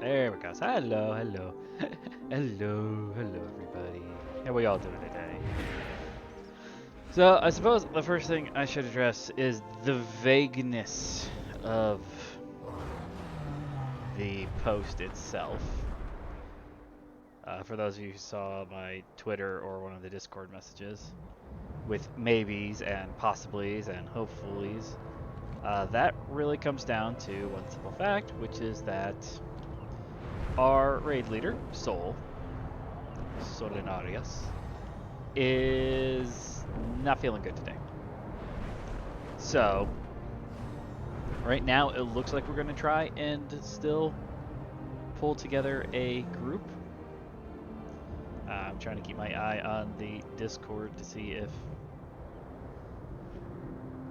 There we go. Hello, hello. Hello, hello, everybody. How we all doing today? So, I suppose the first thing I should address is the vagueness of the post itself. For those of you who saw my Twitter or one of the Discord messages, with maybes and possiblies and hopefullys, that really comes down to one simple fact, which is that our raid leader, Solinarius, is not feeling good today. So, right now it looks like we're going to try and still pull together a group. I'm trying to keep my eye on the Discord to see if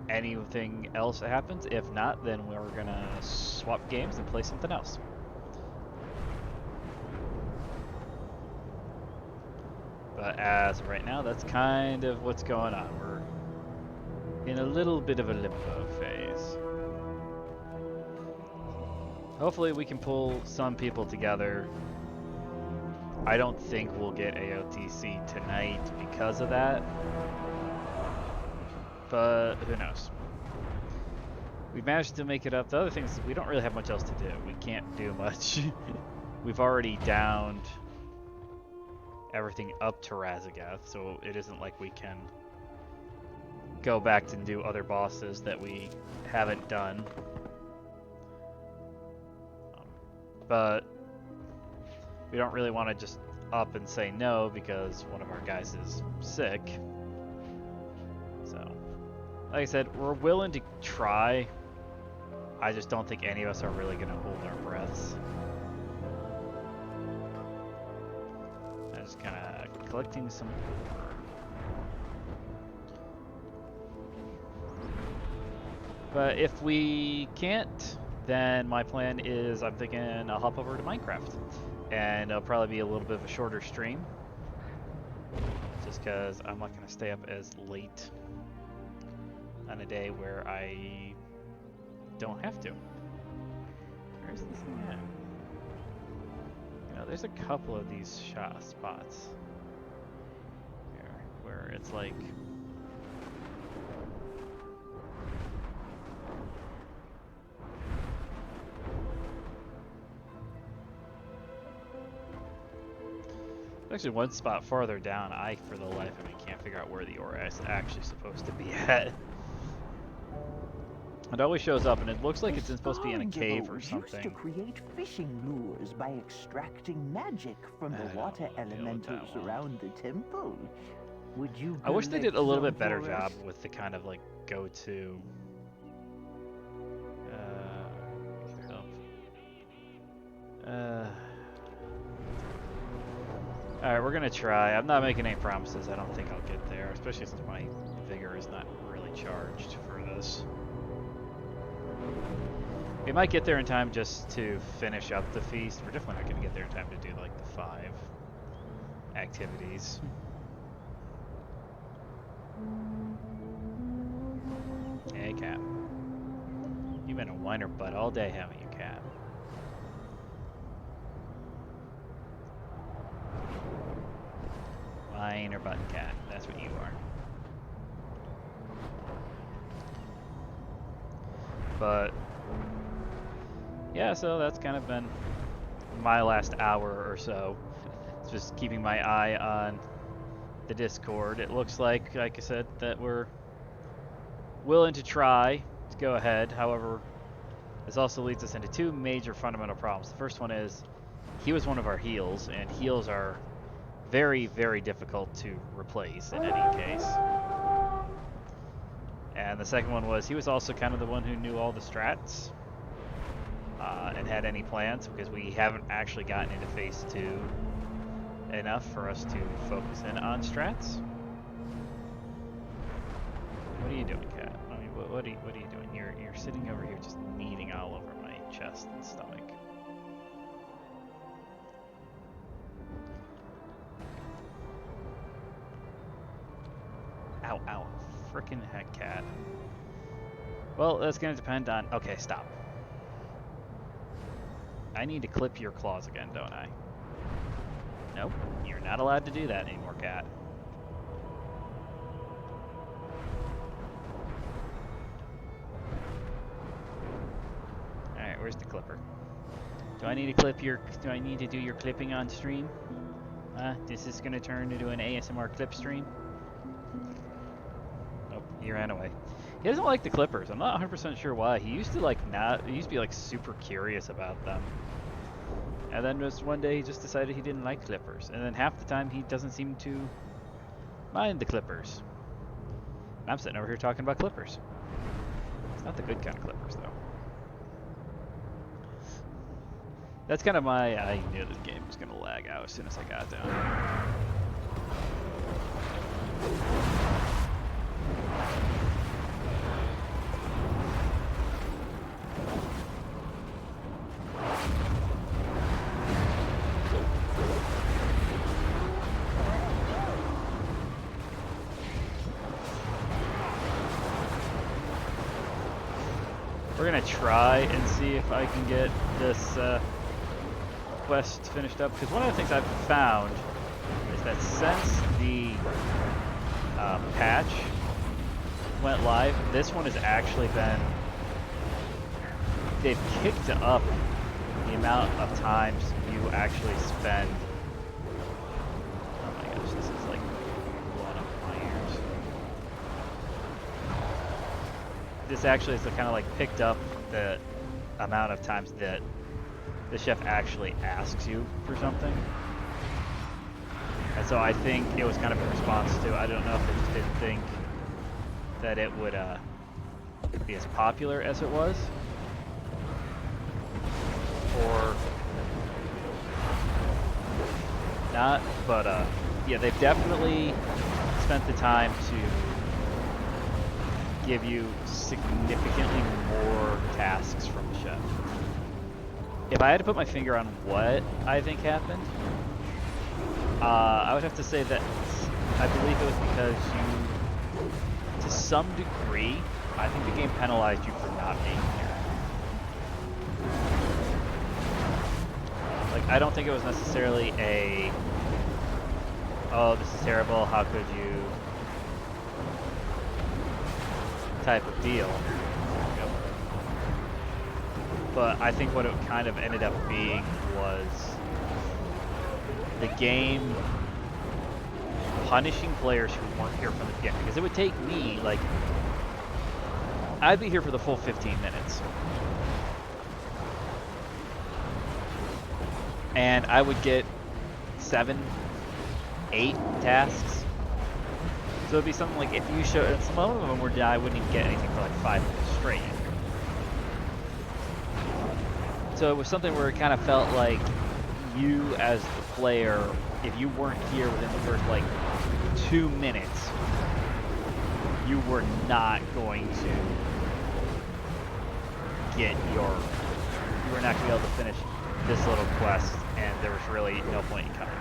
anything else happens. If not, then we're going to swap games and play something else. But as of right now, that's kind of what's going on. We're in a little bit of a limbo phase. Hopefully we can pull some people together. I don't think we'll get AOTC tonight because of that. But who knows? We've managed to make it up. The other thing is we don't really have much else to do. We can't do much. We've already downed everything up to Razagath, so it isn't like we can go back and do other bosses that we haven't done. But we don't really want to just up and say no because one of our guys is sick. So, like I said, we're willing to try. I just don't think any of us are really going to hold our breaths. I'm just kind of collecting some. But if we can't, then my plan is I'm thinking I'll hop over to Minecraft. And it'll probably be a little bit of a shorter stream. Just because I'm not going to stay up as late on a day where I don't have to. Where's this thing at? You know, there's a couple of these spots here where it's like actually one spot farther down. I, for the life of me, can't figure out where the ore is actually supposed to be at. It always shows up, and it looks like it's supposed to be in a cave or something. Used to create fishing lures by extracting magic from the water elementals around the temple. Would you? I wish they did a little bit better job with the kind of like go-to. Alright, we're gonna try. I'm not making any promises. I don't think I'll get there, especially since my vigor is not really charged for this. We might get there in time just to finish up the feast. We're definitely not gonna get there in time to do like the 5 activities. Hey, Cap. You've been a whiner butt all day, haven't you, Cap? Whiner butt cat. That's what you are. But yeah, so that's kind of been my last hour or so. It's just keeping my eye on the Discord. It looks like I said, that we're willing to try to go ahead. However, this also leads us into 2 major fundamental problems. The first one is he was one of our heals, and heals are very, very difficult to replace in any case. And the second one was he was also kind of the one who knew all the strats and had any plans, because we haven't actually gotten into phase 2 enough for us to focus in on strats. What are you doing, Cat? I mean, what are you doing? You're sitting over here just kneading all over my chest and stomach. Ow, ow. Frickin' heck, Cat. Well, that's gonna depend on... Okay, stop. I need to clip your claws again, don't I? Nope, you're not allowed to do that anymore, cat. Alright, where's the clipper? Do I need to do your clipping on stream? This is gonna turn into an ASMR clip stream? Nope, he ran away. He doesn't like the clippers. I'm not 100% sure why. He used to be like super curious about them. And then just one day he just decided he didn't like clippers. And then half the time he doesn't seem to mind the clippers. I'm sitting over here talking about clippers. It's not the good kind of clippers though. That's kind of I knew the game was gonna lag out as soon as I got down. We're gonna try and see if I can get this quest finished up, because one of the things I've found is that since the patch went live, this one has actually they've kicked up the amount of times you actually spend. Oh my gosh, this is like blood up my ears. This actually is kind of like picked up the amount of times that the chef actually asks you for something. And so I think it was kind of a response to, I don't know if they just didn't think that it would be as popular as it was. Or not, but yeah, they've definitely spent the time to give you significantly more tasks from the chef. If I had to put my finger on what I think happened, I would have to say that I believe it was because you, to some degree, I think the game penalized you for not being here. Like, I don't think it was necessarily a, oh, this is terrible, how could you, type of deal. But I think what it kind of ended up being was the game punishing players who weren't here from the beginning. Because it would take me, like, I'd be here for the full 15 minutes. And I would get 7, 8 tasks. So it'd be something like, if you show, and some of them were, I wouldn't even get anything for like 5 minutes straight. So it was something where it kind of felt like you as the player, if you weren't here within the first like 2 minutes, you were not going to get you were not going to be able to finish this little quest, and there was really no point in coming.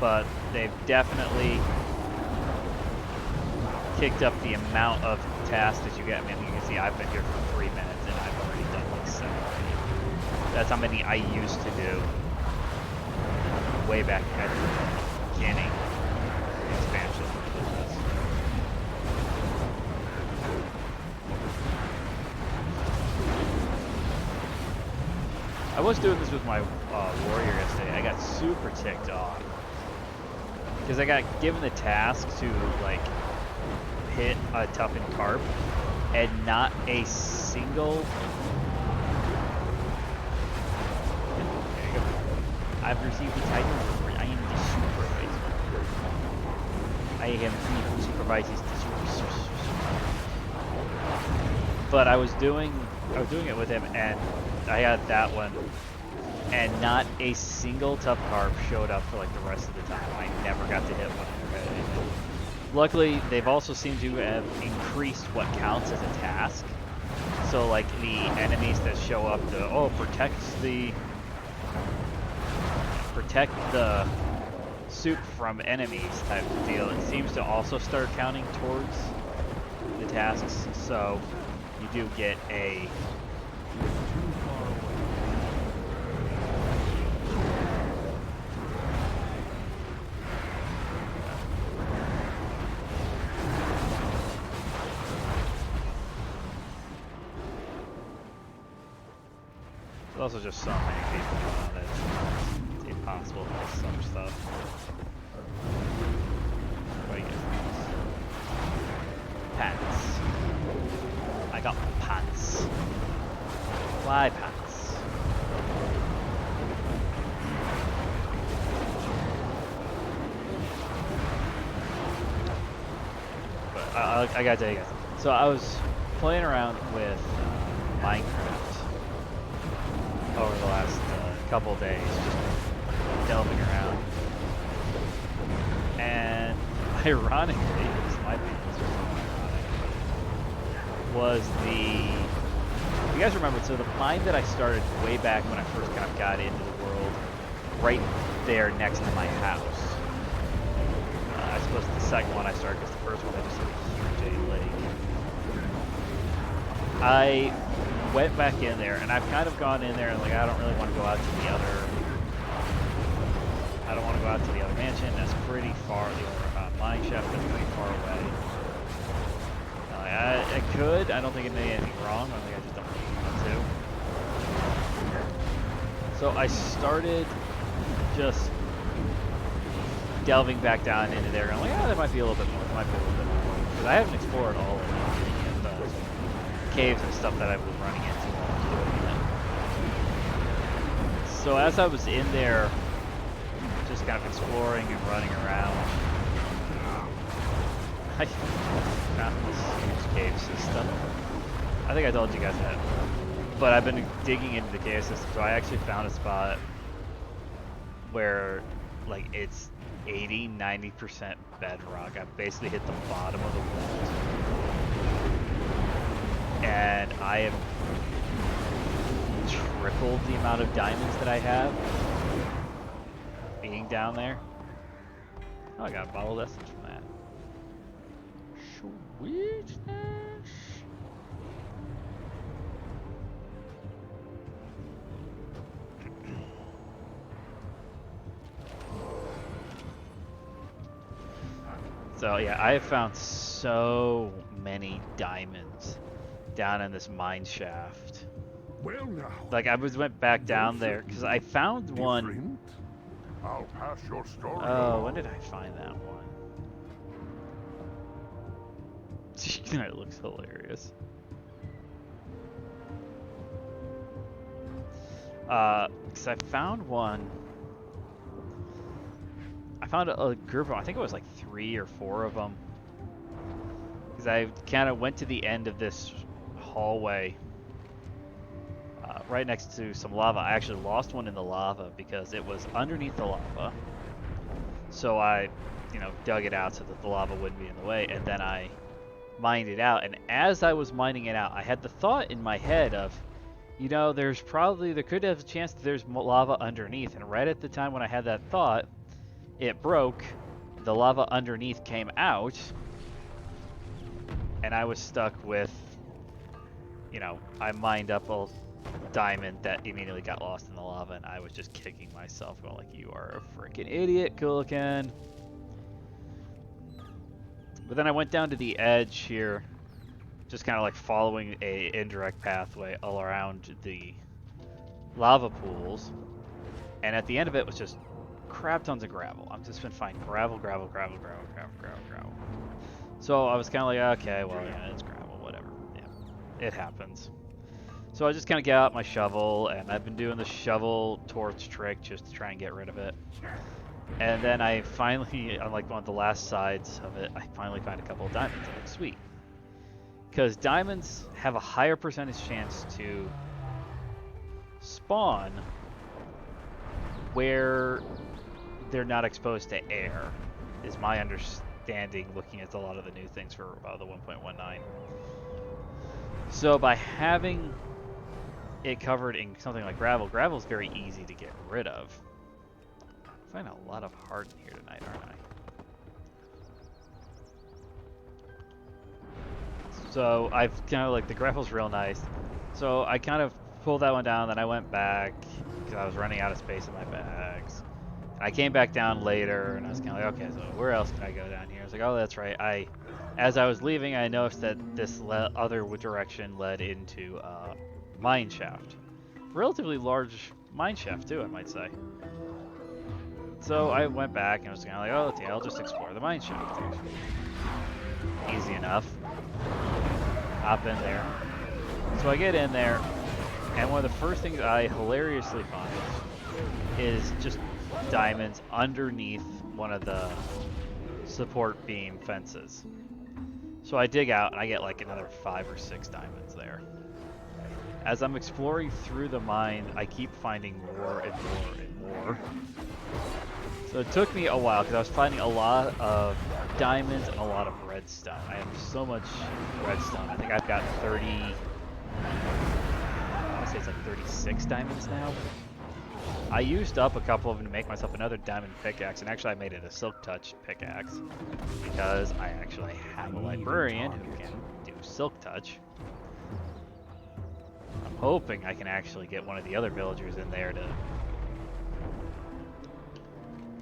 But they've definitely kicked up the amount of tasks that you get. I mean, you can see I've been here for 3 minutes and I've already done like 7 or 8. That's how many I used to do way back at the beginning of the expansion. I was doing this with my warrior yesterday. I got super ticked off because I got given the task to like hit a toughened carp, and not a single. There you go. I've received the title report. I am the supervisor. I am he who supervises the super. But I was doing it with him, and I had that one, and not a single tough carp showed up for like the rest of the time. I never got to hit one. Luckily, they've also seemed to have increased what counts as a task. So like the enemies that show up to, protect the soup from enemies type of deal, it seems to also start counting towards the tasks. So you do get a There's also just so many people around it. It's impossible to miss some stuff. What do you get? Pants. I got pants. Why pants? But I gotta tell you guys. So I was playing around with Minecraft over the last couple of days, just delving around. And ironically, this might be ironic, was you guys remember, so the mine that I started way back when I first kind of got into the world, right there next to my house. I suppose the second one I started, because the first one I just hit a huge lake. I went back in there, and I've kind of gone in there and like, I don't really want to go out to the other, I don't want to go out to the other mansion. That's pretty far, the other mine shaft, that's pretty far away. I could, I don't think it made anything wrong, I think I just don't really want to. So I started just delving back down into there, and I'm like, there might be a little bit more, because I haven't explored all of the caves and stuff that I was running into while I was doing it. So as I was in there, just kind of exploring and running around, I found this huge cave system. I think I told you guys that. But I've been digging into the cave system, so I actually found a spot where like it's 80-90% bedrock. I've basically hit the bottom of the world. And I have tripled the amount of diamonds that I have being down there. Oh, I got a bottle of essence from that. Sweetness. So yeah, I have found so many diamonds down in this mine shaft. Well now. Like I went back down there because I found one. Different? I'll pass your story. Oh, when did I find that one? It looks hilarious. Because I found one. I found a group of them. I think it was like 3 or 4 of them. Because I kind of went to the end of this hallway right next to some lava. I actually lost one in the lava because it was underneath the lava. So I, dug it out so that the lava wouldn't be in the way, and then I mined it out. And as I was mining it out, I had the thought in my head of, there could have a chance that there's lava underneath. And right at the time when I had that thought, it broke, the lava underneath came out, and I was stuck with, I mined up a diamond that immediately got lost in the lava, and I was just kicking myself, going like, you are a freaking idiot, Coolican. But then I went down to the edge here, just kind of like following a indirect pathway all around the lava pools, and at the end of it was just crap tons of gravel. I've just been finding gravel. So I was kind of like, okay, well, yeah, it's gravel, whatever. Yeah, it happens. So I just kind of get out my shovel, and I've been doing the shovel torch trick just to try and get rid of it. And then I finally, on like one of the last sides of it, I finally find a couple of diamonds. I'm like, sweet. Because diamonds have a higher percentage chance to spawn where they're not exposed to air, is my understanding looking at a lot of the new things for the 1.19. So by having it covered in something like gravel is very easy to get rid of. I find a lot of heart in here tonight, aren't I? So I've kind of like, the gravel's real nice. So I kind of pulled that one down, then I went back because I was running out of space in my bags. And I came back down later, and I was kind of like, okay, so where else can I go down here? I was like, oh, that's right. As I was leaving, I noticed that this other direction led into mine shaft. Relatively large mine shaft too, I might say. So I went back and was kind of like, oh, okay, I'll just explore the mine shaft. Easy enough. Hop in there. So I get in there, and one of the first things I hilariously find is just diamonds underneath one of the support beam fences. So I dig out and I get like another 5 or 6 diamonds there. As I'm exploring through the mine, I keep finding more and more and more. So it took me a while because I was finding a lot of diamonds and a lot of redstone. I have so much redstone. I think I've got 30, I want to say it's like 36 diamonds now. I used up a couple of them to make myself another diamond pickaxe, and actually I made it a silk touch pickaxe because I actually have a librarian who can do silk touch. I'm hoping I can actually get one of the other villagers in there to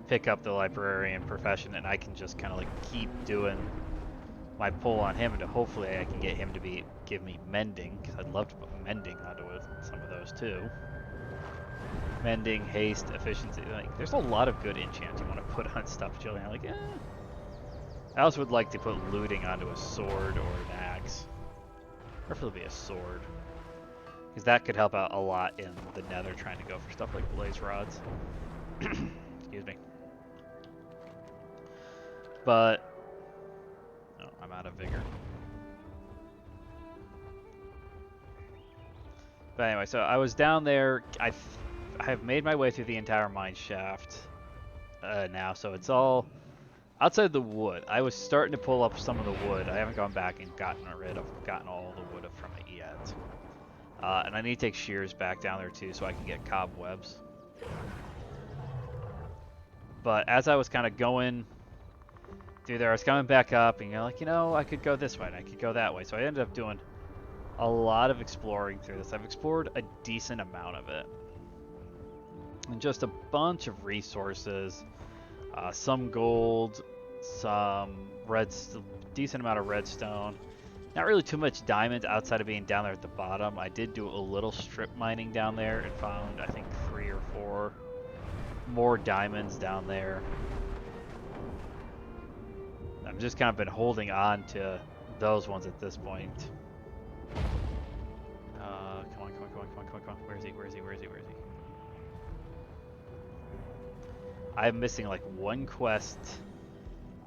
pick up the librarian profession, and I can just kind of like keep doing my pull on him, and hopefully I can get him to give me mending, because I'd love to put mending onto some of those too. Mending, haste, efficiency. Like, there's a lot of good enchants you want to put on stuff, Jillian. I'm like, eh. I also would like to put looting onto a sword or an axe. Preferably a sword. Because that could help out a lot in the nether trying to go for stuff like blaze rods. Excuse me. But, oh, I'm out of vigor. But anyway, so I was down there. I have made my way through the entire mine shaft now, so it's all outside the wood. I was starting to pull up some of the wood. I haven't gone back and gotten all the wood from it yet. And I need to take shears back down there too, so I can get cobwebs. But as I was kind of going through there, I was coming back up, and you're like, I could go this way and I could go that way. So I ended up doing a lot of exploring through this. I've explored a decent amount of it. And just a bunch of resources, some gold, some decent amount of redstone. Not really too much diamonds outside of being down there at the bottom. I did do a little strip mining down there and found, I think, 3 or 4 more diamonds down there. I've just kind of been holding on to those ones at this point. Come on. Where is he? I'm missing like one quest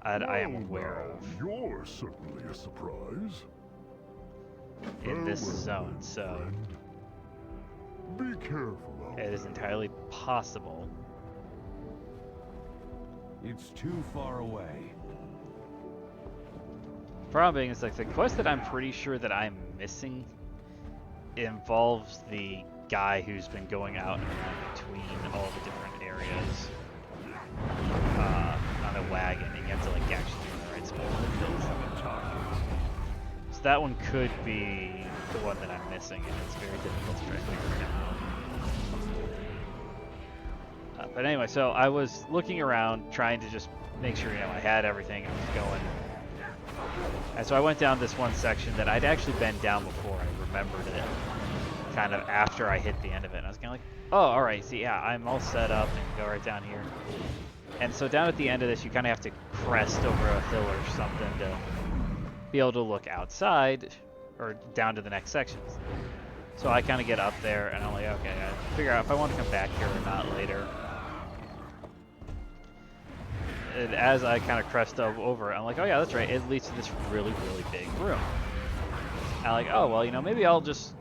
that I am aware of. You're certainly a surprise. In this zone, so be careful. It is entirely possible. It's too far away. Problem being is like the quest that I'm pretty sure that I'm missing involves the guy who's been going out and around between all the different areas on a wagon, and you have to like actually do the right spot. So that one could be the one that I'm missing, and it's very difficult to try to figure out. But anyway, so I was looking around trying to just make sure I had everything and was going. And so I went down this one section that I'd actually been down before. I remembered it kind of after I hit the end of it. And I was kind of like, oh, all right, see, yeah, I'm all set up and go right down here. And so down at the end of this, you kind of have to crest over a hill or something to be able to look outside or down to the next sections. So I kind of get up there and I'm like, okay, I figure out if I want to come back here or not later. And as I kind of crest over, I'm like, oh yeah, that's right. It leads to this really, really big room. I'm like, oh, well, maybe I'll just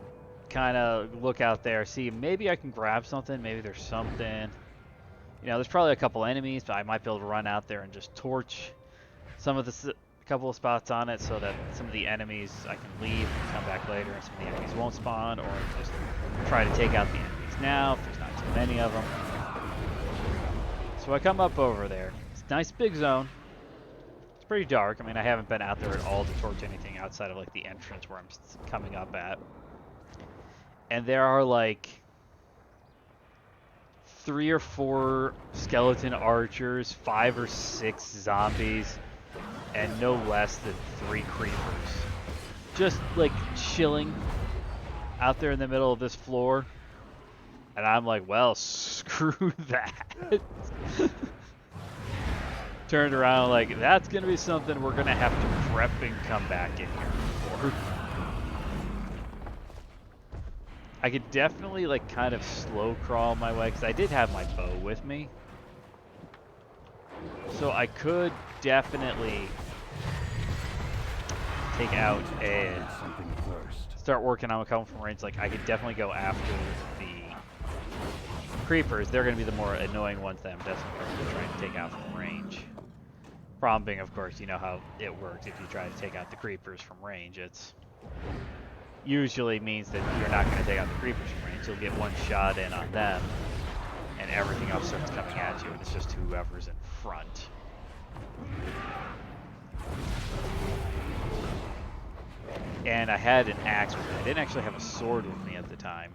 kind of look out there, see, maybe I can grab something. Maybe there's something. There's probably a couple enemies, but I might be able to run out there and just torch some of the couple of spots on it so that some of the enemies I can leave and come back later, and some of the enemies won't spawn, or just try to take out the enemies now if there's not too many of them. So I come up over there. Nice big zone. It's pretty dark. I mean, I haven't been out there at all to torch anything outside of like the entrance where I'm coming up at. and there are like 3 or 4 skeleton archers, 5 or 6 zombies, and no less than 3 creepers. Just like chilling out there in the middle of this floor. And I'm like, well, screw that. Turned around like, that's going to be something we're going to have to prep and come back in here for. I could definitely like kind of slow crawl my way, because I did have my bow with me. So I could definitely take out and Something first. start working on coming from range. Like I could definitely go after the creepers. They're going to be the more annoying ones that I'm definitely trying to take out from range. Problem being, of course, you know how it works. If you try to take out the creepers from range, it's usually means that you're not going to take out the creepers from range. You'll get one shot in on them, and everything else starts coming at you, and it's just whoever's in front. And I had an axe with me. I didn't actually have a sword with me at the time,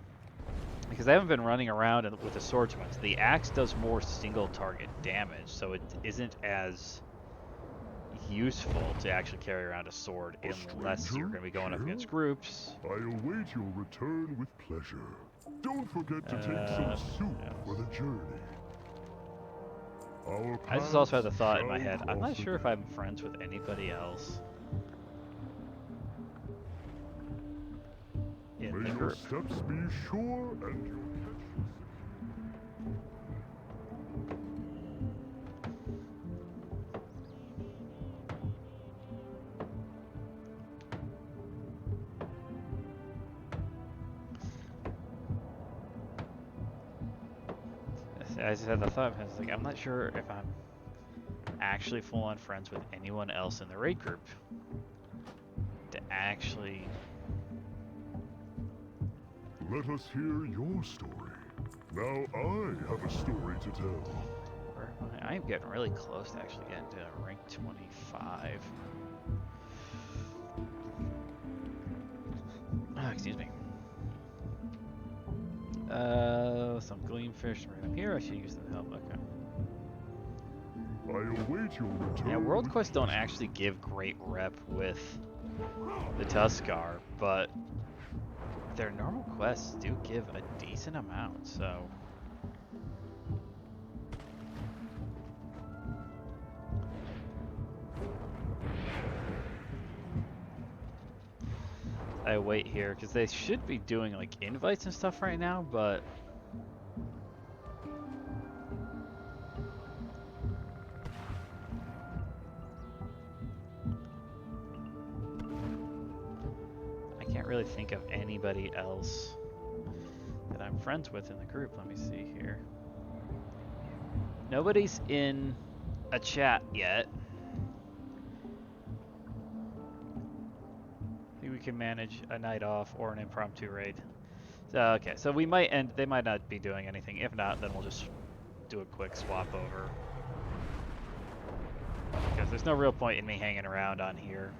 because I haven't been running around with a sword too much. The axe does more single target damage, so it isn't as useful to actually carry around a sword unless you're going to be going up against groups. I await your return with pleasure. Don't forget to take some soup for the journey. I just also had the thought in my head, I'm not sure if I'm friends with anybody else in May the your group. steps be sure and your I just had the thought, I was like, I'm not sure if I'm actually full-on friends with anyone else in the raid group to actually... Let us hear your story. Now I have a story to tell. I am getting really close to actually getting to rank 25. Excuse me. Some gleamfish right up here. I should use them to help. Okay. I await your return. Yeah, world with quests don't pleasure. actually give great rep with the Tuskar, but their normal quests do give a decent amount, so... I wait here, because they should be doing, like, invites and stuff right now, but... I can't really think of anybody else that I'm friends with in the group. Let me see here. Nobody's in a chat yet. I think we can manage a night off or an impromptu raid. So, okay, so we might end. They might not be doing anything. If not, then we'll just do a quick swap over. Because there's no real point in me hanging around on here.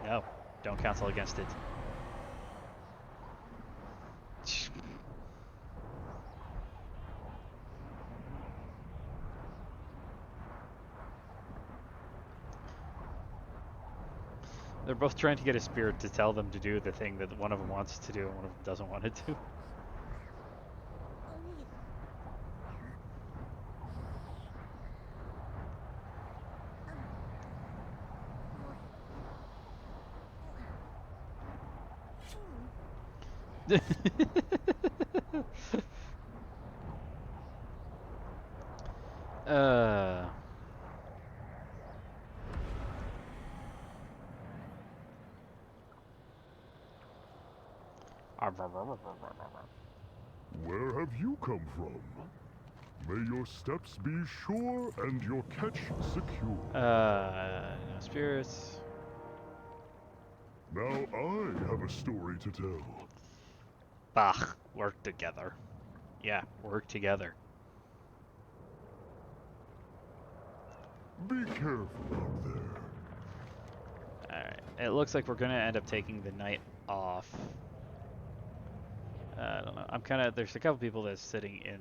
No, don't cancel against it. They're both trying to get a spirit to tell them to do the thing that one of them wants to do and one of them doesn't want to do. uh... Where have you come from? May your steps be sure and your catch secure. No spirits. Now I have a story to tell. Bach, work together. Yeah, work together. Be careful out Alright, it looks like we're gonna end up taking the night off. I don't know. I'm kind of, there's a couple people that's sitting in.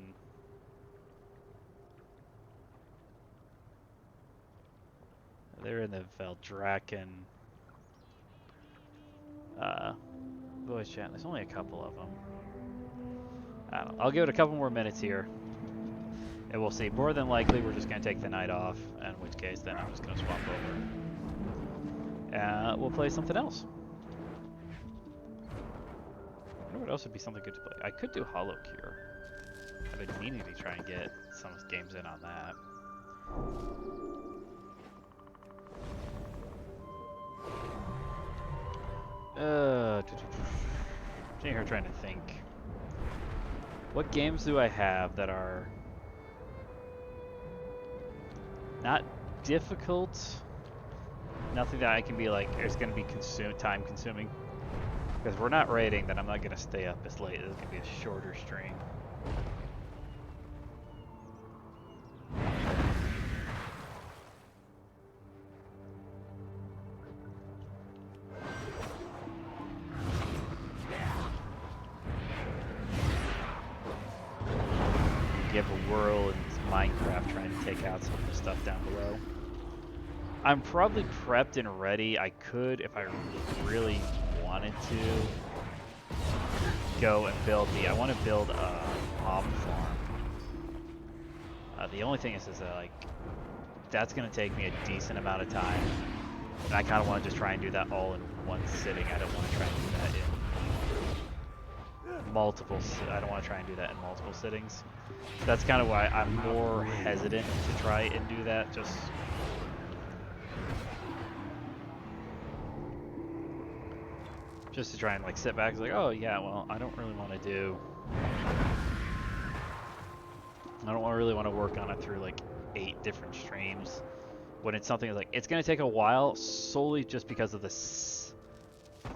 They're in the Veldraken voice chat. There's only a couple of them. I don't know. I'll give it a couple more minutes here. And we'll see. More than likely, we're just going to take the night off. In which case, then I'm just going to swap over. We'll play something else. I wonder what else would be something good to play. I could do Hollow Cure. I've been meaning to try and get some games in on that. Sitting here trying to think. What games do I have that are not difficult? Nothing that I can be like, it's going to be time consuming. Because we're not raiding, then I'm not going to stay up as late. This is going to be a shorter stream. Give a whirl in Minecraft trying to take out some of the stuff down below. I'm probably prepped and ready. I could, if I really wanted to, go and build I want to build a mob farm. The only thing is that like, that's going to take me a decent amount of time. And I kind of want to just try and do that all in one sitting. I don't want to try and do that in multiple, I don't want to try and do that in multiple sittings. So that's kind of why I'm more hesitant to try and do that. Just to try and like sit back and like, oh yeah, well, I don't really want to really want to work on it through like 8 different streams when it's something like, it's going to take a while solely just because of the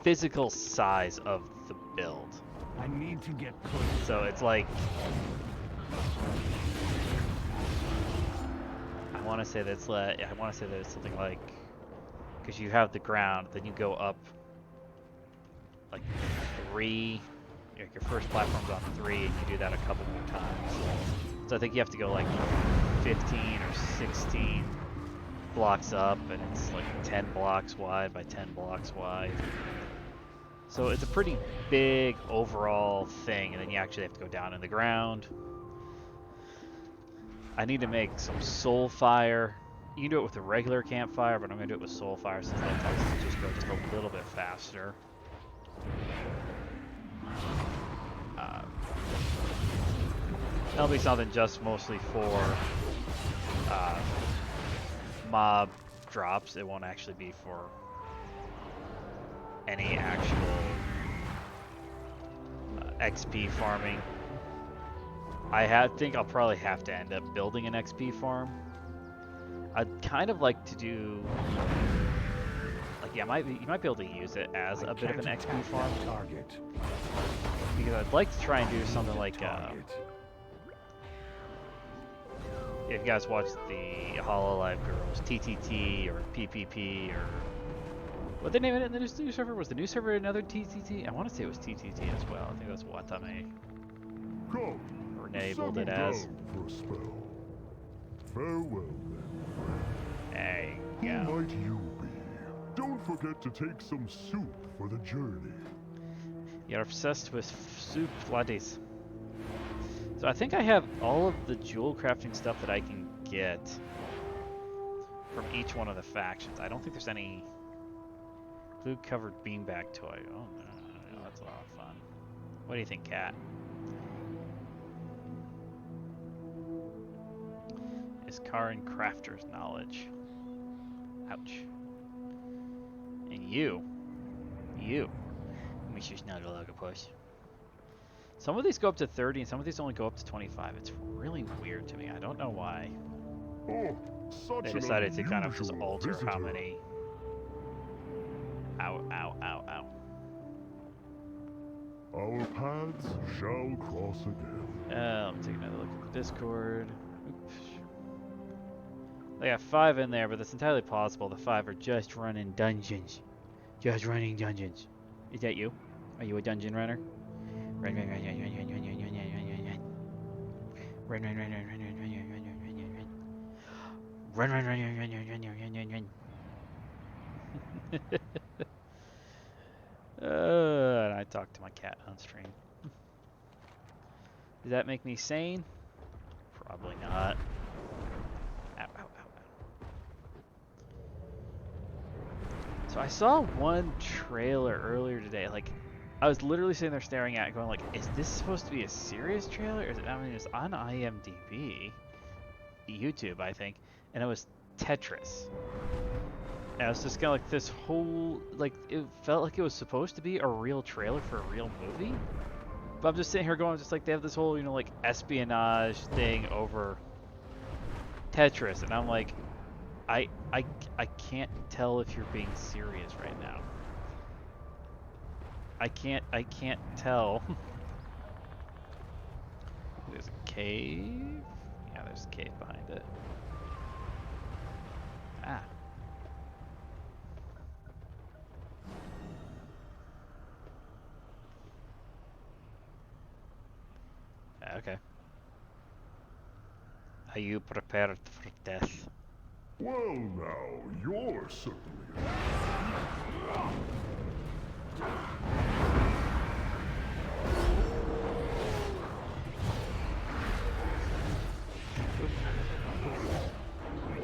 physical size of the build. I need to get close. So it's like, I want to say that it's something like, because you have the ground, then you go up like 3, your first platform's on 3, and you do that a couple more times. So I think you have to go like 15 or 16 blocks up, and it's like 10 blocks wide by 10 blocks wide. So it's a pretty big overall thing, and then you actually have to go down in the ground. I need to make some soul fire. You can do it with a regular campfire, but I'm going to do it with soul fire since that tends to just go just a little bit faster. That'll be something just mostly for mob drops. It won't actually be for any actual XP farming. I think I'll probably have to end up building an XP farm. I'd kind of like to do, like, yeah, you might be able to use it as a bit of an XP farm. Target. Because I'd like to try and do something like, if you guys watch the Hololive Girls, TTT or PPP or what they name it in the new server? Was the new server another TTT? I want to say it was TTT as well. I think that's Watame enabled it as. For a spell. Farewell then. There you Who go. might you be? Don't forget to take some soup for the journey. You're obsessed with soup lattes. So I think I have all of the jewel crafting stuff that I can get from each one of the factions. I don't think there's any blue covered beanbag toy. Oh no, that's a lot of fun. What do you think, Kat? Is Karin Crafter's knowledge. Ouch. And you. Mr. Snuggle-Octopus. Some of these go up to 30 and some of these only go up to 25. It's really weird to me. I don't know why. Oh, such They an decided to kind of just unusual alter visitor. how many. Ow, ow, ow, ow. Our paths shall cross again. Let me take another look at the Discord. Oops. They got 5 in there, but that's entirely possible. The 5 are just running dungeons. Just running dungeons. Is that you? Are you a dungeon runner? Run, run, run, run, run, run, run, run, run, run, run, run. Run, run, run, run, run, run, run, run, run, run, run, run. Run, run, run, run, run, run, run, run, run, run. And I talked to my cat on stream. Does that make me sane? Probably not. Ow, ow, ow, ow. So I saw one trailer earlier today. Like, I was literally sitting there staring at it going like, is this supposed to be a serious trailer? Is it, I mean, it's on IMDb, YouTube, I think, and it was Tetris. And it was just kind of like this whole, like, it felt like it was supposed to be a real trailer for a real movie. But I'm just sitting here going, just like, they have this whole, you know, like, espionage thing over Tetris. And I'm like, I can't tell if you're being serious right now. I can't tell. There's a cave. Yeah, there's a cave behind it. Ah. Okay. Are you prepared for death? Well now, you're certainly...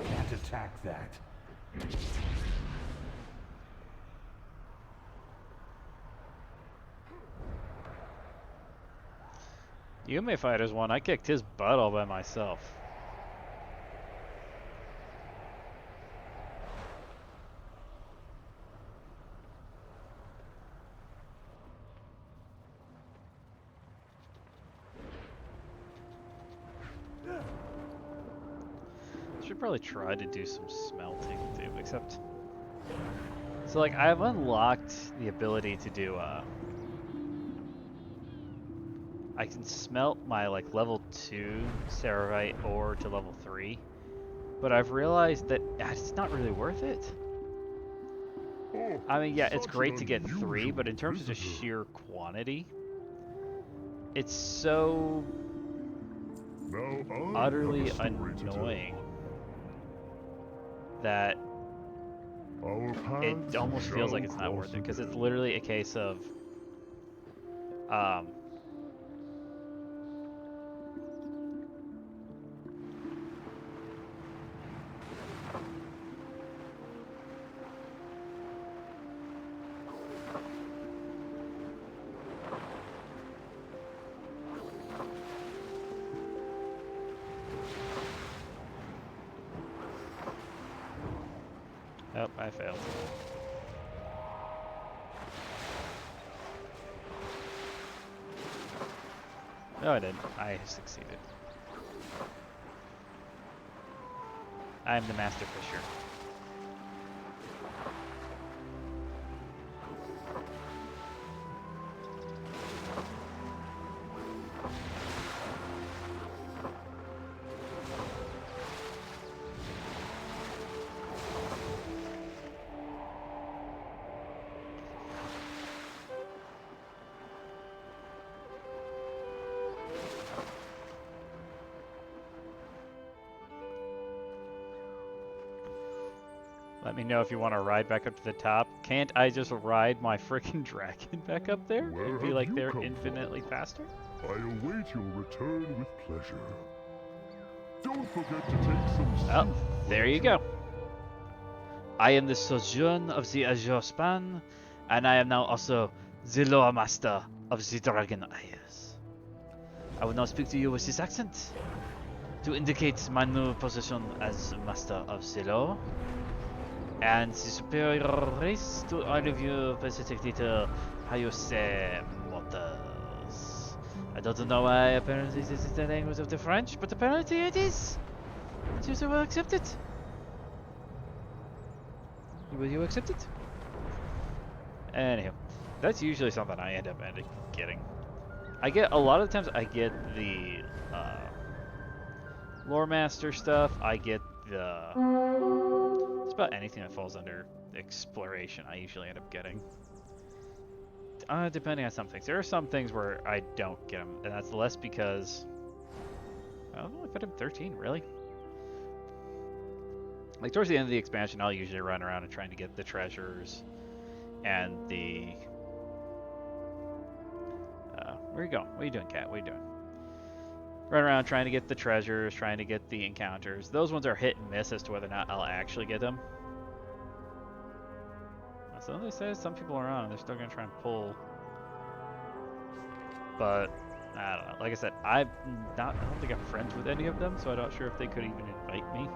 Can't attack that. You may fight as one. I kicked his butt all by myself. Should probably try to do some smelting too, except... So like, I've unlocked the ability to do, I can smelt my like level 2 Ceravite ore to level 3, but I've realized that it's not really worth it. Oh, I mean, yeah, it's such great an to get 3, unusual but in terms of just visitor. sheer quantity, it's so Now I utterly have a story to tell. annoying that Our it paths almost feels like shall it's not worth cross it, because it's again. literally a case of oh, I failed. No, I didn't. I succeeded. I'm the master fisher. Let me know if you want to ride back up to the top. Can't I just ride my frickin' dragon back up there Where and be have like you they're come infinitely faster? I await your return with pleasure. Don't forget to take some Oh, soup, there you Vulture. go. I am the Sojourn of the Azure Span, and I am now also the Lore Master of the Dragon Eyes. I will now speak to you with this accent to indicate my new position as Master of the Lore and the superior race to all of you specifically to how you say mortals. I don't know why apparently this is the language of the French, but apparently it is. So will accept it. Will you accept it? Anyhow, that's usually something I end up getting. I get a lot of times I get the Lore Master stuff. I get It's about anything that falls under exploration I usually end up getting. Depending on some things. There are some things where I don't get them, and that's less because I've only put him 13, really? Like, towards the end of the expansion, I'll usually run around and trying to get the treasures and the... where are you going? What are you doing, Cat? What are you doing? Run around trying to get the treasures, trying to get the encounters. Those ones are hit and miss as to whether or not I'll actually get them. So they say some people are on, they're still going to try and pull. But, I don't know. Like I said, I don't think I'm friends with any of them, so I'm not sure if they could even invite me.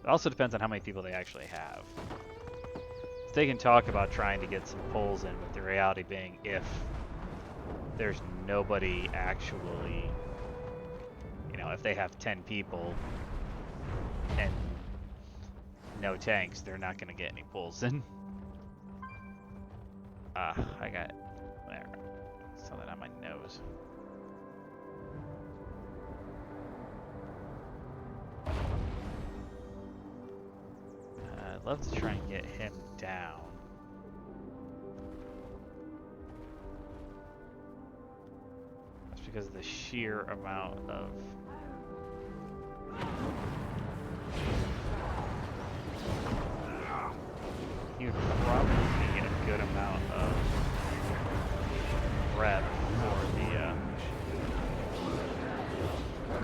It also depends on how many people they actually have. They can talk about trying to get some pulls in, with the reality being if there's nobody actually, you know, if they have 10 people and no tanks, they're not going to get any pulls in. I got whatever. Something on my nose. I'd love to try and get him down. That's because of the sheer amount of... He would probably get a good amount of rep for the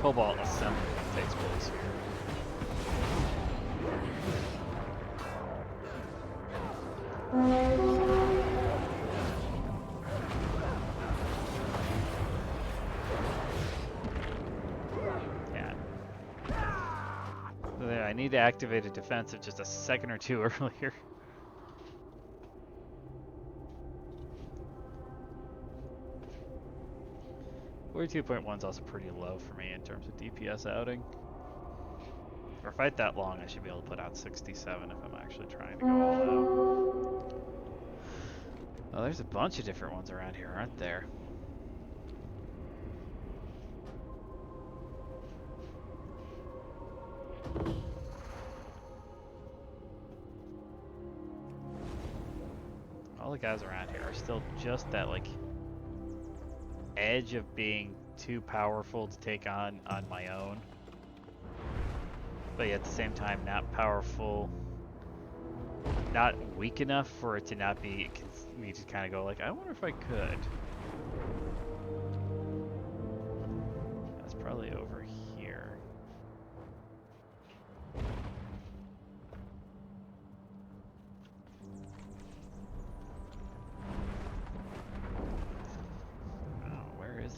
Cobalt assembly that takes place here. Yeah. So there, I need to activate a defensive just a second or two earlier. 42.1 is also pretty low for me in terms of DPS outing. For a fight that long, I should be able to put out 67 if I'm actually trying to go all out. Oh, there's a bunch of different ones around here, aren't there? All the guys around here are still just that, like, edge of being too powerful to take on my own, but yet at the same time not powerful, not weak enough for it to not be me to kind of go like, I wonder if I could. That's probably over here.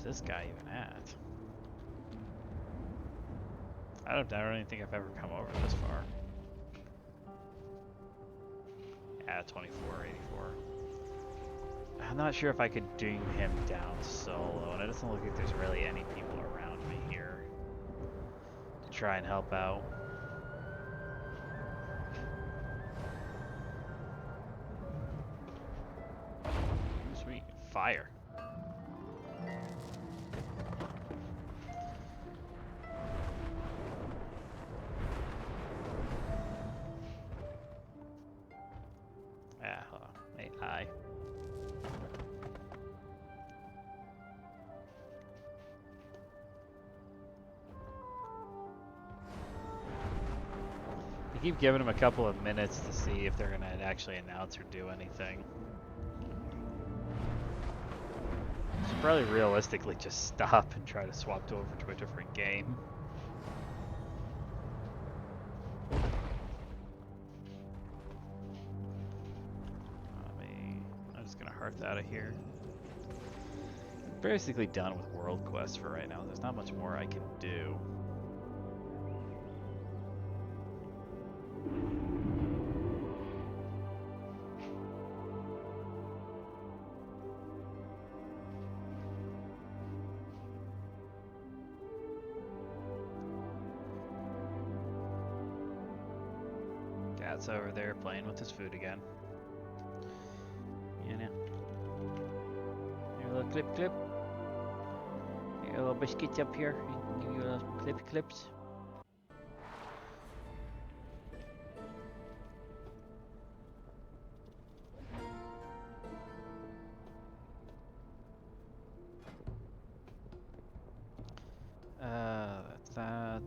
This guy even at? I don't even think I've ever come over this far. Yeah, 24, 84. I'm not sure if I could doom him down solo, and it doesn't look like there's really any people around me here to try and help out. Sweet. Fire. Hi. I keep giving them a couple of minutes to see if they're going to actually announce or do anything. Should probably realistically just stop and try to swap over to a different game. Out of here. Basically done with world quests for right now. There's not much more I can do. Cat's over there playing with his food again. You know. Clip clip. You Got a little biscuits up here. Give you a little clips. That's that.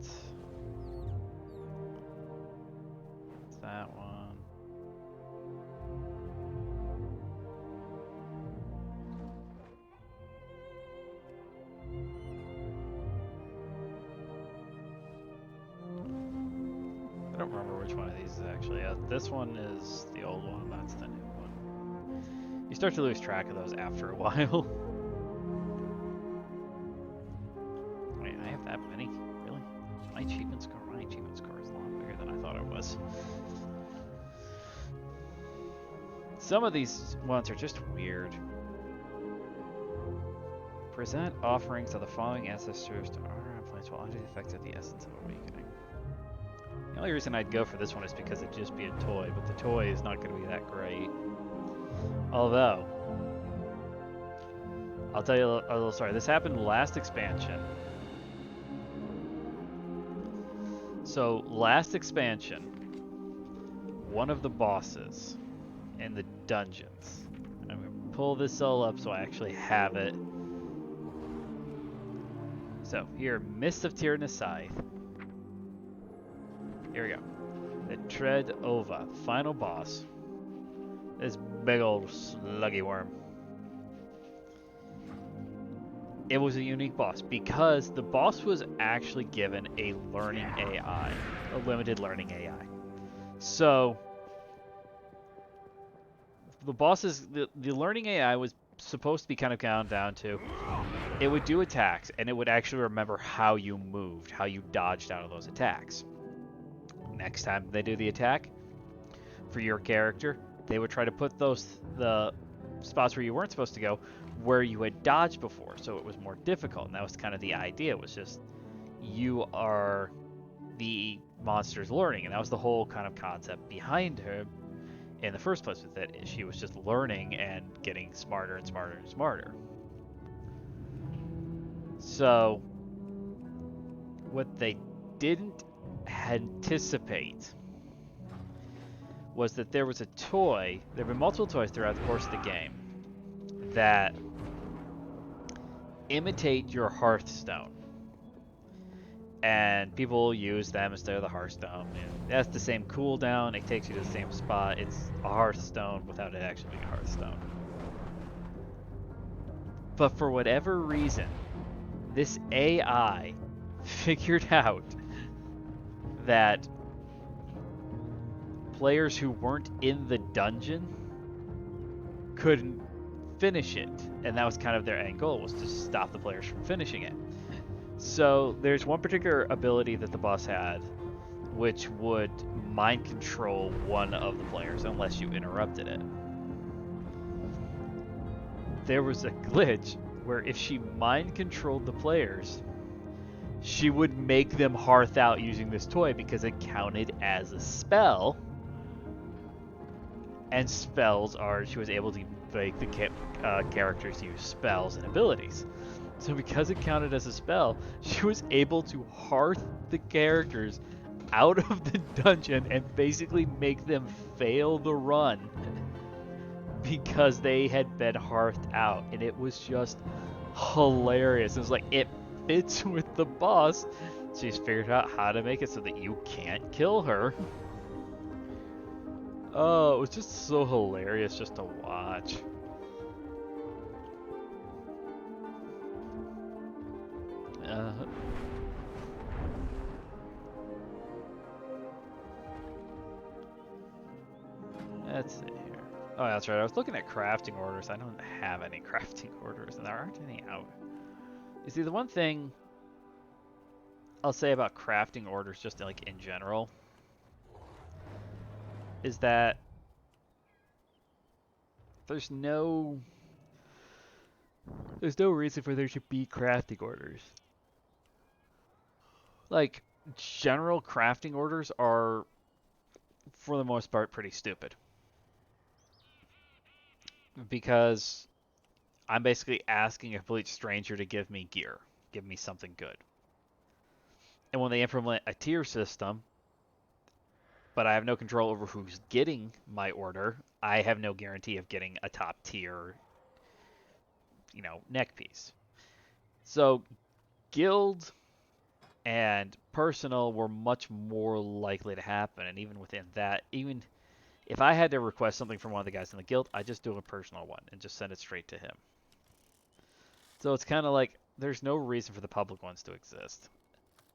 That's that one. I don't remember which one of these is actually. This one is the old one. That's the new one. You start to lose track of those after a while. Wait, I have that many? Really? My achievement score is a lot bigger than I thought it was. Some of these ones are just weird. Present offerings of the following ancestors to honor and place while under the effects of the essence of awakening. The only reason I'd go for this one is because it'd just be a toy, but the toy is not going to be that great. Although, I'll tell you a little story. This happened last expansion. So, last expansion, one of the bosses in the dungeons. I'm going to pull this all up so I actually have it. So, here, Mist of Tyr and the Scythe. Here we go. The Tread Ova, final boss. This big old sluggy worm. It was a unique boss because the boss was actually given a learning AI, a limited learning AI. So the boss's the learning AI was supposed to be kind of counted down to. It would do attacks and it would actually remember how you moved, how you dodged out of those attacks. Next time they do the attack for your character, they would try to put the spots where you weren't supposed to go where you had dodged before, so it was more difficult. And that was kind of the idea, was just you are the monster's learning, and that was the whole kind of concept behind her in the first place with it. She was just learning and getting smarter and smarter and smarter. So what they didn't anticipate was that there was a toy, there have been multiple toys throughout the course of the game that imitate your Hearthstone. And people use them instead of the Hearthstone. And that's the same cooldown, it takes you to the same spot. It's a Hearthstone without it actually being a Hearthstone. But for whatever reason, this AI figured out that players who weren't in the dungeon couldn't finish it, and that was kind of their end goal, was to stop the players from finishing it. So there's one particular ability that the boss had which would mind control one of the players unless you interrupted it. There was a glitch where if she mind controlled the players, she would make them hearth out using this toy because it counted as a spell. And spells are, she was able to make the characters use spells and abilities. So because it counted as a spell, she was able to hearth the characters out of the dungeon and basically make them fail the run because they had been hearthed out. And it was just hilarious. It was like, it fits with the boss. She's figured out how to make it so that you can't kill her. Oh, it was just so hilarious just to watch. Let's see here. Oh, that's right. I was looking at crafting orders. I don't have any crafting orders, and there aren't any out. You see, the one thing I'll say about crafting orders, just like in general, is that there's no reason for there to be crafting orders. Like, general crafting orders are, for the most part, pretty stupid. Because I'm basically asking a complete stranger to give me gear. give me something good. And when they implement a tier system, but I have no control over who's getting my order, I have no guarantee of getting a top tier, neck piece. So guild and personal were much more likely to happen, and even within that, even if I had to request something from one of the guys in the guild, I just do a personal one and just send it straight to him. So it's kind of like there's no reason for the public ones to exist.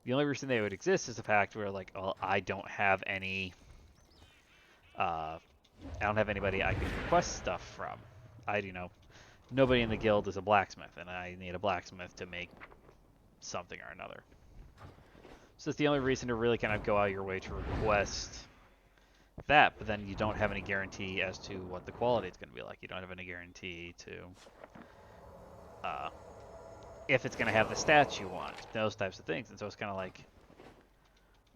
The only reason they would exist is the fact where like, well, I don't have anybody I could request stuff from. Nobody in the guild is a blacksmith, and I need a blacksmith to make something or another. So it's the only reason to really kind of go out of your way to request that, but then you don't have any guarantee as to what the quality is going to be like. You don't have any guarantee to if it's going to have the stats you want, those types of things. And so it's kind of like,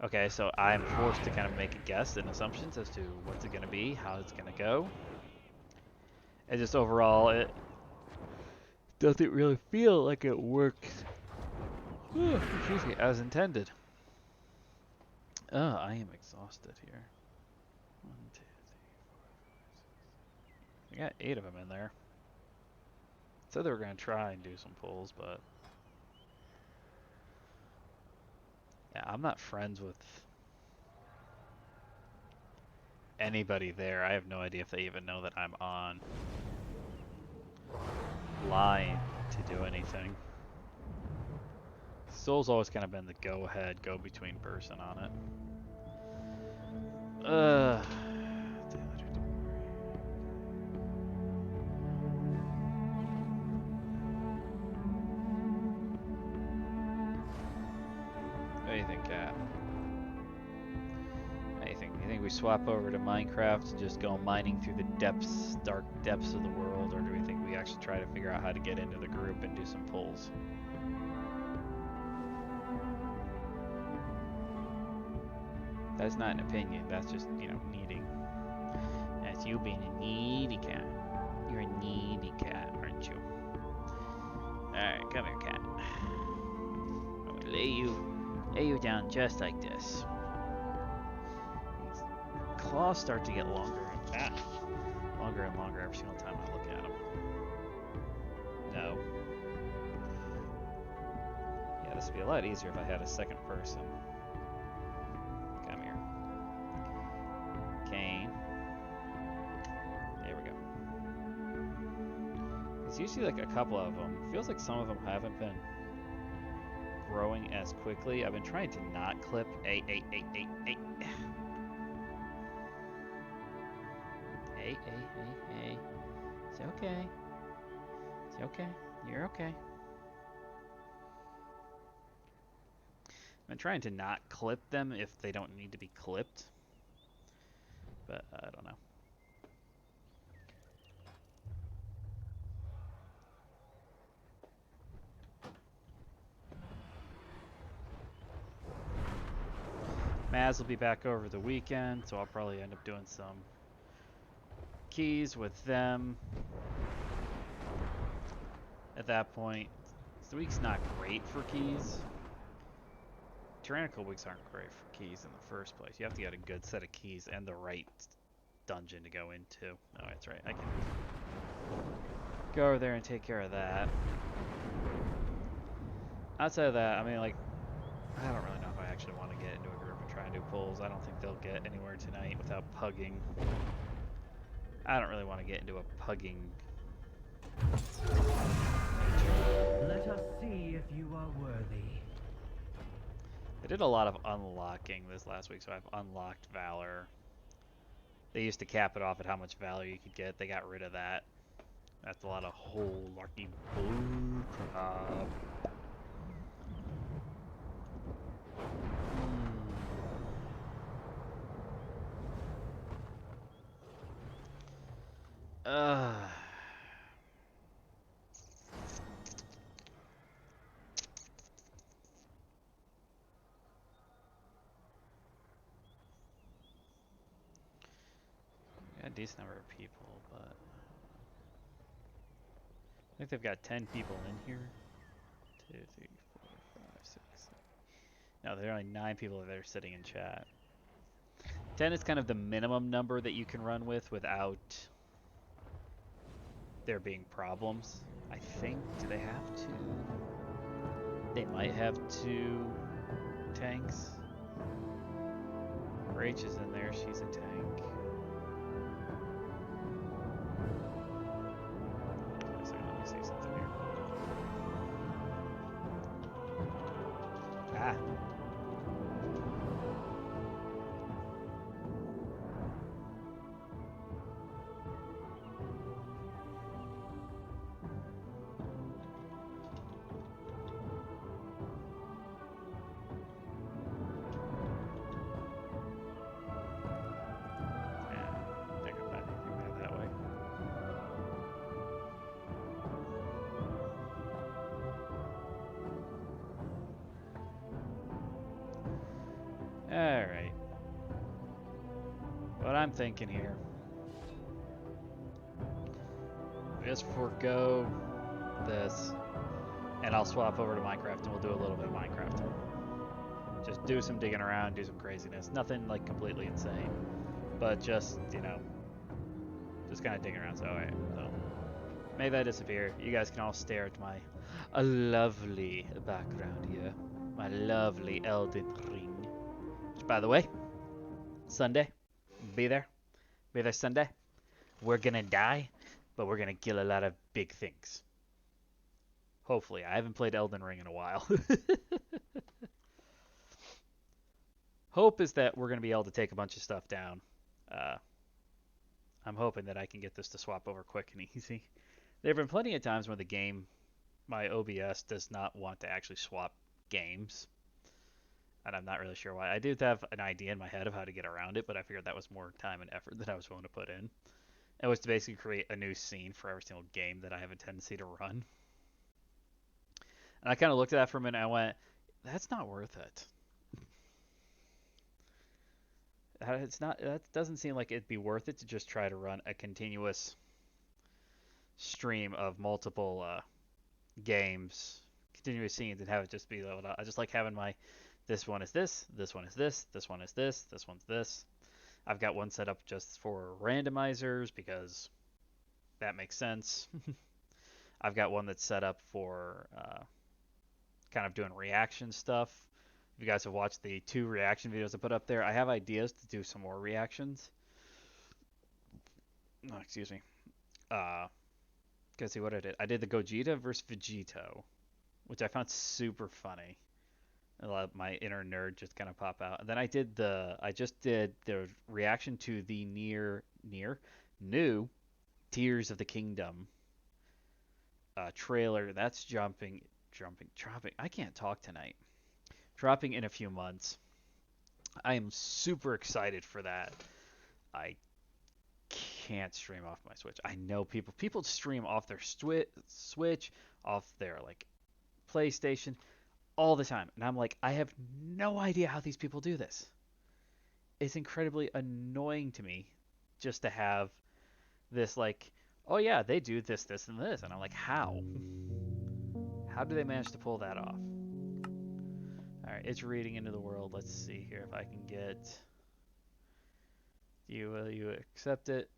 okay, so I'm forced to kind of make a guess and assumptions as to what's it going to be, how it's going to go. And just overall, it doesn't really feel like it works excuse me, as intended. I am exhausted here. 1, 2, 3, 4, 5, 6. I got 8 of them in there. Said they were going to try and do some pulls, but yeah, I'm not friends with anybody there. I have no idea if they even know that I'm on line to do anything. Soul's always kind of been the go-ahead, go-between person on it. What do you think, Kat? What do you think? Do you think we swap over to Minecraft and just go mining through the depths, dark depths of the world, or do we think we actually try to figure out how to get into the group and do some pulls? That's not an opinion, that's just, needing. That's you being a needy cat. You're a needy cat, aren't you? Alright, come here, cat. I'm gonna lay you down just like this. These claws start to get longer and longer every single time I look at them. No. Yeah, this would be a lot easier if I had a second person. Come here. Kane. There we go. Because you see like a couple of them. Feels like some of them haven't been growing as quickly. I've been trying to not clip. Hey. Hey. It's okay. It's okay. You're okay. I've been trying to not clip them if they don't need to be clipped. But I don't know. Maz will be back over the weekend, so I'll probably end up doing some keys with them. At that point, the week's not great for keys. Tyrannical weeks aren't great for keys in the first place. You have to get a good set of keys and the right dungeon to go into. Oh, that's right. I can go over there and take care of that. Outside of that, I mean, like, I don't really know if I actually want to get into a group and try and do pulls. I don't think they'll get anywhere tonight without pugging. I don't really want to get into a pugging. Let us see if you are worthy. I did a lot of unlocking this last week, so I've unlocked Valor. They used to cap it off at how much Valor you could get. They got rid of that. That's a lot of whole larky bull crap. Got a decent number of people, but I think they've got 10 people in here. 2, 3, No, there are only 9 people that are sitting in chat. 10 is kind of the minimum number that you can run with without there being problems. I think, do they have 2? They might have 2 tanks. Rach is in there, she's a tank. Wait a second, let me see something here. Ah. Alright. What I'm thinking here. Just forego this. And I'll swap over to Minecraft and we'll do a little bit of Minecraft. Just do some digging around, do some craziness. Nothing like completely insane. But just, you know, just kind of digging around. So, alright. So, make that disappear. You guys can all stare at my lovely background here. My lovely Elden Ring. Which, by the way, Sunday, be there. Be there Sunday. We're gonna die, but we're gonna kill a lot of big things. Hopefully. I haven't played Elden Ring in a while. Hope is that we're gonna be able to take a bunch of stuff down. I'm hoping that I can get this to swap over quick and easy. There have been plenty of times when the game, my OBS, does not want to actually swap games. And I'm not really sure why. I do have an idea in my head of how to get around it, but I figured that was more time and effort than I was willing to put in. It was to basically create a new scene for every single game that I have a tendency to run. And I kind of looked at that for a minute and I went, that's not worth it. It's not. That doesn't seem like it'd be worth it to just try to run a continuous stream of multiple games, continuous scenes, and have it just be. I just like having my. This one is this. This one is this. This one is this. This one's this. I've got one set up just for randomizers because that makes sense. I've got one that's set up for kind of doing reaction stuff. If you guys have watched the 2 reaction videos I put up there, I have ideas to do some more reactions. Oh, excuse me. Let's see what I did. I did the Gogeta versus Vegito, which I found super funny. A lot of my inner nerd just kind of pop out. And then I just did the reaction to the new Tears of the Kingdom trailer. That's dropping. I can't talk tonight. Dropping in a few months. I am super excited for that. I can't stream off my Switch. I know people stream off their Switch, off their like PlayStation all the time. And I'm like, I have no idea how these people do this. It's incredibly annoying to me just to have this like, oh yeah, they do this, this, and this. And I'm like, how? How do they manage to pull that off? Alright, it's reading into the world. Let's see here if I can get... Will you accept it?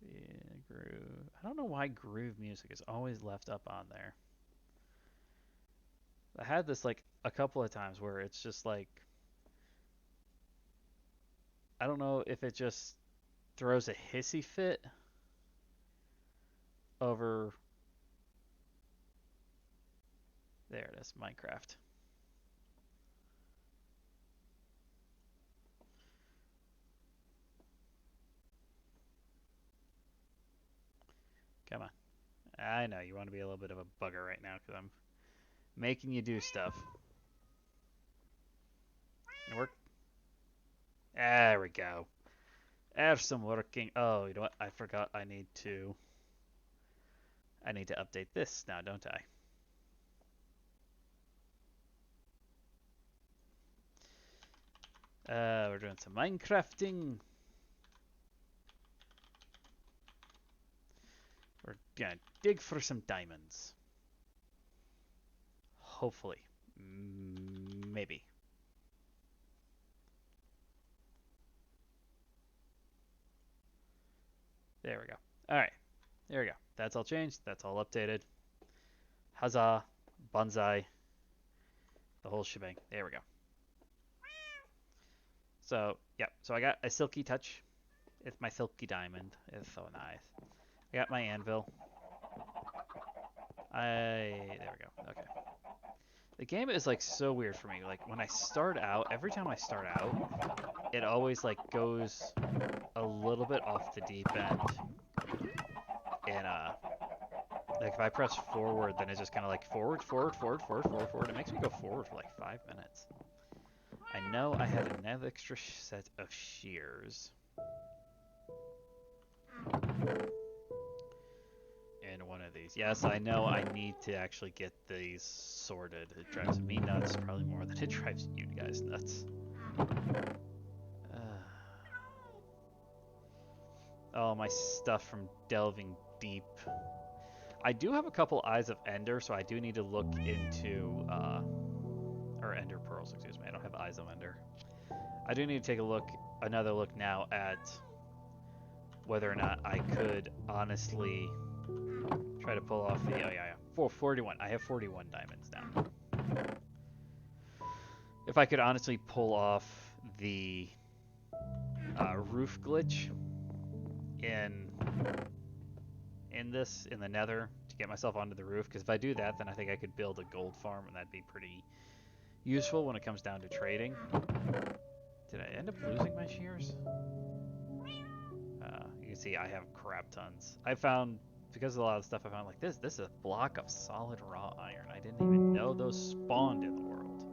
Yeah, groove. I don't know why groove music is always left up on there. I had this like a couple of times where it's just like... I don't know if it just throws a hissy fit over... There it is, Minecraft. Come on. I know you want to be a little bit of a bugger right now because I'm making you do stuff. Gonna work? There we go. There's some working. Oh, you know what? I forgot I need to update this now, don't I? We're doing some Minecrafting. We're gonna dig for some diamonds. Hopefully. Maybe. There we go. All right. There we go. That's all changed. That's all updated. Huzzah. Bonsai. The whole shebang. There we go. So, yeah. So I got a silky touch. It's my silky diamond. It's so nice. I got my anvil. There we go. Okay. The game is like so weird for me. Like when I start out, every time I start out, it always like goes a little bit off the deep end. And like if I press forward, then it's just kind of like forward, forward, forward, forward, forward, forward. It makes me go forward for like 5 minutes. I know I had another extra set of shears. In one of these. Yes, I know I need to actually get these sorted. It drives me nuts, probably more than it drives you guys nuts. Oh, my stuff from delving deep. I do have a couple Eyes of Ender, so I do need to look into, or Ender Pearls, excuse me. I don't have Eyes of Ender. I do need to take another look now at whether or not I could honestly try to pull off the, oh yeah, 41. I have 41 diamonds now. If I could honestly pull off the roof glitch in the nether to get myself onto the roof, because if I do that, then I think I could build a gold farm, and that'd be pretty useful when it comes down to trading. Did I end up losing my shears? You can see I have crap tons. I found, because of a lot of stuff I found, like this is a block of solid raw iron. I didn't even know those spawned in the world.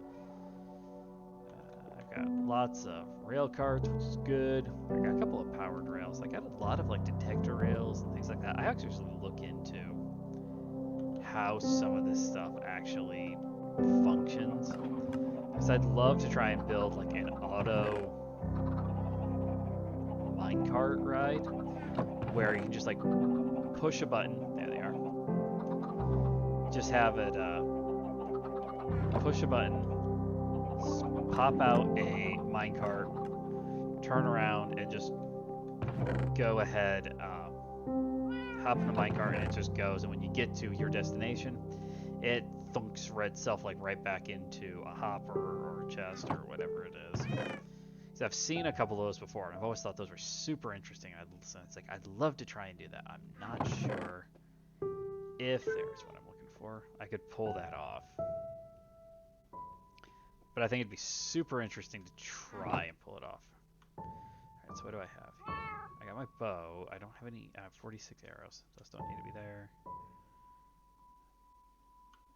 I've got lots of rail carts, which is good. I got a couple of powered rails. I got a lot of like detector rails and things like that. I actually look into how some of this stuff actually functions, because I'd love to try and build like an auto minecart ride where you can just like push a button. There they are. Just have it push a button, pop out a minecart, turn around, and just go ahead, hop in the minecart, and it just goes. And when you get to your destination, it thunks red self like right back into a hopper or a chest or whatever it is. So I've seen a couple of those before, and I've always thought those were super interesting. It's like I'd love to try and do that. I'm not sure if there's what I'm looking for. I could pull that off, but I think it'd be super interesting to try and pull it off. All right, so what do I have here? I got my bow. I don't have any. I have 46 arrows. Those don't need to be there.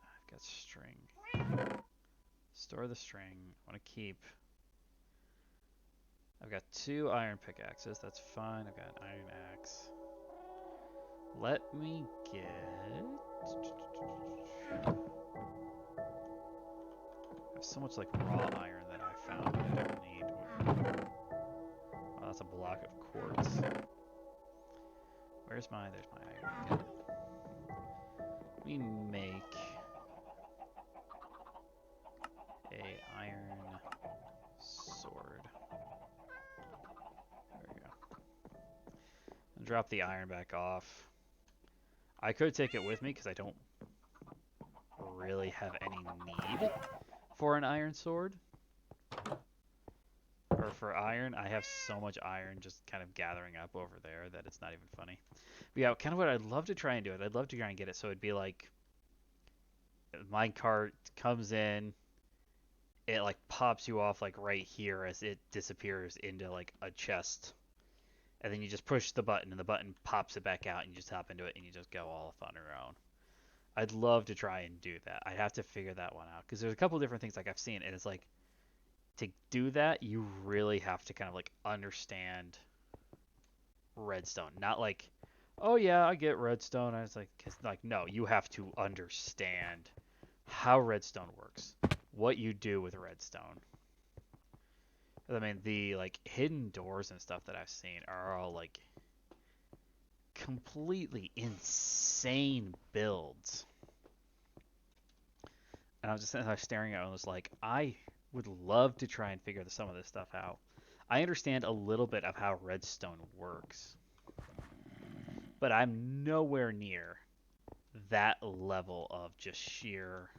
I've got string. Store the string. I want to keep. I've got 2 iron pickaxes. That's fine. I've got an iron axe. Let me get. I have so much like raw iron that I found that I don't need. Oh, that's a block of quartz. There's my iron. Good. Let me make a iron sword. There we go. And drop the iron back off. I could take it with me because I don't really have any need for an iron sword. Or for iron. I have so much iron just kind of gathering up over there that it's not even funny. But yeah, kind of what I'd love to try and do it. I'd love to try and get it so it'd be like my cart comes in, it like pops you off like right here as it disappears into like a chest. And then you just push the button and the button pops it back out and you just hop into it and you just go all off on your own. I'd love to try and do that. I'd have to figure that one out because there's a couple different things like I've seen, and it's like to do that you really have to kind of like understand redstone. Not like, oh yeah, I get redstone. I was like, cause like no, you have to understand how redstone works, what you do with redstone. I mean, the like hidden doors and stuff that I've seen are all like completely insane builds. And I was just staring at it and was like, I would love to try and figure some of this stuff out. I understand a little bit of how redstone works. But I'm nowhere near that level of just sheer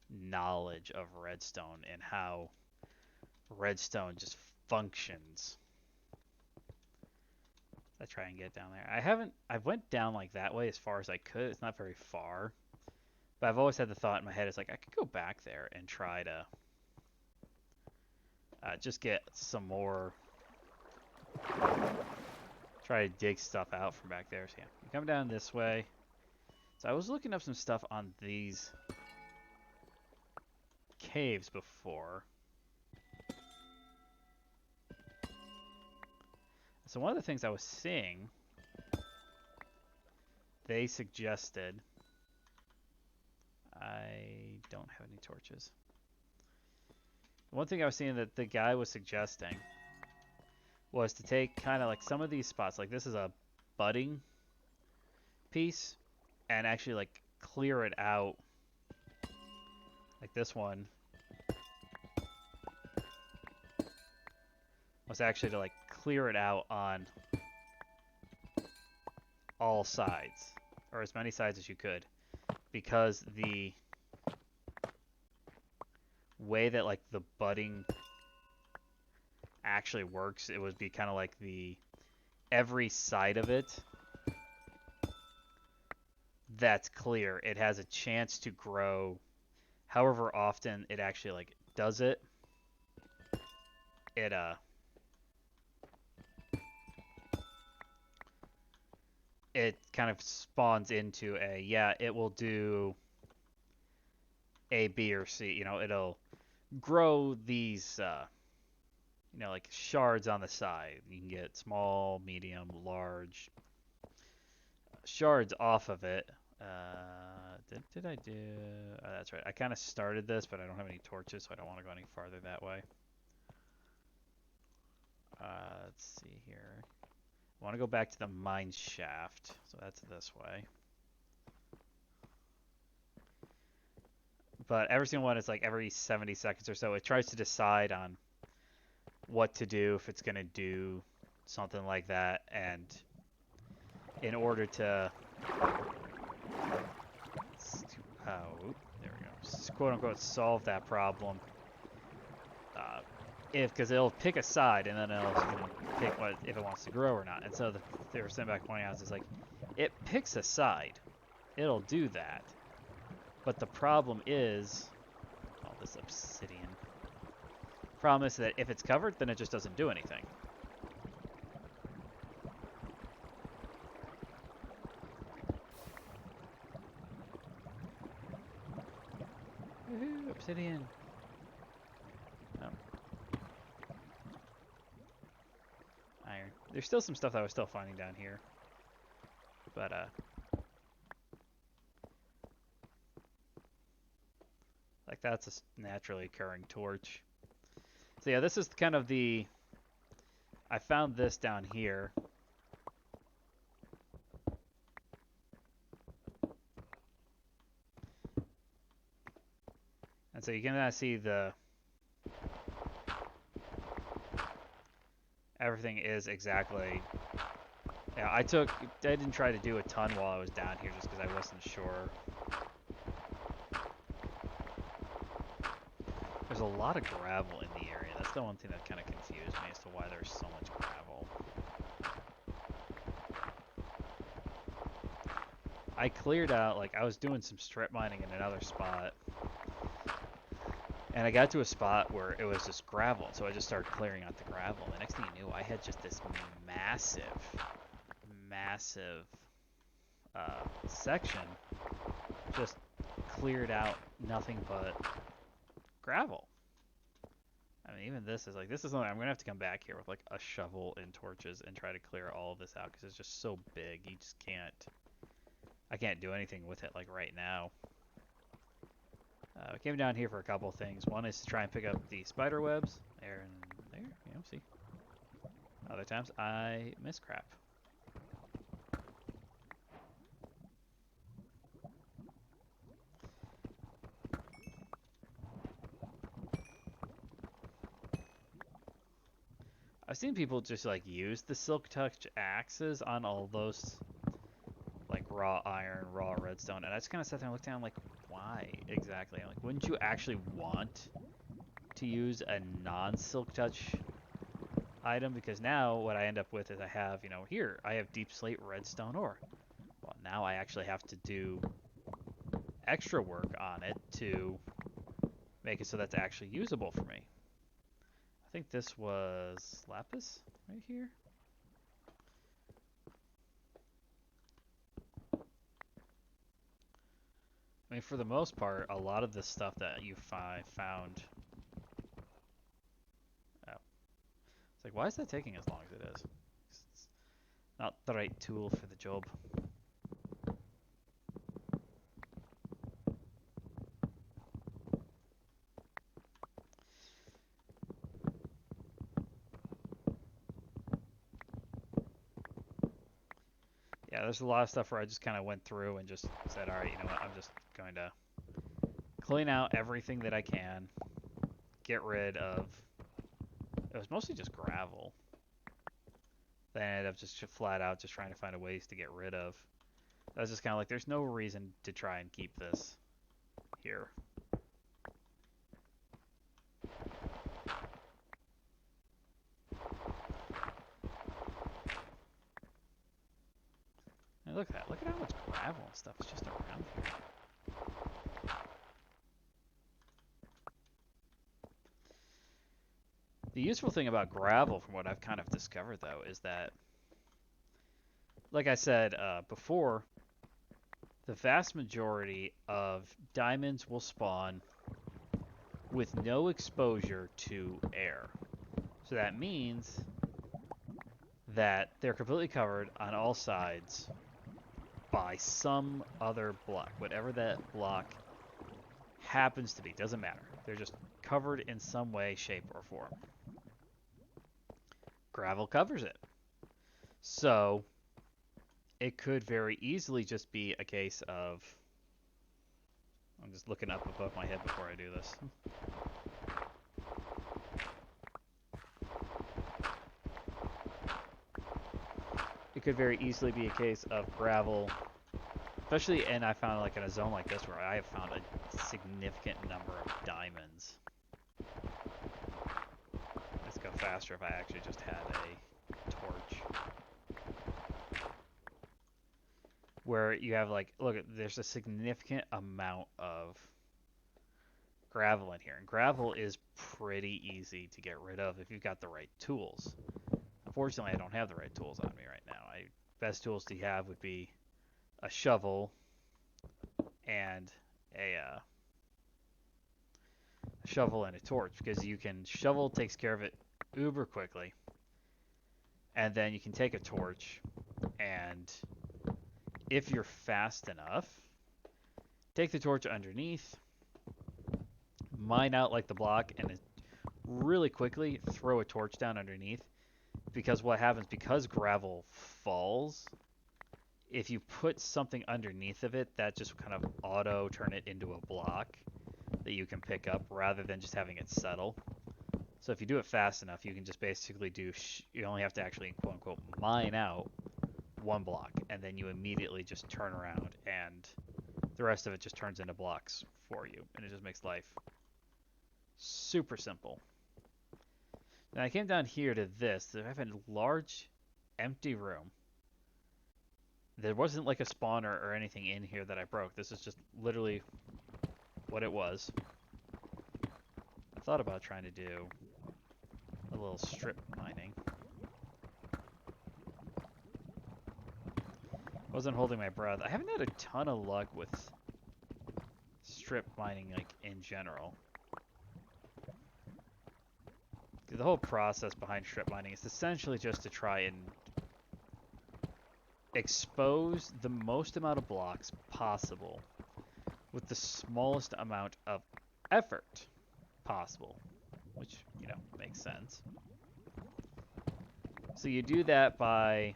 knowledge of redstone and how redstone just functions. I try and get down there. I went down like that way as far as I could. It's not very far. But I've always had the thought in my head, it's like I could go back there and try to just get some more, try to dig stuff out from back there. So yeah, you come down this way. So I was looking up some stuff on these caves before. So one of the things I was seeing, they suggested, I don't have any torches. One thing I was seeing that the guy was suggesting was to take kind of like some of these spots, like this is a budding piece, and actually like clear it out, like this one was actually to like clear it out on all sides, or as many sides as you could, because the way that like the budding actually works, it would be kind of like the every side of it that's clear, it has a chance to grow however often it actually like does it. It kind of spawns into a, yeah, it will do A, B, or C. You know, it'll grow these, you know, like shards on the side. You can get small, medium, large shards off of it. Did I do? That's right. I kind of started this, but I don't have any torches, so I don't want to go any farther that way. Let's see here. I want to go back to the mine shaft, so that's this way. But every single one is like every 70 seconds or so. It tries to decide on what to do, if it's going to do something like that. And in order to, there we go, quote unquote, solve that problem, because it'll pick a side and then it'll pick what if it wants to grow or not. And so they were sitting back pointing out is like, it picks a side, it'll do that. But the problem is, all this obsidian. Problem is that if it's covered, then it just doesn't do anything. Woohoo, obsidian. Oh. Iron. There's still some stuff that I was still finding down here. But, like that's a naturally occurring torch. So yeah, this is kind of the, I found this down here. And so you can kind of see the, everything is exactly, yeah, I didn't try to do a ton while I was down here just because I wasn't sure. There's a lot of gravel in the area. That's the one thing that kind of confused me as to why there's so much gravel. I cleared out, like I was doing some strip mining in another spot. And I got to a spot where it was just gravel. So I just started clearing out the gravel. The next thing you knew, I had just this massive section just cleared out, nothing but gravel. I mean, even this is like, this is something I'm gonna have to come back here with like a shovel and torches and try to clear all of this out because it's just so big. You just can't, I can't do anything with it like right now. I came down here for a couple things. One is to try and pick up the spider webs. There and there, you know, see. Other times I miss crap. I've seen people just like use the silk touch axes on all those like raw iron, raw redstone, and I just kind of sat there and looked down like, why exactly? Like, wouldn't you actually want to use a non-silk touch item? Because now what I end up with is I have, you know, here I have deep slate redstone ore. Well, now I actually have to do extra work on it to make it so that's actually usable for me. I think this was lapis right here. I mean, for the most part, a lot of the stuff that you found. Oh, it's like, why is that taking as long as it is? It's not the right tool for the job. Yeah, there's a lot of stuff where I just kind of went through and just said, all right, you know what, I'm just going to clean out everything that I can, get rid of. It was mostly just gravel. Then I ended up just flat out just trying to find ways to get rid of. I was just kind of like, there's no reason to try and keep this here. And look at that. Look at how much gravel and stuff is just around here. The useful thing about gravel, from what I've kind of discovered, though, is that, like I said before, the vast majority of diamonds will spawn with no exposure to air. So that means that they're completely covered on all sides by some other block. Whatever that block happens to be, doesn't matter. They're just covered in some way, shape, or form. Gravel covers it. So it could very easily just be a case of... I'm just looking up above my head before I do this. It could very easily be a case of gravel, especially, and I found like in a zone like this where I have found a significant number of diamonds. Let's go faster if I actually just had a torch. Where you have like, look, there's a significant amount of gravel in here. And gravel is pretty easy to get rid of if you've got the right tools. Unfortunately, I don't have the right tools on me right now. Best tools to have would be a shovel and a torch, because you can shovel takes care of it uber quickly, and then you can take a torch and if you're fast enough, take the torch underneath, mine out like the block, and really quickly throw a torch down underneath. Because what happens, because gravel falls, if you put something underneath of it, that just kind of auto turn it into a block that you can pick up rather than just having it settle. So if you do it fast enough, you can just basically you only have to actually, quote unquote, mine out one block, and then you immediately just turn around and the rest of it just turns into blocks for you, and it just makes life super simple. Then I came down here to this. I have a large empty room. There wasn't like a spawner or anything in here that I broke. This is just literally what it was. I thought about trying to do a little strip mining. Wasn't holding my breath. I haven't had a ton of luck with strip mining, like, in general. The whole process behind strip mining is essentially just to try and expose the most amount of blocks possible with the smallest amount of effort possible, which, you know, makes sense. So you do that by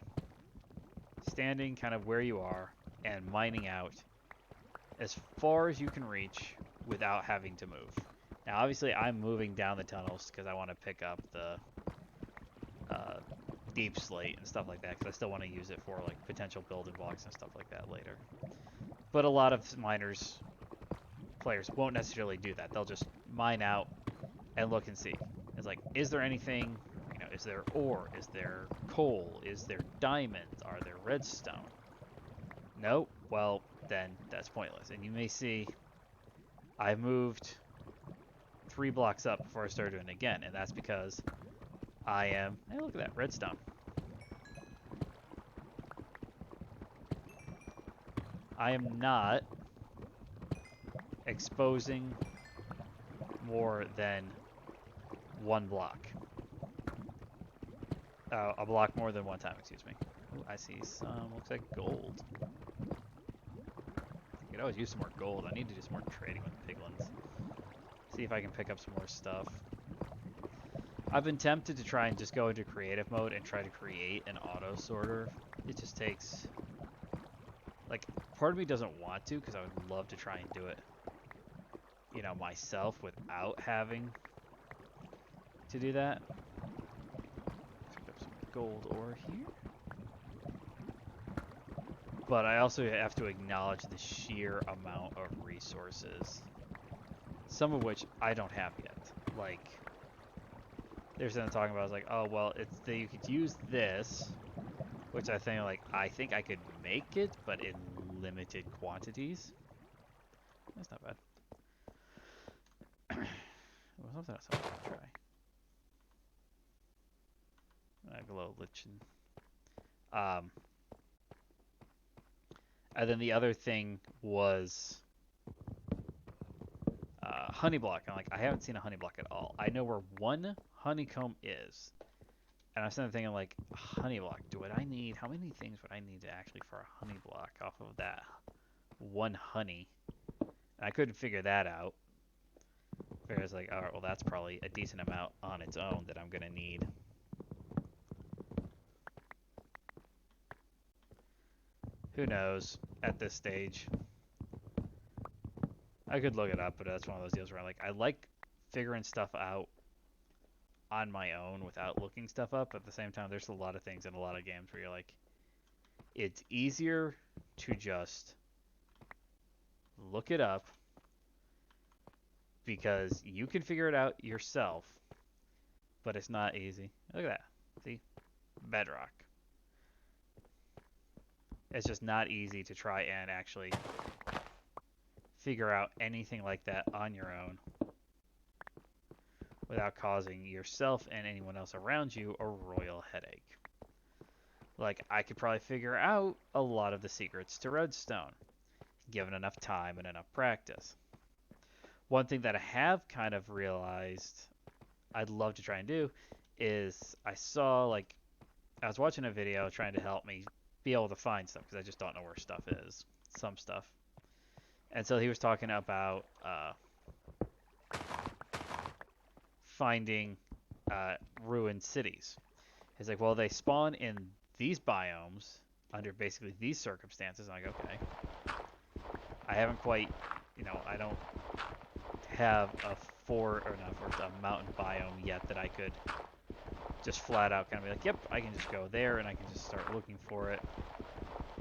standing kind of where you are and mining out as far as you can reach without having to move. Now, obviously, I'm moving down the tunnels because I want to pick up the deep slate and stuff like that, because I still want to use it for like potential building blocks and stuff like that later. But a lot of miners, players won't necessarily do that. They'll just mine out and look and see. It's like, is there anything, you know, is there ore? Is there coal? Is there diamonds? Are there redstone? Nope. Well, then that's pointless. And you may see I moved 3 blocks up before I started doing it again, and that's because I am, hey, look at that, redstone. I am not exposing more than 1 block. A block more than 1 time, excuse me. Ooh, I see some, looks like gold. You could always use some more gold. I need to do some more trading with the piglins. See if I can pick up some more stuff. I've been tempted to try and just go into creative mode and try to create an auto sorter. It just takes, like, part of me doesn't want to because I would love to try and do it, you know, myself without having to do that. Pick up some gold ore here. But I also have to acknowledge the sheer amount of resources, some of which I don't have yet. Like, there's something talking about, I was like, oh, well, it's that you could use this, which I think I could make it, but in limited quantities. That's not bad. Well, something else I want to try. Glow lichen. And then the other thing was honey block. I'm like, I haven't seen a honey block at all. I know where 1 honeycomb is. And I was thinking, like, honey block, how many things would I need to actually for a honey block off of that 1 honey? And I couldn't figure that out. Whereas, like, alright, well, that's probably a decent amount on its own that I'm going to need. Who knows at this stage? I could look it up, but that's one of those deals where I like figuring stuff out on my own without looking stuff up. At the same time, there's a lot of things in a lot of games where you're like, it's easier to just look it up because you can figure it out yourself, but it's not easy. Look at that. See? Bedrock. It's just not easy to try and actually figure out anything like that on your own without causing yourself and anyone else around you a royal headache. Like, I could probably figure out a lot of the secrets to redstone, given enough time and enough practice. One thing that I have kind of realized I'd love to try and do is I was watching a video trying to help me be able to find stuff because I just don't know where stuff is, some stuff. And so he was talking about finding ruined cities. He's like, well, they spawn in these biomes under basically these circumstances. And I'm like, okay. I haven't quite, I don't have a mountain biome yet that I could just flat out kind of be like, yep, I can just go there and I can just start looking for it.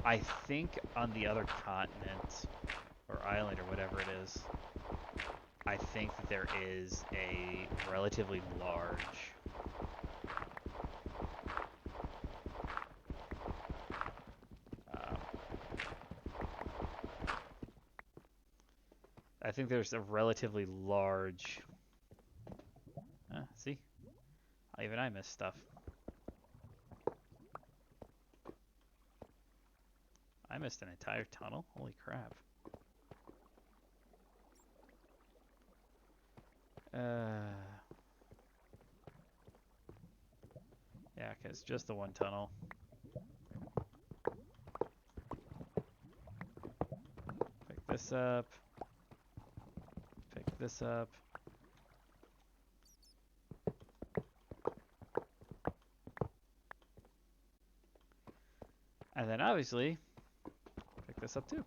I think on the other continent or island or whatever it is, I think that there is a relatively large see? Even I missed stuff. I missed an entire tunnel? Holy crap. Yeah, because just the one tunnel. Pick this up. Pick this up. And then obviously, pick this up too.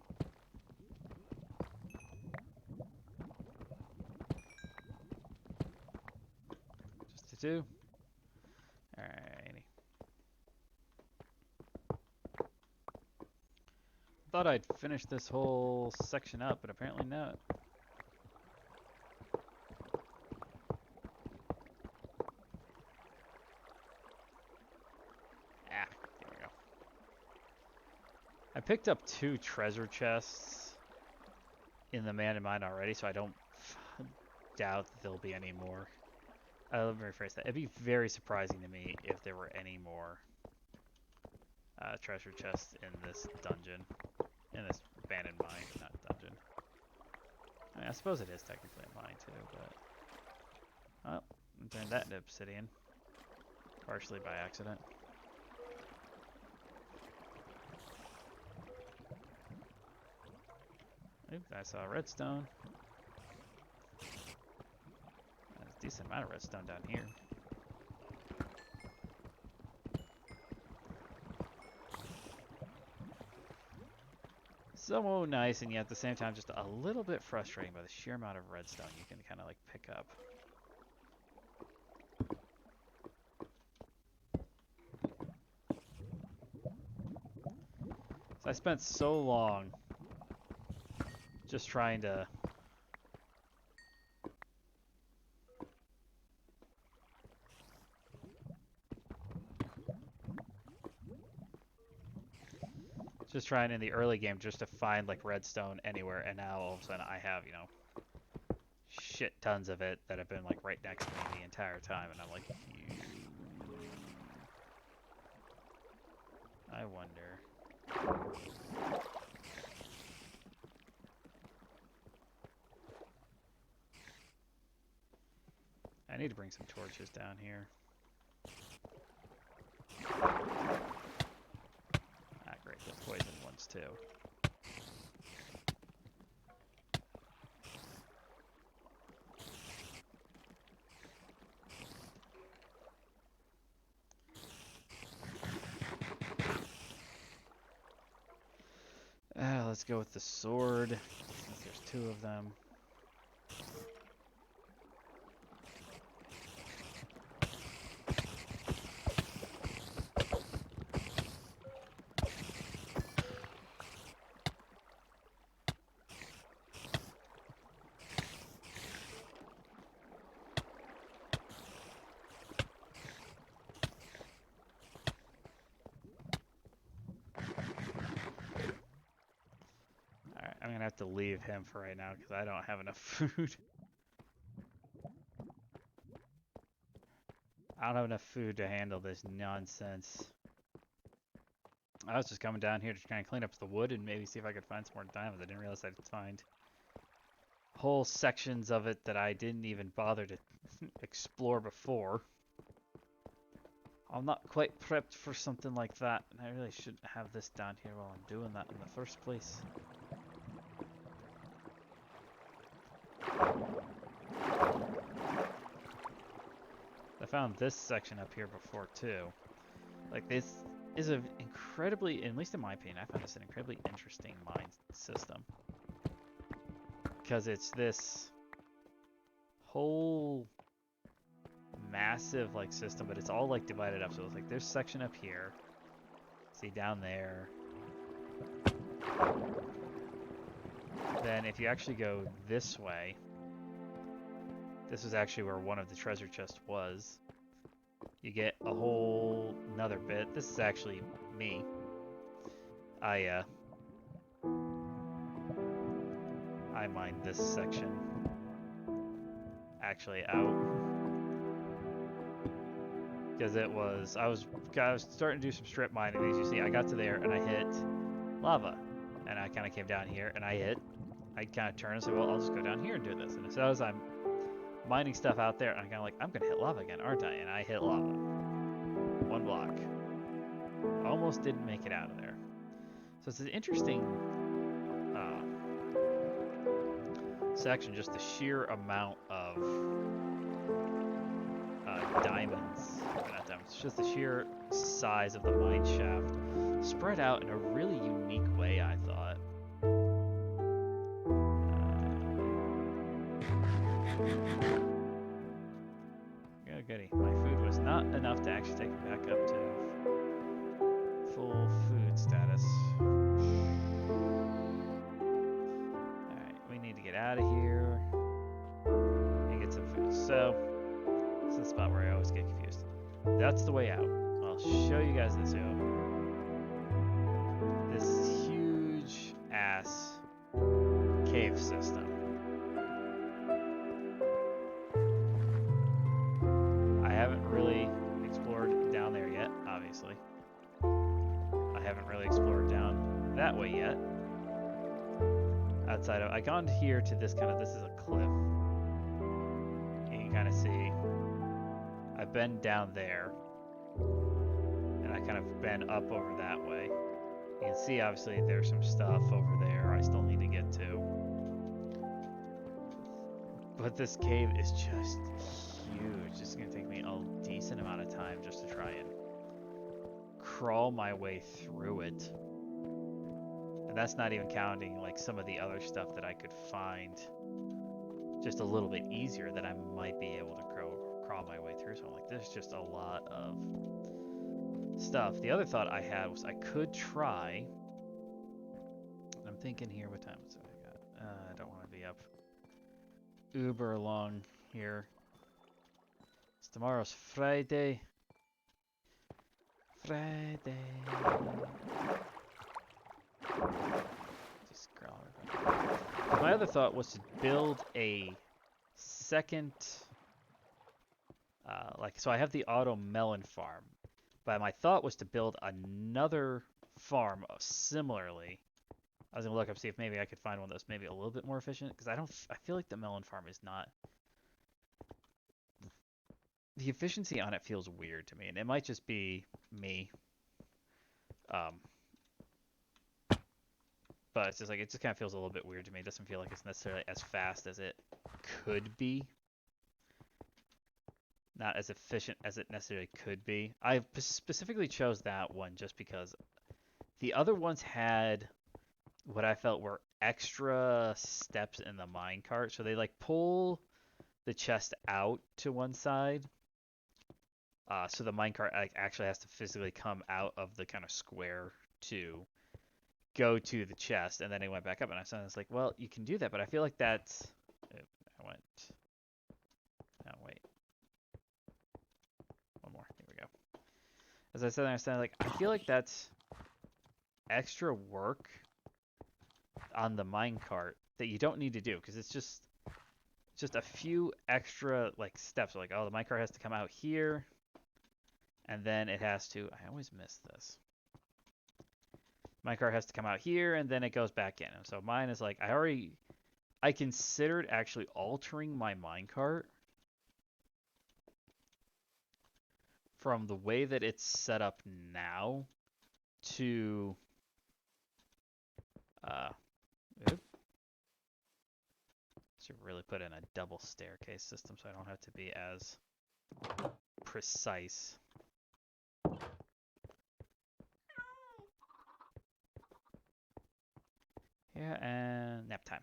Just the 2. Alrighty. thought I'd finish this whole section up, but apparently not. Ah, there we go. I picked up 2 treasure chests in the Man in Mine already, so I don't doubt that there'll be any more. Let me rephrase that. It'd be very surprising to me if there were any more treasure chests in this dungeon. In this abandoned mine, not dungeon. I mean, I suppose it is technically a mine too, but... Oh, I turned that into obsidian. Partially by accident. Oop, I saw redstone. There's a decent amount of redstone down here. So nice, and yet at the same time just a little bit frustrating by the sheer amount of redstone you can kind of like pick up. So I spent so long just trying to in the early game just to find like redstone anywhere, and now all of a sudden I have, you know, shit tons of it that have been like right next to me the entire time, and I'm like, I wonder. I need to bring some torches down here. Ah, great, the poison ones too. Let's go with the sword, since there's 2 of them. I'm gonna have to leave him for right now because I don't have enough food. I don't have enough food to handle this nonsense. I was just coming down here to try and clean up the wood and maybe see if I could find some more diamonds. I didn't realize I'd find whole sections of it that I didn't even bother to explore before. I'm not quite prepped for something like that, and I really shouldn't have this down here while I'm doing that in the first place. I found this section up here before too. Like, this is an incredibly, at least in my opinion, I found this an incredibly interesting mine system. Because it's this whole massive like system, but it's all like divided up. So it's like there's section up here. See down there. Then if you actually go this way, this is actually where one of the treasure chests was. You get a whole another bit. This is actually me. I mined this section actually out because it was I was starting to do some strip mining. As you see, I got to there and I hit lava, and I kind of came down here and I kind of turned and said, well, I'll just go down here and do this. And so as I'm mining stuff out there, I'm kind of like, I'm gonna hit lava again, aren't I? And I hit lava. 1 block. Almost didn't make it out of there. So it's an interesting section, just the sheer amount of diamonds, not diamonds, it's just the sheer size of the mine shaft spread out in a really unique way, I thought. Goody. My food was not enough to actually take it back up to full food status. That's the way out. I'll show you guys this here. This huge ass cave system. I haven't really explored down there yet, obviously. I haven't really explored down that way yet. Outside of, I gone here to this kind of, this is a cliff. You can kind of see. I've been down there. And I kind of been up over that way. You can see obviously there's some stuff over there I still need to get to. But this cave is just huge. It's going to take me a decent amount of time just to try and crawl my way through it. And that's not even counting like some of the other stuff that I could find just a little bit easier that I might be able to crawl my way through. So I'm like, there's just a lot of stuff. The other thought I had was I could try. I'm thinking here, what time is it? I don't want to be up uber long here. Tomorrow's Friday. Friday. Just scroll. My other thought was to build a second, so I have the auto melon farm, but my thought was to build another farm similarly. I was gonna look up, see if maybe I could find one that's maybe a little bit more efficient, because I feel like the melon farm is not. The efficiency on it feels weird to me, and it might just be me. But it's just like, it just kind of feels a little bit weird to me. It doesn't feel like it's necessarily as fast as it could be. Not as efficient as it necessarily could be. I specifically chose that one just because the other ones had what I felt were extra steps in the minecart. So they like pull the chest out to one side. So the minecart actually has to physically come out of the kind of square to go to the chest, and then it went back up, and I was like, well, you can do that, but I feel like that's... I went... Oh, wait. One more. Here we go. As I said, I was like, I feel like that's extra work on the minecart that you don't need to do, because it's just a few extra like steps. Like, oh, the minecart has to come out here, and then it has to... I always miss this. Minecart has to come out here, and then it goes back in. And so mine is like, I considered actually altering my minecart from the way that it's set up now to should really put in a double staircase system so I don't have to be as precise. Yeah, and nap time.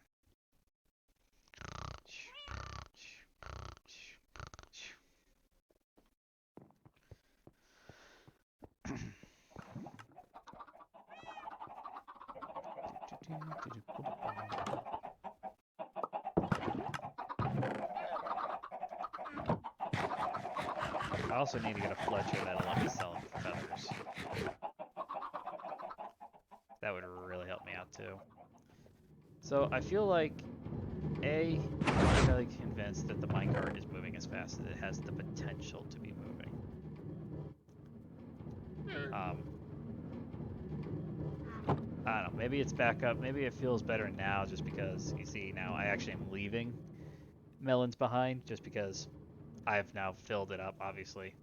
I also need to get a Fletcher that'll let me sell feathers. That would really help me out too. So I feel like, I'm fairly convinced that the minecart is moving as fast as it has the potential to be moving. I don't know, maybe it's back up, maybe it feels better now just because, you see, now I actually am leaving melons behind just because I've now filled it up, obviously.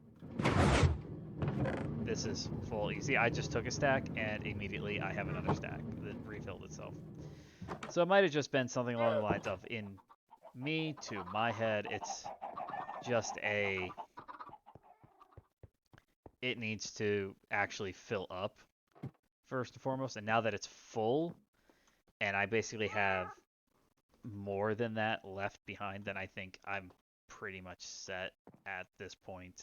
This is full. You see, I just took a stack and immediately I have another stack that refilled itself. So it might have just been something along the lines of, in me to my head, it's just it needs to actually fill up first and foremost. And now that it's full and I basically have more than that left behind, then I think I'm pretty much set at this point.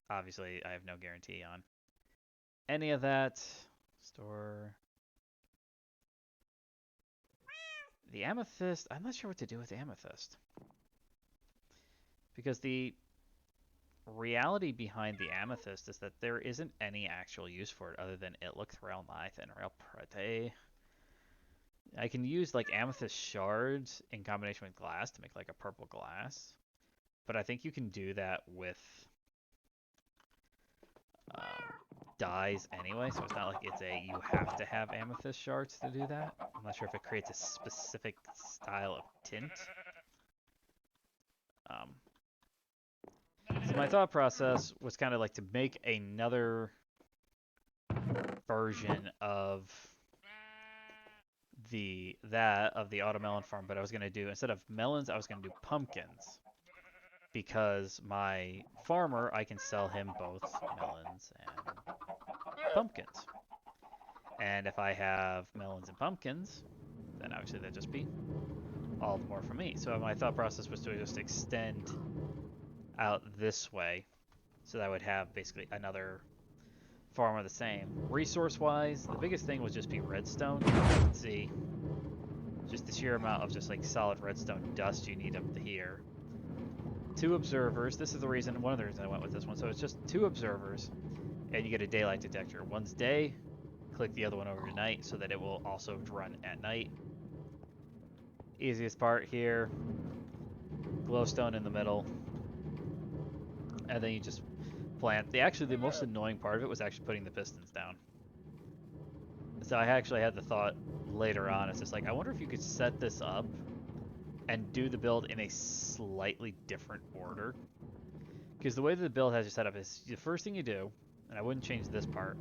Obviously, I have no guarantee on any of that. Store. The amethyst, I'm not sure what to do with the amethyst. Because reality behind the amethyst is that there isn't any actual use for it other than it looks real nice and real pretty. I can use like amethyst shards in combination with glass to make like a purple glass, but I think you can do that with dyes anyway, so it's not like it's a you have to have amethyst shards to do that. I'm not sure if it creates a specific style of tint. Um, so my thought process was kind of like to make another version of the automelon farm, but I was gonna do, instead of melons, I was gonna do pumpkins, because my farmer, I can sell him both melons and pumpkins. And if I have melons and pumpkins, then obviously that'd just be all the more for me. So my thought process was to just extend out this way, so that I would have basically another farm of the same. Resource-wise, the biggest thing would just be redstone. Let's see, just the sheer amount of just like solid redstone dust you need up here. 2 observers. This is the reason, one of the reasons I went with this one. So it's just 2 observers, and you get a daylight detector. One's day, click the other one over to night, so that it will also run at night. Easiest part here, glowstone in the middle, and then you just plant. The most annoying part of it was actually putting the pistons down. So I actually had the thought later on, it's just like, I wonder if you could set this up and do the build in a slightly different order. Because the way that the build has you set up is, the first thing you do, and I wouldn't change this part,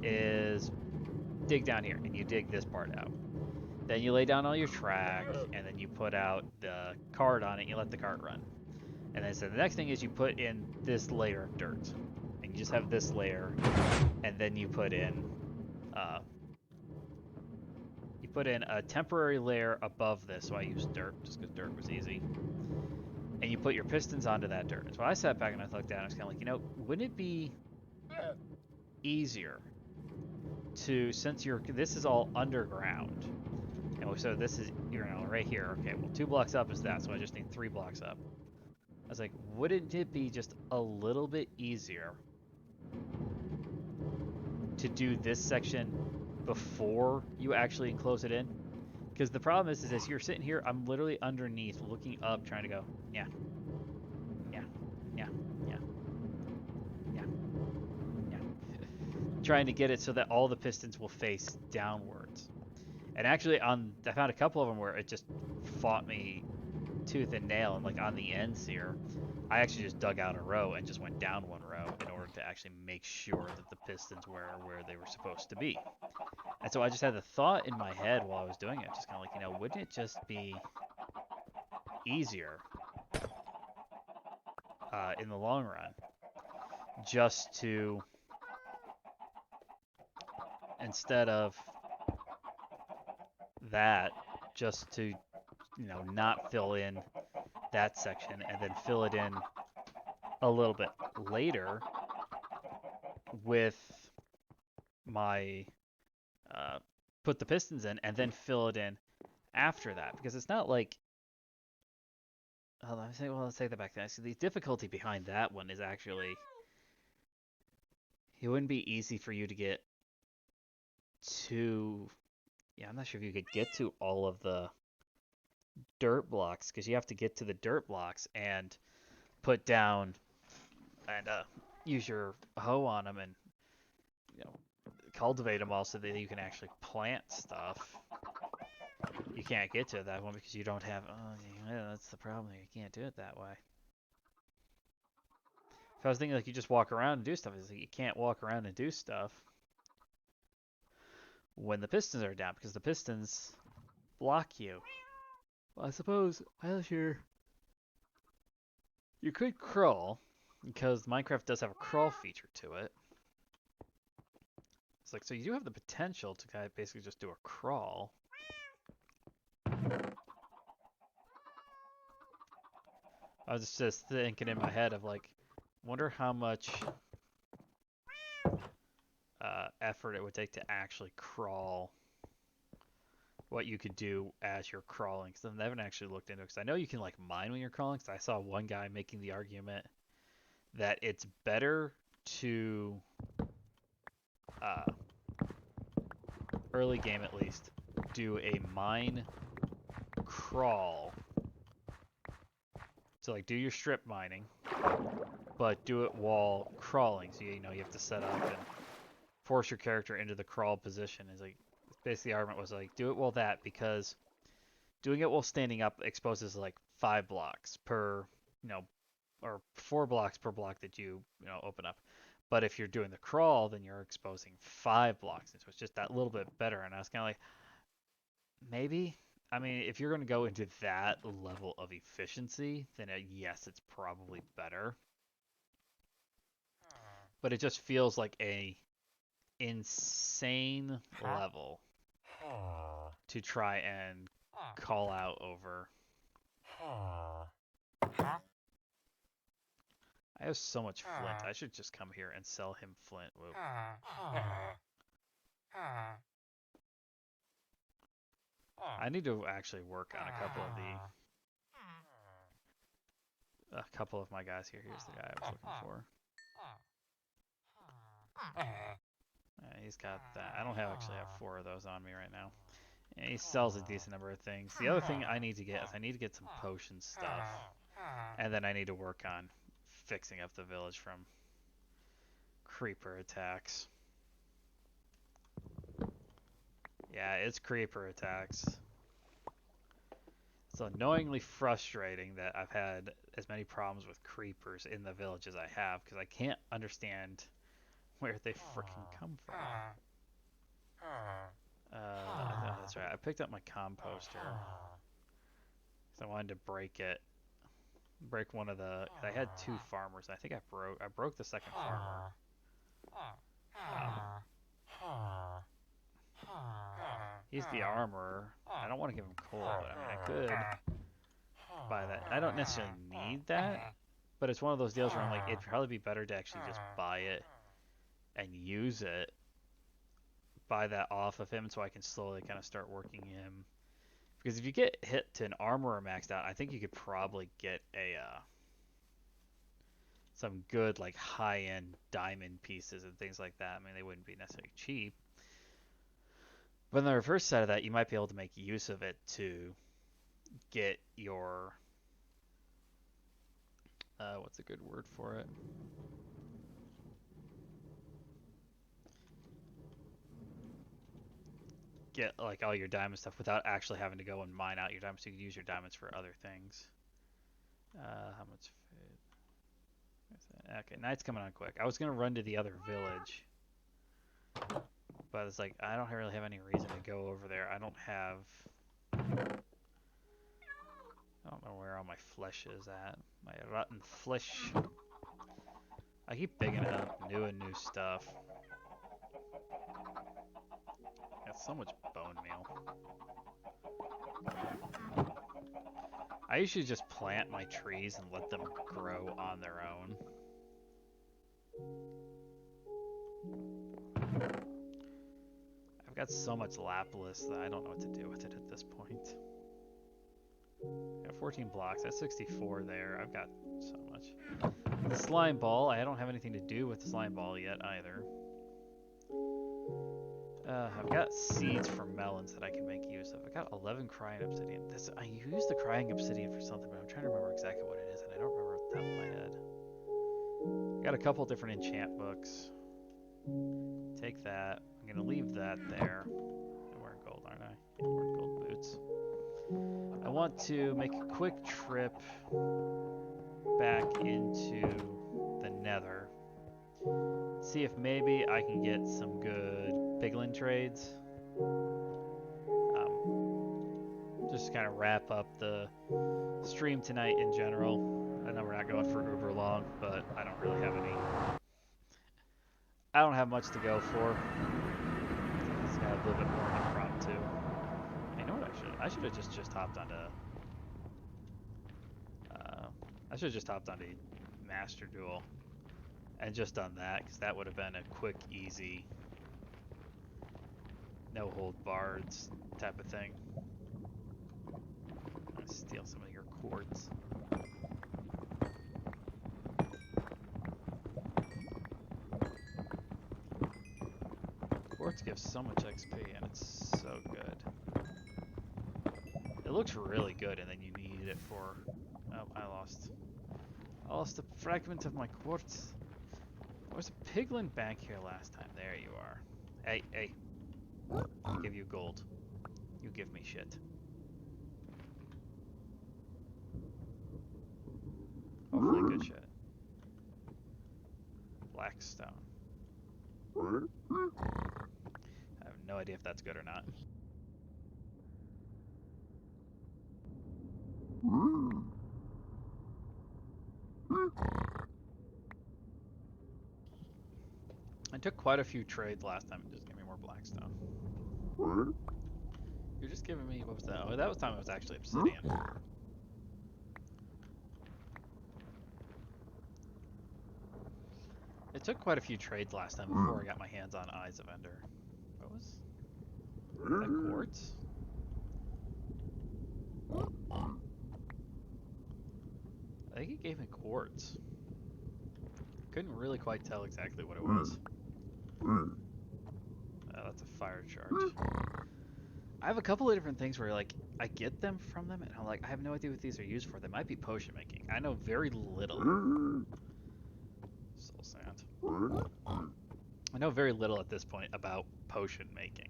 is dig down here, and you dig this part out. Then you lay down all your track, and then you put out the cart on it, and you let the cart run. And then so the next thing is you put in this layer of dirt, and you just have this layer, and then you put in a temporary layer above this. So I used dirt just because dirt was easy, and you put your pistons onto that dirt. And so I sat back and I looked down, and I was kind of like, you know, wouldn't it be easier to, since this is all underground, and so this is, you know, right here. Okay, well, 2 blocks up is that, so I just need 3 blocks up. I was like, wouldn't it be just a little bit easier to do this section before you actually enclose it in? Because the problem is as you're sitting here, I'm literally underneath looking up trying to go, yeah, yeah, yeah, yeah, yeah, yeah. Trying to get it so that all the pistons will face downwards. And actually, I found a couple of them where it just fought me tooth and nail, and like on the ends here, I actually just dug out a row and just went down 1 row in order to actually make sure that the pistons were where they were supposed to be. And so I just had the thought in my head while I was doing it, just kind of like, you know, wouldn't it just be easier in the long run just to, instead of that, just to, you know, not fill in that section and then fill it in a little bit later with my put the pistons in and then fill it in after that, because it's not like, let's take that back. So the difficulty behind that one is actually, it wouldn't be easy for you to get to, I'm not sure if you could get to all of the dirt blocks, because you have to get to the dirt blocks and put down and use your hoe on them and, you know, cultivate them all so that you can actually plant stuff. You can't get to that one because you don't have. Oh, yeah, that's the problem. You can't do it that way. If I was thinking like you just walk around and do stuff, it's like you can't walk around and do stuff when the pistons are down, because the pistons block you. Well, I suppose you could crawl, because Minecraft does have a crawl feature to it. It's like, so you do have the potential to kind of basically just do a crawl. I was just thinking in my head of like, wonder how much effort it would take to actually crawl. What you could do as you're crawling, because I haven't actually looked into it. Because I know you can like mine when you're crawling. Because I saw one guy making the argument that it's better to early game at least do a mine crawl. So like do your strip mining, but do it while crawling. So you know you have to set up and force your character into the crawl position. Is like basically the argument was like do it while that, because doing it while standing up exposes like 5 blocks per, or 4 blocks per block that you open up. But if you're doing the crawl, then you're exposing 5 blocks, and so it's just that little bit better. And I was kind of like, maybe. I mean, if you're going to go into that level of efficiency, then yes, it's probably better. But it just feels like a insane level to try and call out over. I have so much flint. I should just come here and sell him flint. Whoa. I need to actually work on a couple of my guys here. Here's the guy I was looking for. He's got that. I don't actually have 4 of those on me right now. And he sells a decent number of things. The other thing I need to get is I need to get some potion stuff. And then I need to work on fixing up the village from creeper attacks. Yeah, it's creeper attacks. It's annoyingly frustrating that I've had as many problems with creepers in the village as I have, because I can't understand where they freaking come from. No, that's right. I picked up my composter. So I wanted to break it. Break one of the. I had 2 farmers. I think I broke the second farmer. He's the armorer. I don't want to give him coal, but I mean I could buy that. I don't necessarily need that, but it's one of those deals where I'm like, it'd probably be better to actually just buy it and use it. Buy that off of him so I can slowly kind of start working him. Because if you get hit to an armorer maxed out, I think you could probably get some good like high-end diamond pieces and things like that. I mean, they wouldn't be necessarily cheap. But on the reverse side of that, you might be able to make use of it to get your what's a good word for it? Get like all your diamond stuff without actually having to go and mine out your diamonds. So you can use your diamonds for other things. How much food? Okay, night's coming on quick. I was gonna run to the other village, but it's like I don't really have any reason to go over there. I don't know where all my flesh is at. My rotten flesh. I keep picking up new stuff. Got so much bone meal. I usually just plant my trees and let them grow on their own. I've got so much lapis that I don't know what to do with it at this point. I got 14 blocks. That's 64 there. I've got so much. The slime ball. I don't have anything to do with the slime ball yet either. I've got seeds for melons that I can make use of. I got 11 crying obsidian. I use the crying obsidian for something, but I'm trying to remember exactly what it is, and I don't remember off the top of my head. I got a couple different enchant books. Take that. I'm gonna leave that there. I'm wearing gold, aren't I? Yeah, I'm wearing gold boots. I want to make a quick trip back into the nether. See if maybe I can get some good piglin trades. Just kind of wrap up the stream tonight in general. I know we're not going for uber long, but I don't really have any. I don't have much to go for. It's got a little bit more impromptu. You know what I should have just hopped onto. I should have just hopped onto Master Duel and just done that, because that would have been a quick, easy, no hold bards type of thing. I'm gonna steal some of your quartz. Quartz gives so much XP, and it's so good. It looks really good, and then you need it for... Oh, I lost a fragment of my quartz. There was a piglin back here last time. There you are. Hey, hey. I give you gold. You give me shit. Hopefully good shit. Blackstone. I have no idea if that's good or not. I took quite a few trades last time and just gave me more blackstone. You're just giving me, what was that? Oh, that was time it was actually obsidian. It took quite a few trades last time before I got my hands on Eyes of Ender. What was that? Quartz? I think he gave me quartz. Couldn't really quite tell exactly what it was. That's a fire charge. I have a couple of different things where like I get them from them and I'm like, I have no idea what these are used for. They might be potion making. I know very little. Soul sand. I know very little at this point about potion making.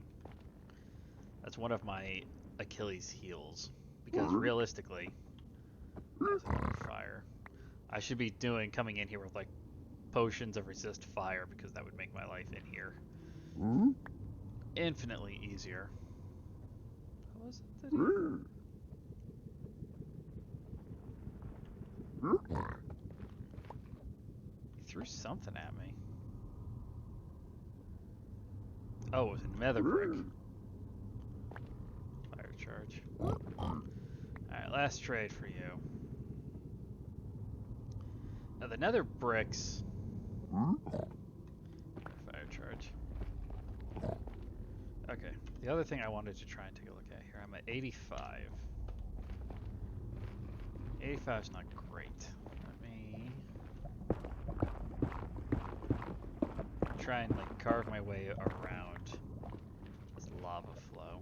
That's one of my Achilles heels. Because realistically, that's another fire. I should be coming in here with like potions of resist fire because that would make my life in here infinitely easier. What was it that he threw something at me? Oh, it was a nether brick. Fire charge. Alright, last trade for you. Now the nether bricks... Fire charge. Okay, the other thing I wanted to try and take a look at here, I'm at 85. 85 is not great. Let me try and like carve my way around this lava flow.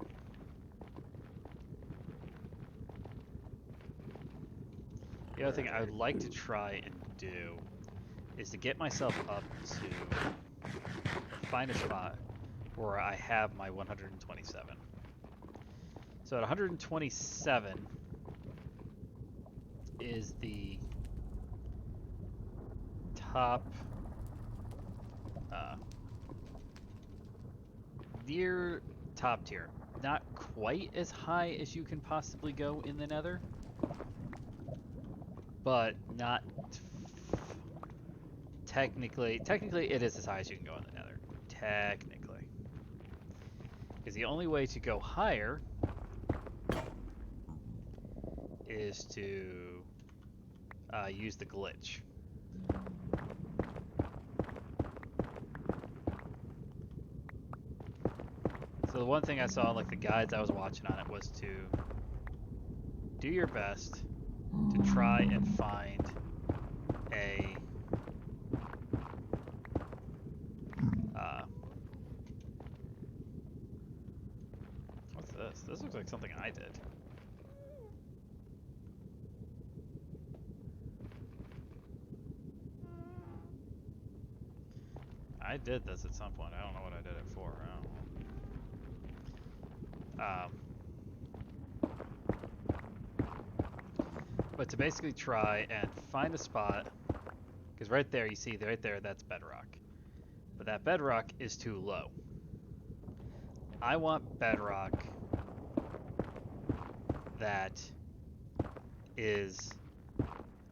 The other thing I would like to try and do is to get myself up to find a spot where I have my 127. So at 127 is the top near top tier. Not quite as high as you can possibly go in the nether, but not technically it is as high as you can go in the nether. Technically. Because the only way to go higher is to use the glitch. So the one thing I saw, like the guides I was watching on it, was to do your best to try and find a what's this? This looks like something I did. I did this at some point. I don't know what I did it for. But to basically try and find a spot, because right there, you see, right there, that's bedrock. But that bedrock is too low. I want bedrock that is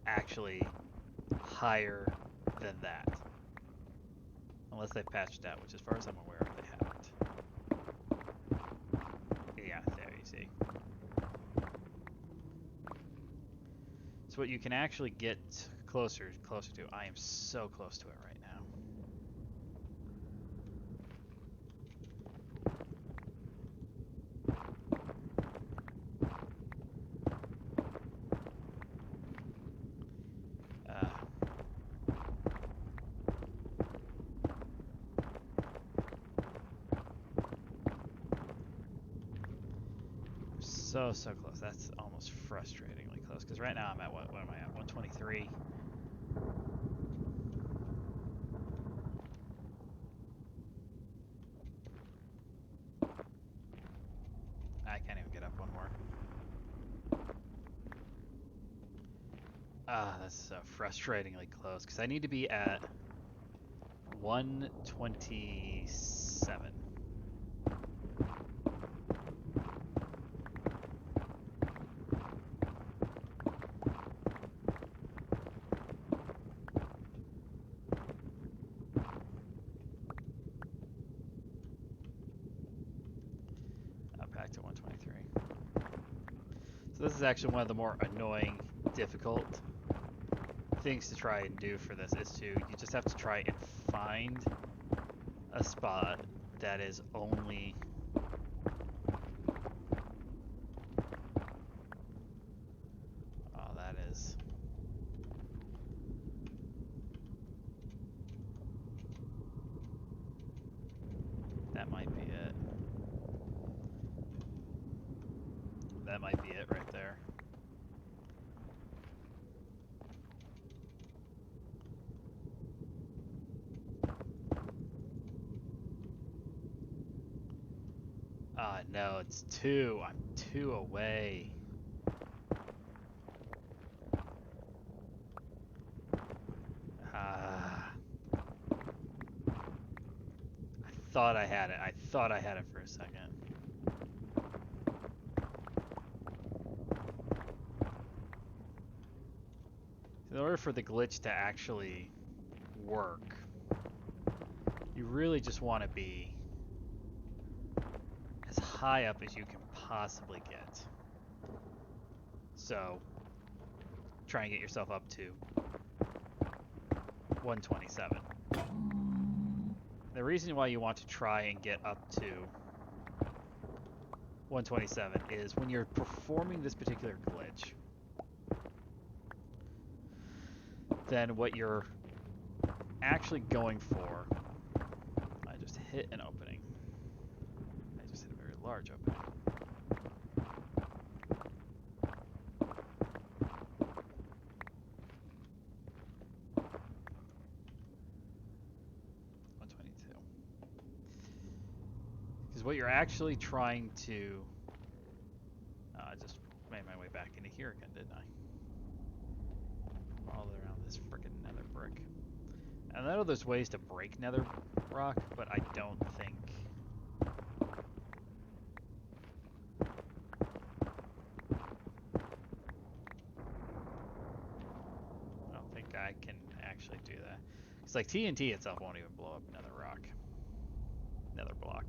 actually higher than that. Unless they patched it out, which as far as I'm aware of, they haven't. Yeah, there you see. So what you can actually get closer to, I am so close to it right now. So close. That's almost frustratingly close. Because right now I'm at what am I at? 123. I can't even get up one more. Ah, that's so frustratingly close. Because I need to be at 127. Back to 123. So this is actually one of the more annoying, difficult things to try and do for this is you just have to try and find a spot that is only that might be it. That might be it right there. Ah, no, it's 2. I'm 2 away. Ah. I thought I had it. I thought I had it for a second. In order for the glitch to actually work, you really just want to be as high up as you can possibly get. So, try and get yourself up to 127. The reason why you want to try and get up to 127 is when you're performing this particular glitch, then what you're actually going for, I just hit an opening. I just hit a very large opening. Because what you're actually trying to... I just made my way back into here again, didn't I? All around this frickin' nether brick. And I know there's ways to break nether rock, but I don't think... I can actually do that. It's like TNT itself won't even blow up nether rock. Nether block.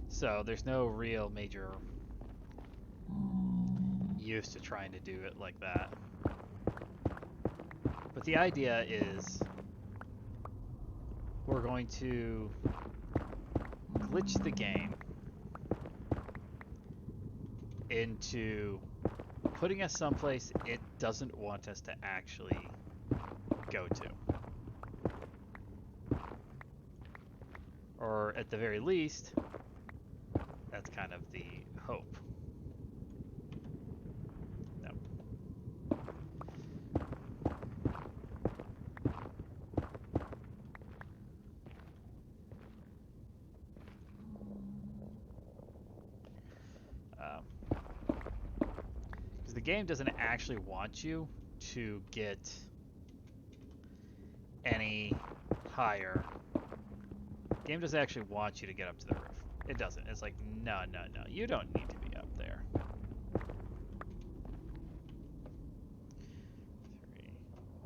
So there's no real major use to trying to do it like that. But the idea is we're going to glitch the game into putting us someplace it doesn't want us to actually go to. Or at the very least, that's kind of the hope. No. Because the game doesn't actually want you to get any higher. The game doesn't actually want you to get up to the roof. It doesn't. It's like, no, no, no. You don't need to be up there. 3.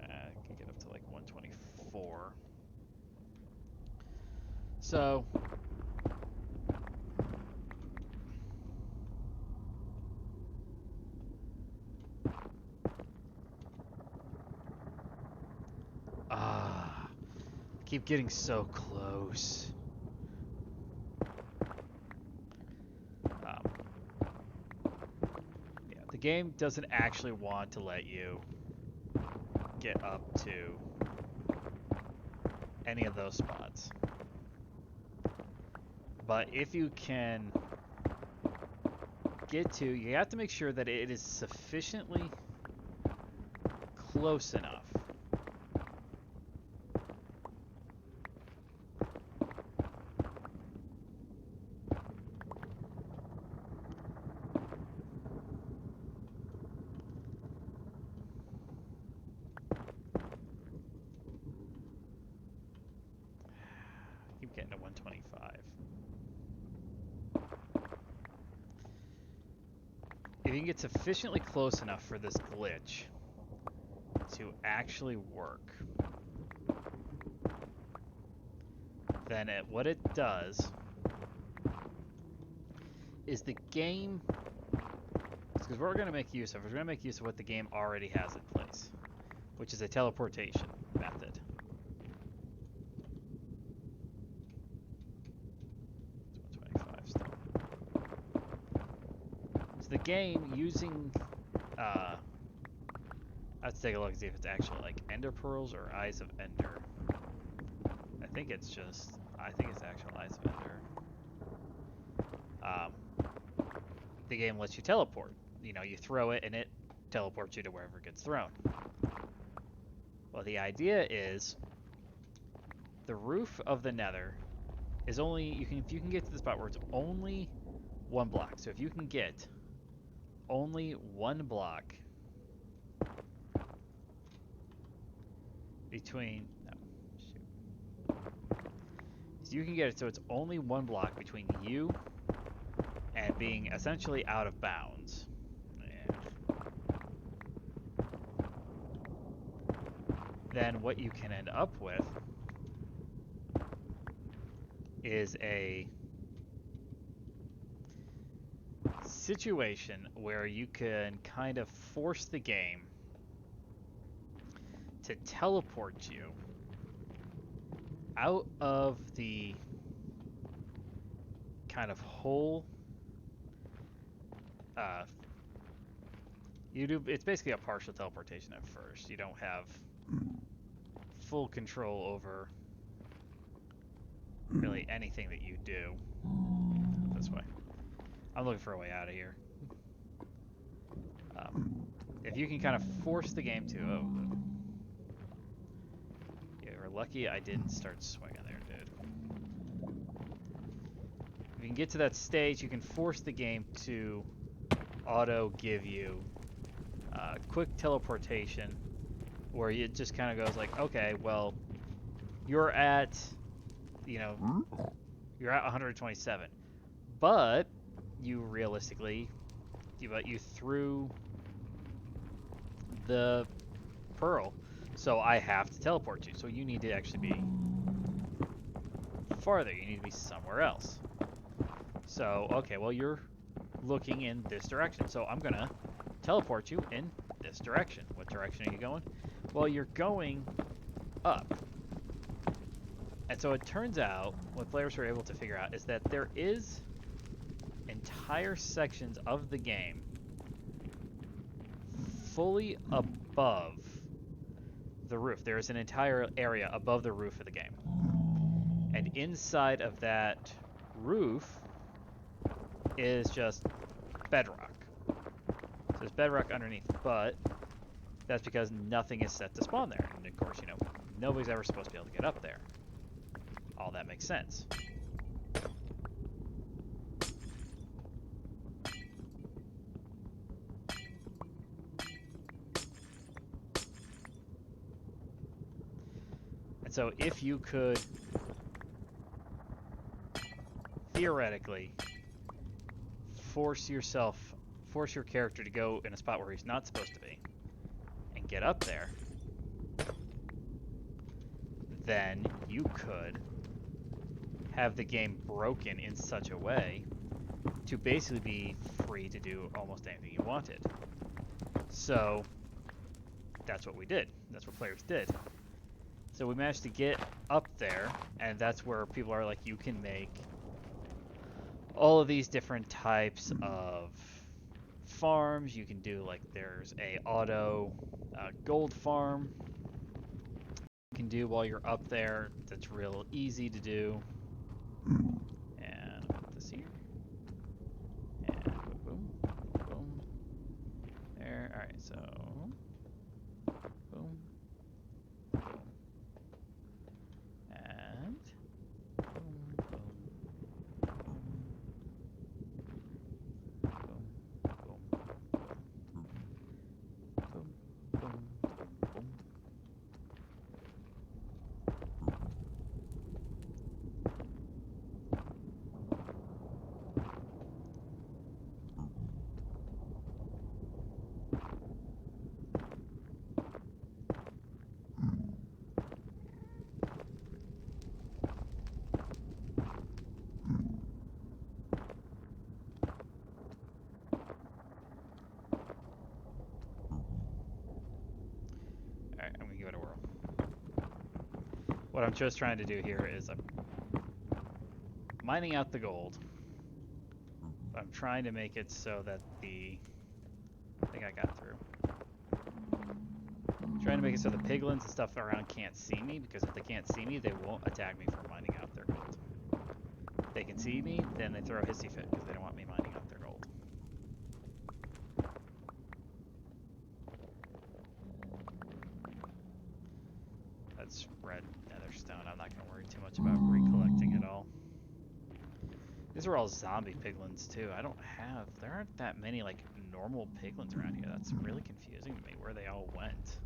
I can get up to like 124. So... keep getting so close. Yeah, the game doesn't actually want to let you get up to any of those spots. But if you can get to, you have to make sure that it is sufficiently close enough. Keep getting to 125. If you can get sufficiently close enough for this glitch to actually work, then what it does is the game, because we're going to make use of, we're going to make use of what the game already has in place, which is a teleportation method. It's 125 still. So the game using, I have to take a look and see if it's actually like Ender Pearls or Eyes of Ender. I think it's actual Eyes of Ender. The game lets you teleport. You know, you throw it and it teleports you to wherever it gets thrown. Well, the idea is the roof of the Nether is only, if you can get to the spot where it's only one block. So if you can get only one block between, so you can get it so it's only one block between you and being essentially out of bounds. Then what you can end up with is a situation where you can kind of force the game to teleport you out of the kind of hole. It's basically a partial teleportation at first. You don't have full control over really anything that you do. This way. I'm looking for a way out of here. If you can kind of force the game to... You're lucky I didn't start swinging there, dude. If you can get to that stage, you can force the game to auto give you quick teleportation, where it just kind of goes like, okay, well, you're at, you're at 127, but you realistically, you threw the pearl, so I have to teleport you. So you need to actually be farther. You need to be somewhere else. So, okay, well, you're looking in this direction, so I'm gonna teleport you in this direction. What direction are you going? Well, you're going up. And so it turns out, what players were able to figure out is that there is entire sections of the game fully above the roof. There is an entire area above the roof of the game. And inside of that roof is just bedrock. So there's bedrock underneath, but that's because nothing is set to spawn there. And of course, nobody's ever supposed to be able to get up there. All that makes sense. And so if you could theoretically force your character to go in a spot where he's not supposed to be and get up there, then you could have the game broken in such a way to basically be free to do almost anything you wanted. So that's what we did. That's what players did. So we managed to get up there, and that's where people are like, you can make all of these different types of farms. You can do, like, there's a auto gold farm you can do while you're up there. That's real easy to do. And I'll put this here. And boom. What I'm just trying to do here is I'm mining out the gold. I'm trying to make it so that the... I think I got through. Trying to make it so the piglins and stuff around can't see me, because if they can't see me, they won't attack me for mining out their gold. If they can see me, then they throw a hissy fit because they don't want me mining out their gold. That's red nether stone. I'm not going to worry too much about recollecting it all. These are all zombie piglins too. There aren't that many like normal piglins around here. That's really confusing to me where they all went.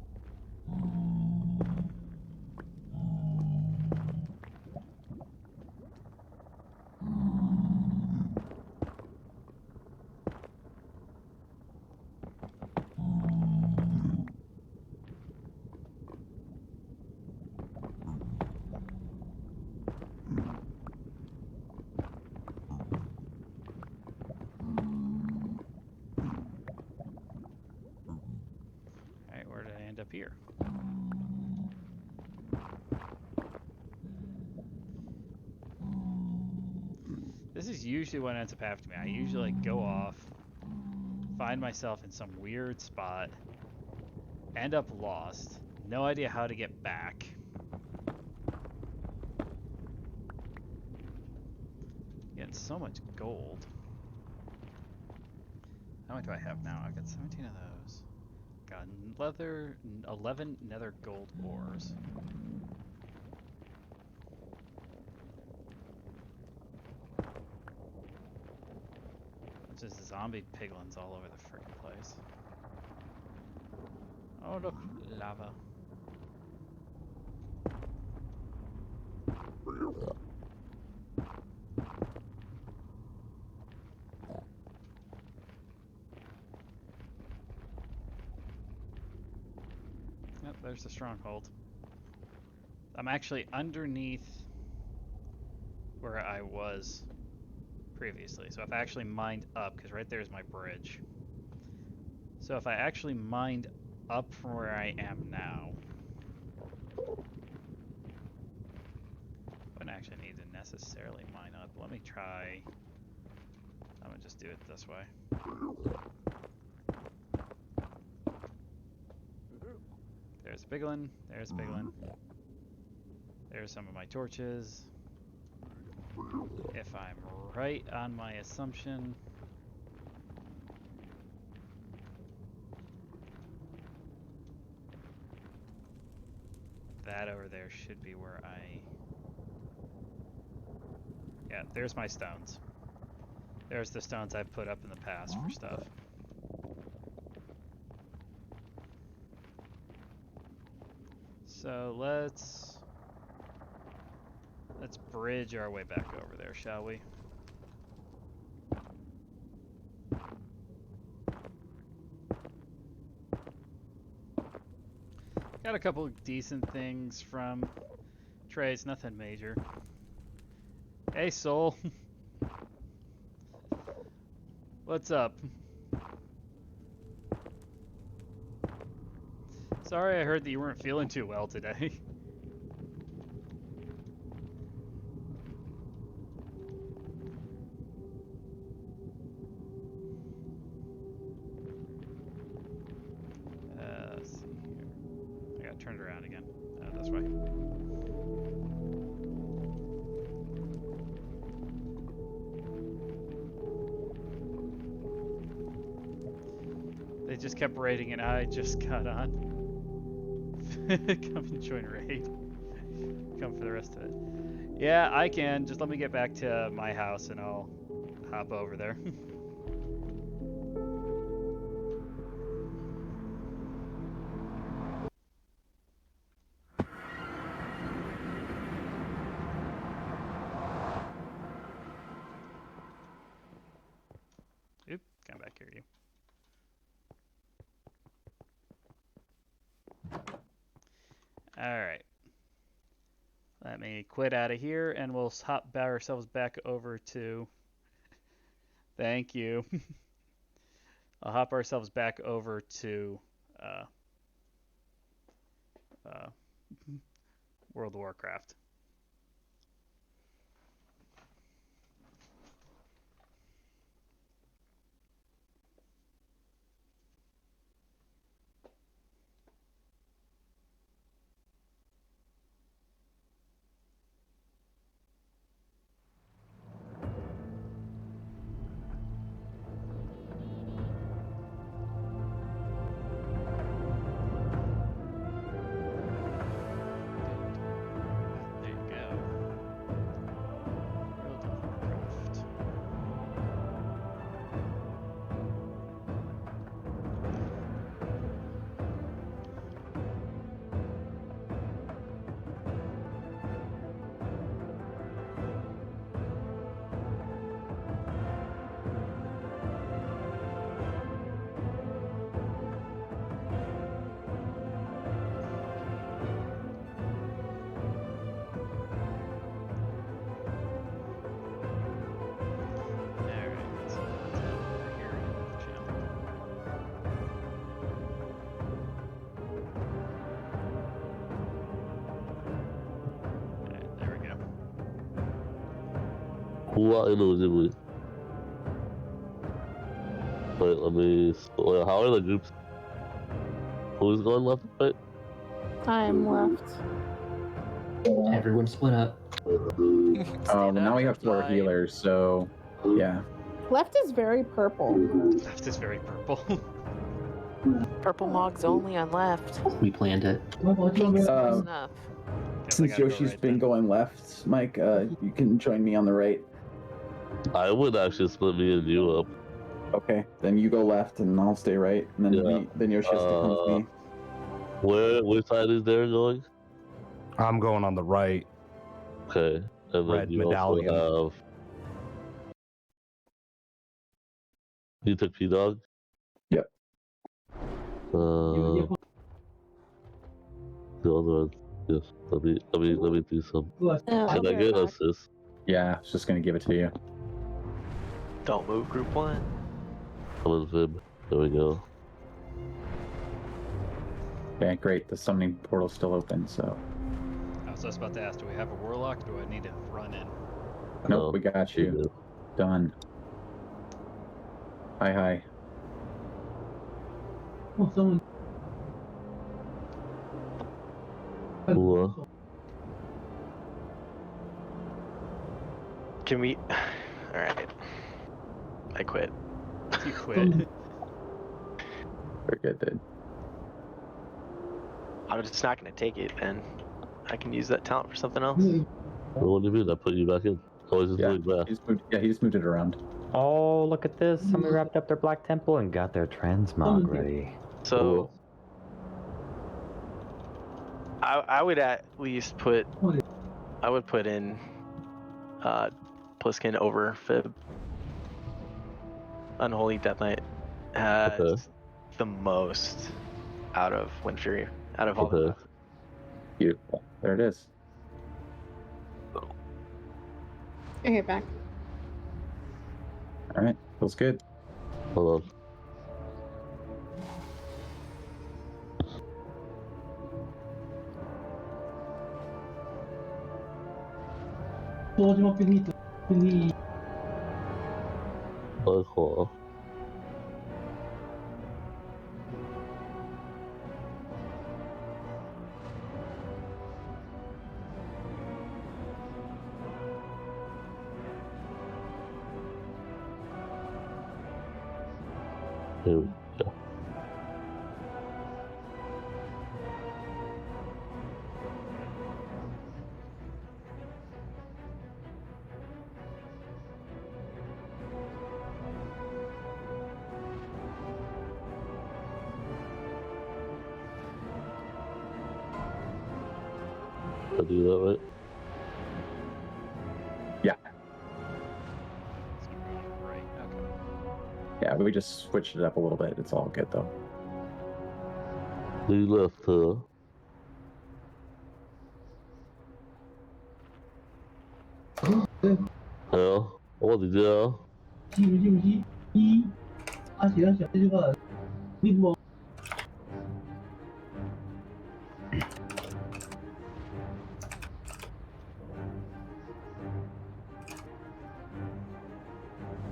Alright, where did I end up here? This is usually what ends up happening to me. I usually go off, find myself in some weird spot, end up lost, no idea how to get back. Getting so much gold. How much do I have now? I've got 17 of those. Got 11 nether gold ores. There's just zombie piglins all over the frickin' place. Oh look, lava. Yep, there's the stronghold. I'm actually underneath where I was previously. So if I actually mined up, because right there's my bridge. So if I actually mined up from where I am now, wouldn't actually need to necessarily mine up. Let me try. I'm gonna just do it this way. There's a piglin. There's a piglin. There's some of my torches. If I'm right on my assumption, that over there should be where yeah, there's my stones. There's the stones I've put up in the past for stuff. So let's bridge our way back over there, shall we? Got a couple of decent things from trades, nothing major. Hey, Soul. What's up? Sorry, I heard that you weren't feeling too well today. Let's see here. I got turned around again. This way. They just kept raiding and I just got on. Come and join raid. Come for the rest of it. Yeah, I can. Just let me get back to my house and I'll hop over there. Oop, come back here, you. Alright. Let me quit out of here and we'll hop ourselves back over to... Thank you. I'll hop ourselves back over to... World of Warcraft. There you go. World of Warcraft. Alright, let's head over here in the channel. Alright, there we go. Who knows? Wait, let me. Wait, how are the groups? Who's going left and right? I'm left. Everyone split up. Now we have 4 healers, so yeah. Left is very purple. Left is very purple. Purple Mog's only on left. We planned it. Pink's close Um, enough. Guess I Since gotta go Yoshi's right been then. going left, Mike, you can join me on the right. I would actually split me and you up. Okay, then you go left and I'll stay right, and then Yeah. then Yoshi has to come with me. Which side is Darren going? I'm going on the right. Okay, and then Red you medallion. also have. You took P-Dog? Yep. The other one. Yes. Let me do some. Can I get an assist? Yeah, I was just gonna give it to you. Don't move, group 1. I'm in Vib. There we go. Okay, great. The summoning portal's still open, so. I was just about to ask, do we have a warlock or do I need to run in? Nope, we got you. good. Done. Hi. Cool. Can we? Alright. I quit. You quit. Very good, dude. I'm just not gonna take it, then. I can use that talent for something else. What do you mean? I put you back in. Oh, it's just Yeah, moving back. he just moved it around. Oh, look at this. Somebody wrapped up their Black Temple and got their transmog ready. So, I would at least put. I would put in Pliskin over Fib. Unholy Death Knight has Okay. the most out of Wind Fury. Out of all Okay. of them. Beautiful. There it is. Okay, back. All right, feels good. Hold on. Cool. Here we go. I do that right? Yeah. So we're going to the right. Okay. Yeah, we just switched it up a little bit. It's all good though. You left, huh? Ja, what did you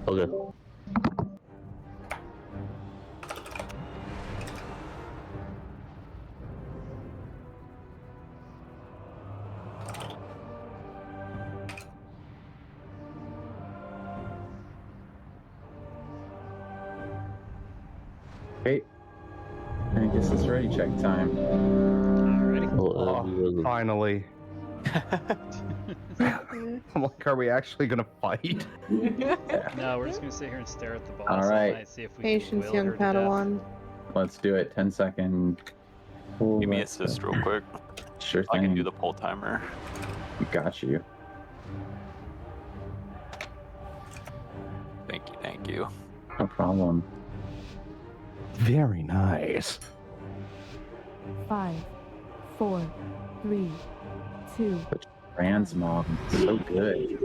Okay. Okay. I guess it's ready check time. Alrighty. Oh, finally. I'm like, are we actually gonna fight? No, we're just gonna sit here and stare at the boss All all right. night, see if we Patience, can young will her to death. Padawan. Let's do it. 10-second. Give me assist real quick. Sure thing. I can do the pull timer. We got you. Thank you. No problem. Very nice. 5, 4, 3, 2. Transmog. So good.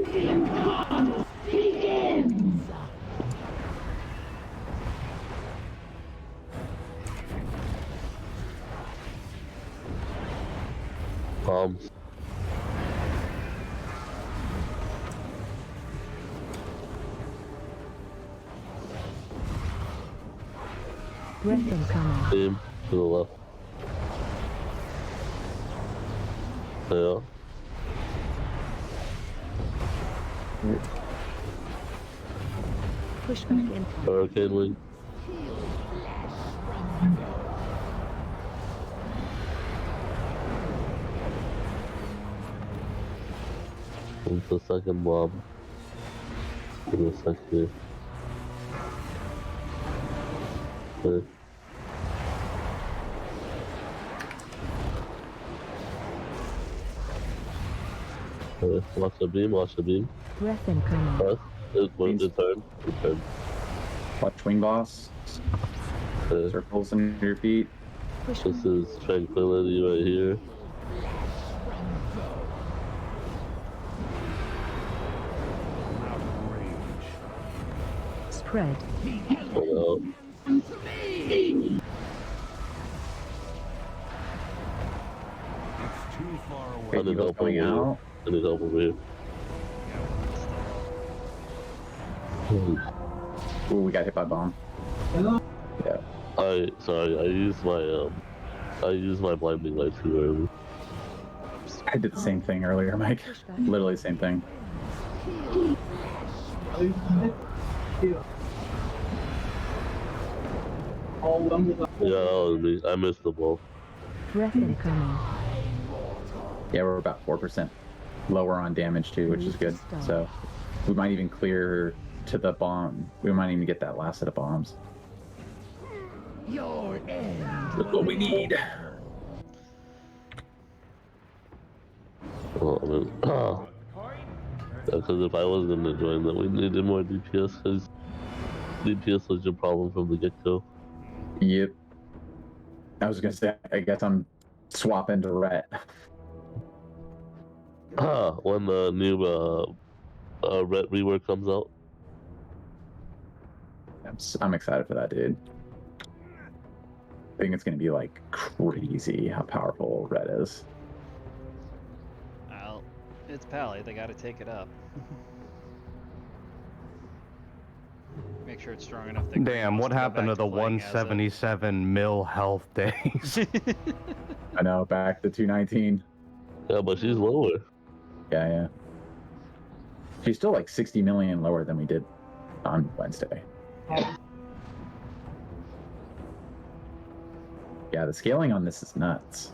Breath incoming. Team to the left. Yeah. Pushback in. Hurricane wing. It's the second mob. Give me a sec here. Okay. Okay, watch the beam, watch the beam. Breath incoming. Press. Good turn. Good turn. Watch wing boss. Okay. Circles under your feet. This is tranquility right here. Spread. Pull out. I Okay, need you help over going here. out. I need help over here. Ooh, we got hit by bomb. Yeah. Sorry, I used my blinding light too early. I did the same thing earlier, Mike. Literally the same thing. Yeah, that was me. I missed the ball. Breath incoming. Yeah, we're about 4% lower on damage too, which is good. So we might even clear to the bomb. We might even get that last set of bombs. Your end. That's what we need. Oh, because if I was gonna join that, we needed more DPS, because DPS was your problem from the get-go. Yep. I was gonna say, I guess I'm swapping to Rhett. When the new Ret rework comes out. I'm excited for that, dude. I think it's gonna be like crazy how powerful Red is. Well, it's Pally. They got to take it up. Make sure it's strong enough. That Damn, what happened to the playing as it. 177 mil health days? I know, back to 219. Yeah, but she's lower. Yeah. She's still like 60 million lower than we did on Wednesday. Yeah, the scaling on this is nuts.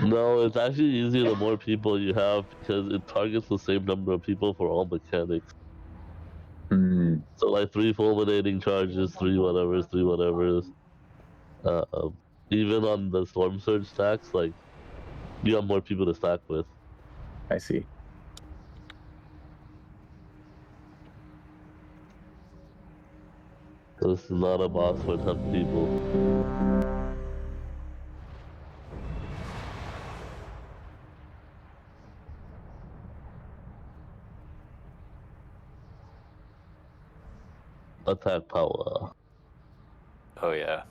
No, it's actually easier the more people you have, because it targets the same number of people for all mechanics. So like 3 fulminating charges, 3 whatevers, 3 whatevers. Even on the storm surge stacks, like you have more people to stack with. I see. This is not a boss for 10 people. Attack power. Oh yeah.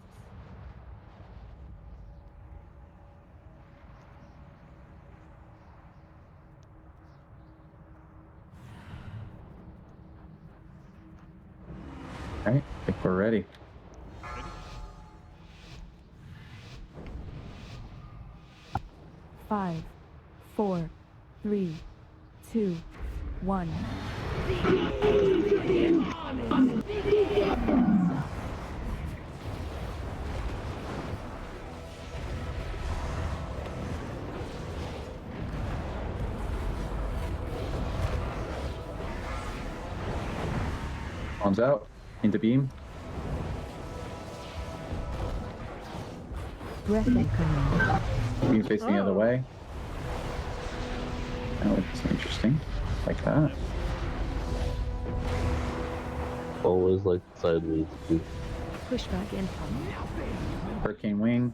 Alright, I think we're ready. Five, 4, 3, 2, 1. Bombs out. Into beam. Breath incoming. Beam facing the other way. That looks interesting. Like that. Always like sideways. Too. Pushback incoming. Hurricane wing.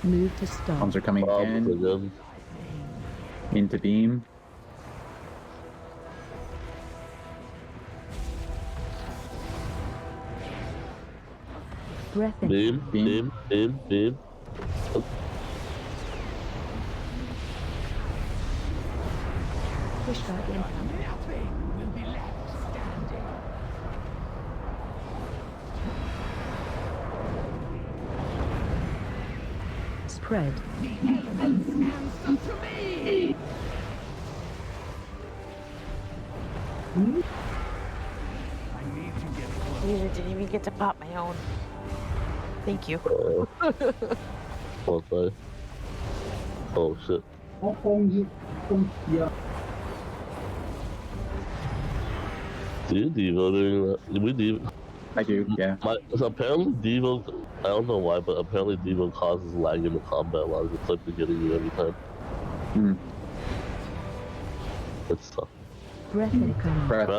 Move to stop. Bombs are coming in. Into beam. Breath Beam, beam, beam, beam. Pushback incoming. Spread. I didn't even get to pop my own. Thank you. Okay. Oh shit. Do you Devo during that? We Devo. I do, yeah. So apparently Devo, I don't know why, but apparently Devo causes lag in the combat while it's like they're getting you every time. Hmm. It's tough. Breath incoming. Breath.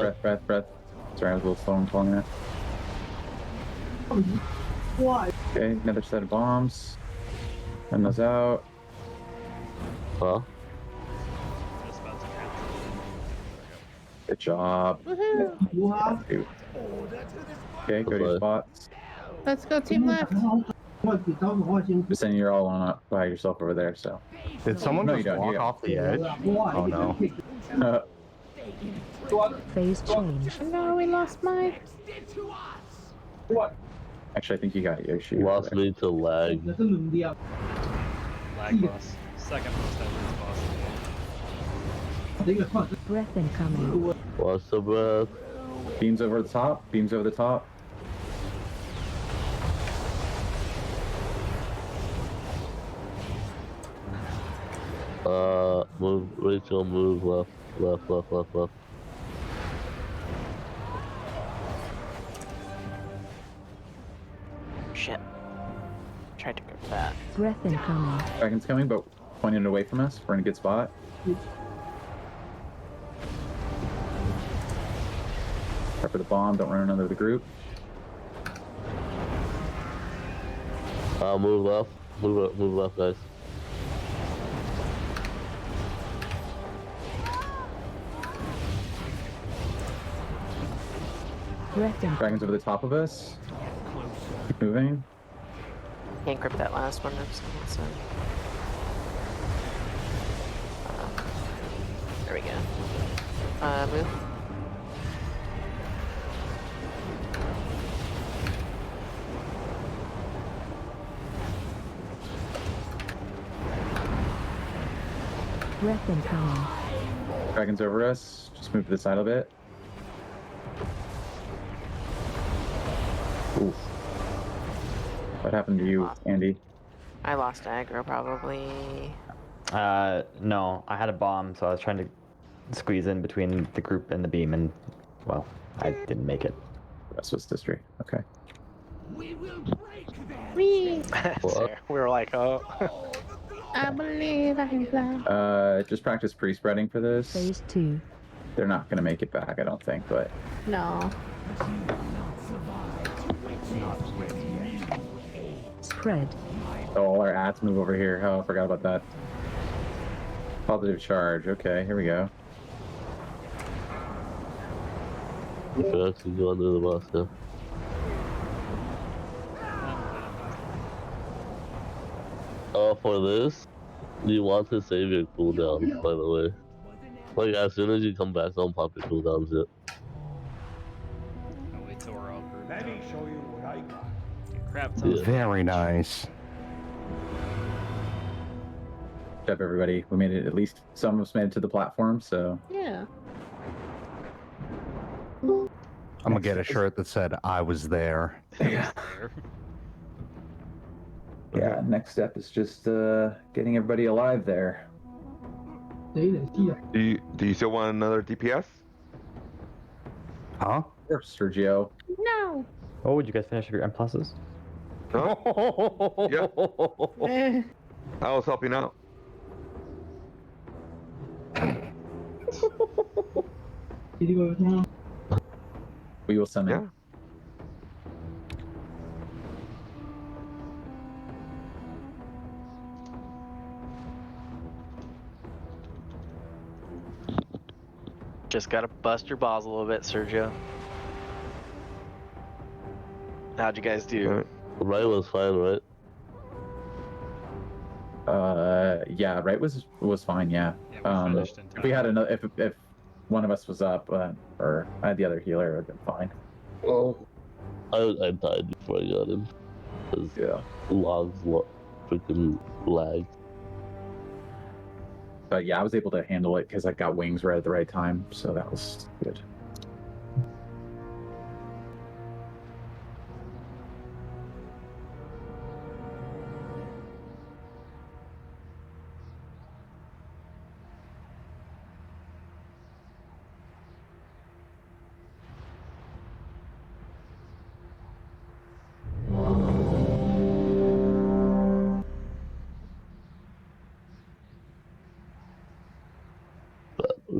Sorry, I was a little slow in calling that. Okay, another set of bombs. Send those out. Huh? Good job. Woohoo! Okay, go to your spots. Let's go, team left. Just saying you're all on by yourself over there, so. Did someone No, just you don't, walk you off the edge? Oh no. Phase change. No, we lost mine. Actually, I think you got Yoshi. Lost me to lag. Lag boss. Second most ever boss. Breath incoming. Watch the breath. Beams over the top. Beams over the top. Move, Rachel, move left. Shit. Tried to grab that. Breath incoming. Dragon's coming, but pointing away from us. We're in a good spot. Prep for the bomb. Don't run under the group. Move left. Move left, guys. Breath incoming. Dragon's over the top of us. Keep moving. Can't grip that last one. So. There we go. Move. Breath incoming. Dragon's over us. Just move to the side a bit. Oof. What happened to you, Andy? I lost aggro probably. No, I had a bomb, so I was trying to squeeze in between the group and the beam, and well, I didn't make it. The rest was history. Okay. We were like, oh. I believe I can fly. Just practice pre-spreading for this. Phase 2. They're not gonna make it back, I don't think, but No. Spread. oh, all our ads move over here. Oh, I forgot about that. Positive charge. Okay, here we go. You should actually go under the boss, yeah. For this, you want to save your cooldown, by the way. Like, as soon as you come back, don't pop your cooldowns yet. I'll wait till we're all grouped Let me up. show you what I got. Get crap tons of Very nice. Good job, everybody. We made it, at least some of us made it to the platform, so. Yeah. I'm gonna get a shirt that said, I was there. Yeah. Yeah, next step is just getting everybody alive there. Do you still want another DPS? Huh? Or Sergio. No. Oh, would you guys finish your M pluses? Huh? Yeah. I was helping out. We will summon. Yeah. Just gotta bust your balls a little bit, Sergio. How'd you guys do? Right was fine, right? Yeah, right was fine. Yeah. Yeah, we finished in if we had another, if one of us was up, or I had the other healer, it would have been fine. Well, I died before I got in. Yeah. Logs freaking lag. But yeah, I was able to handle it because I got wings right at the right time, so that was good.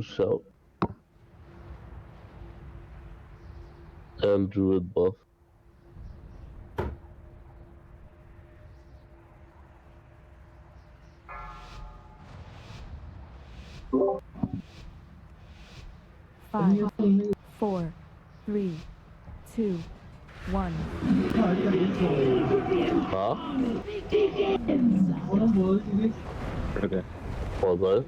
Shout. And druid buff. Five, 4, 3, 2, 1. Huh? Okay. What was that?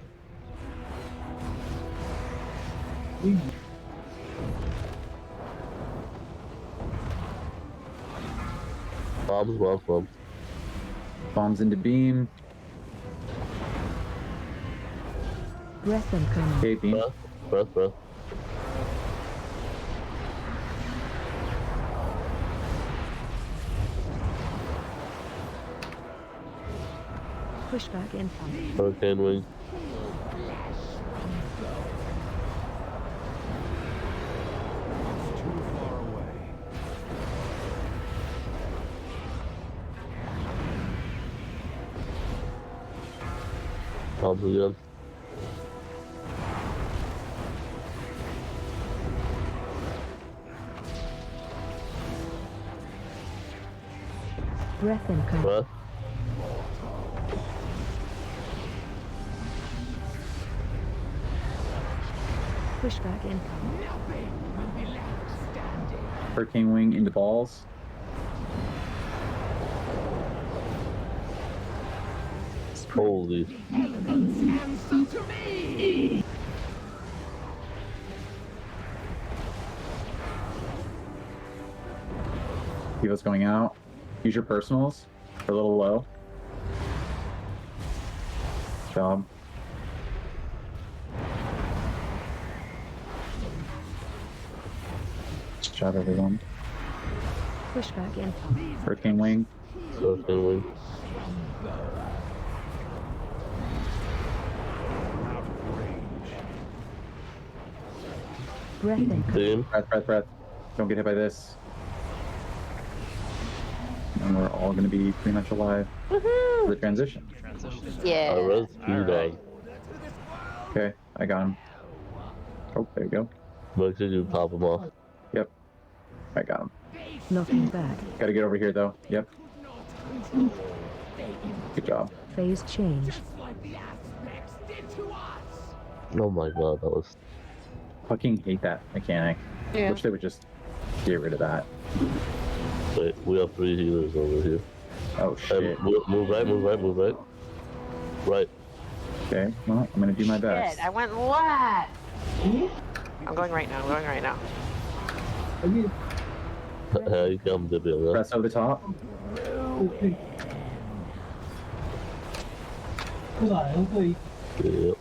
Bombs. Bombs into beam. Breath incoming. Okay, beam. Breath. Pushback incoming. Hurricane wing. Bombs again. Breath incoming. Breath. Pushback incoming. Hurricane wing into balls. Holy. Evo's going out. Use your personals. They're a little low. Good job. Good job, everyone. Pushback incoming. Hurricane wing. Hurricane wing. Breath incoming. Breath. Don't get hit by this. And we're all going to be pretty much alive for the transition. Yeah. I res two Alright. Okay, I got him. Oh, there you go. Make sure you top him off. Yep, I got him. Knocking back. Gotta get over here though. Yep. Good job. Phase change. Oh my god, that was... Fucking hate that mechanic. Yeah. Wish they would just get rid of that. Wait, we have 3 healers over here. Oh shit. Move right, move right, move right. Right. Okay, well, I'm gonna do my best. Shit, I went left. I'm going right now. I'm going right now. Here you come, Dibiel. Press over the top. Yep.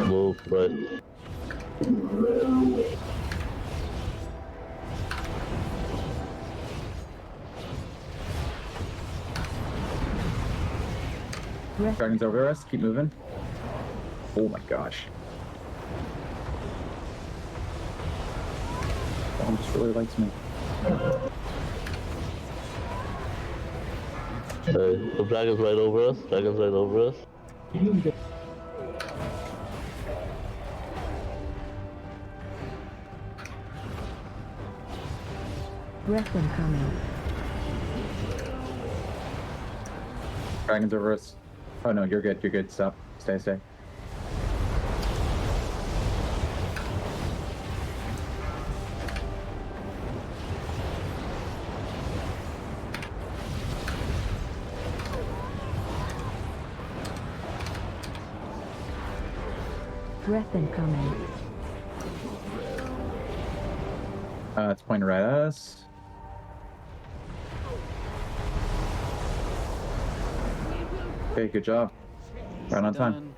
Move right. Dragon's over us. Keep moving. Oh my gosh. Bomb just really likes me. Hey, the dragon's right over us. Dragon's right over us. Breath incoming. Dragon's over us. Oh no, you're good. You're good. Stop. Stay. Breath incoming. It's pointing right at us. Okay, good job. Right on time.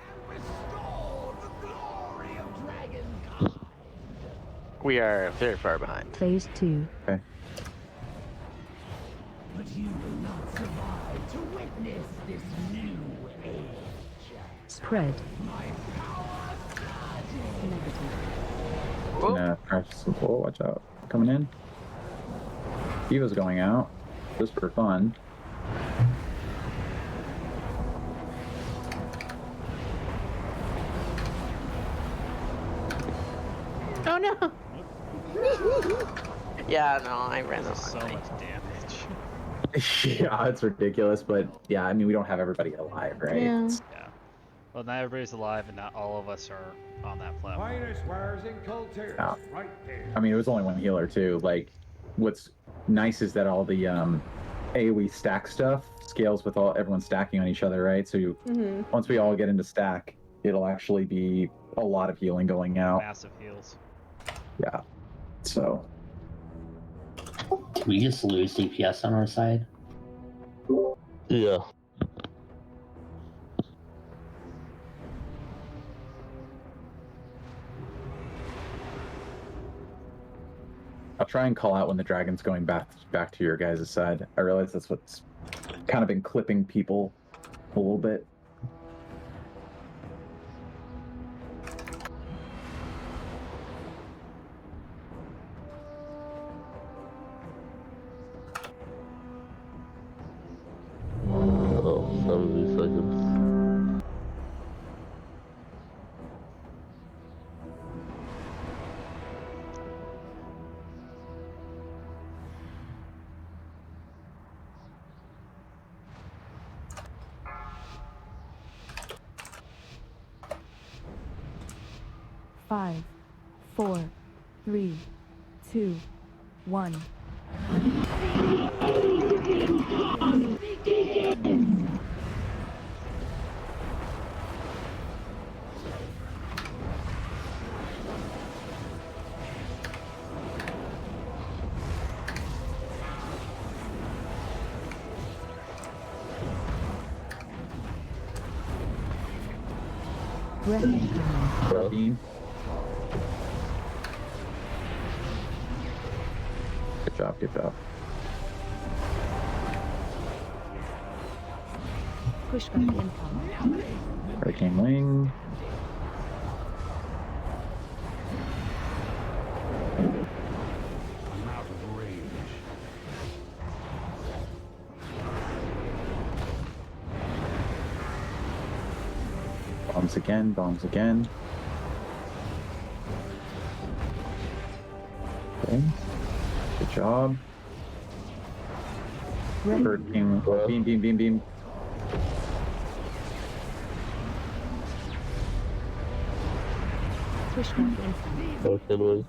We are very far behind. Phase 2. Okay. But you will not survive to witness this new age. Spread. Crash some floor. Watch out. Coming in. Eva's going out. Just for fun. Oh no! Yeah, no, I ran the wrong So way. much damage. Yeah, it's ridiculous, but yeah, I mean, we don't have everybody alive, right? Yeah. Yeah. Well, not everybody's alive, and not all of us are on that platform. Finest wares in Culture. Yeah. Right there. I mean, it was only one healer too. Like, what's nice is that all the AoE stack stuff scales with everyone stacking on each other, right? So once we all get into stack, it'll actually be a lot of healing going out. Massive heals. Yeah. So. Did we just lose DPS on our side? Yeah. I'll try and call out when the dragon's going back to your guys' side. I realize that's what's kind of been clipping people a little bit. Oh, 70 seconds. Five, 4, 3, 2, 1. Breath incoming. Good job, good job. Pushback incoming. Hurricane Wing. I'm out of range. Bombs again, bombs again. Okay. Good job. Hurricane, beam. Pushback incoming. Hurricane Wing.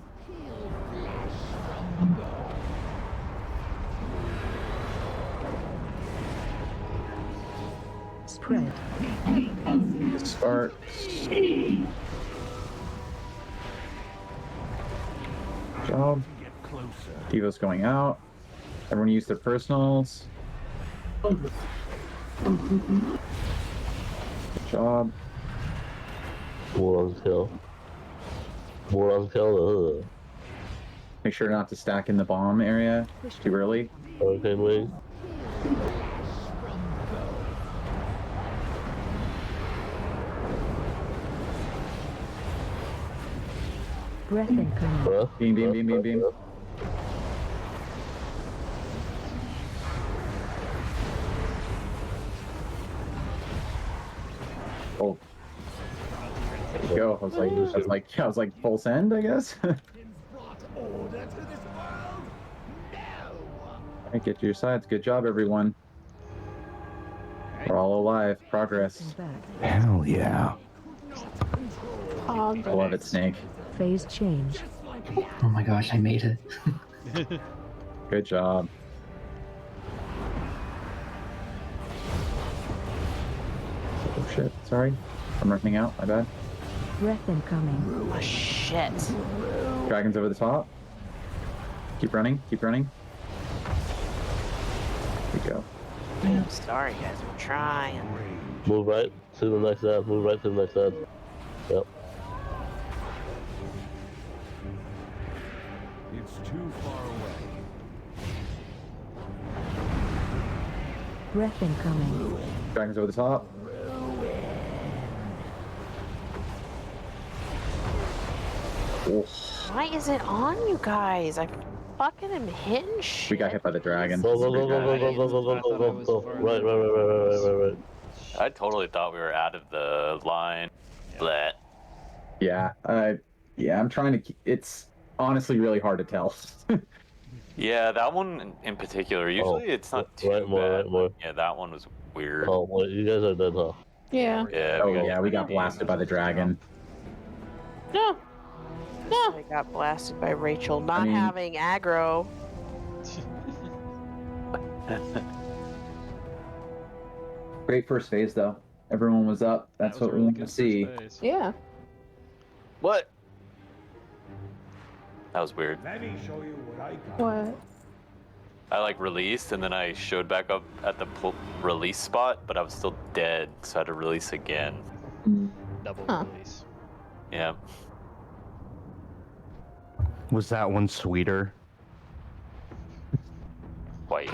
Spread. Start. Job. Diva's going out. Everyone use their personals. Good job. More on kill. More on kill. Make sure not to stack in the bomb area too early. Hurricane wing. Breath incoming. Beam, beam, beam, beam, beam. Oh. There you go. I was like full send, I guess. Alright, get to your sides. Good job, everyone. We're all alive. Progress. Hell yeah. I love it, Snake. Phase change. Oh my gosh, I made it. Good job. Oh shit, sorry. I'm running out, my bad. Breath incoming. Oh, shit. Dragons over the top. Keep running, keep running. There we go. I'm sorry, guys. I'm trying. Move right to the next ad. Move right to the next ad. Yep. It's too far away. Breath incoming. Dragons over the top. Oh, Why is it on you guys? I fucking am hitting shit. we got hit by the dragon. Go, go, go, go, go, go, go, go, go, go. Right. I totally thought we were out of the line. Bleh. Yeah, I'm trying to keep, it's honestly really hard to tell. Yeah, that one in particular. Usually it's not too bad. Right more. Yeah, that one was weird. Oh, wait, you guys are dead, huh? Yeah. Yeah. We got blasted by the dragon. No. No. I got blasted by Rachel not having aggro. Great first phase, though. Everyone was up. That's what we want to see. Yeah. What? That was weird. Let me show you what I got. What? I like released and then I showed back up at the release spot, but I was still dead, so I had to release again. Double release. Yeah. Was that one sweeter? Quite.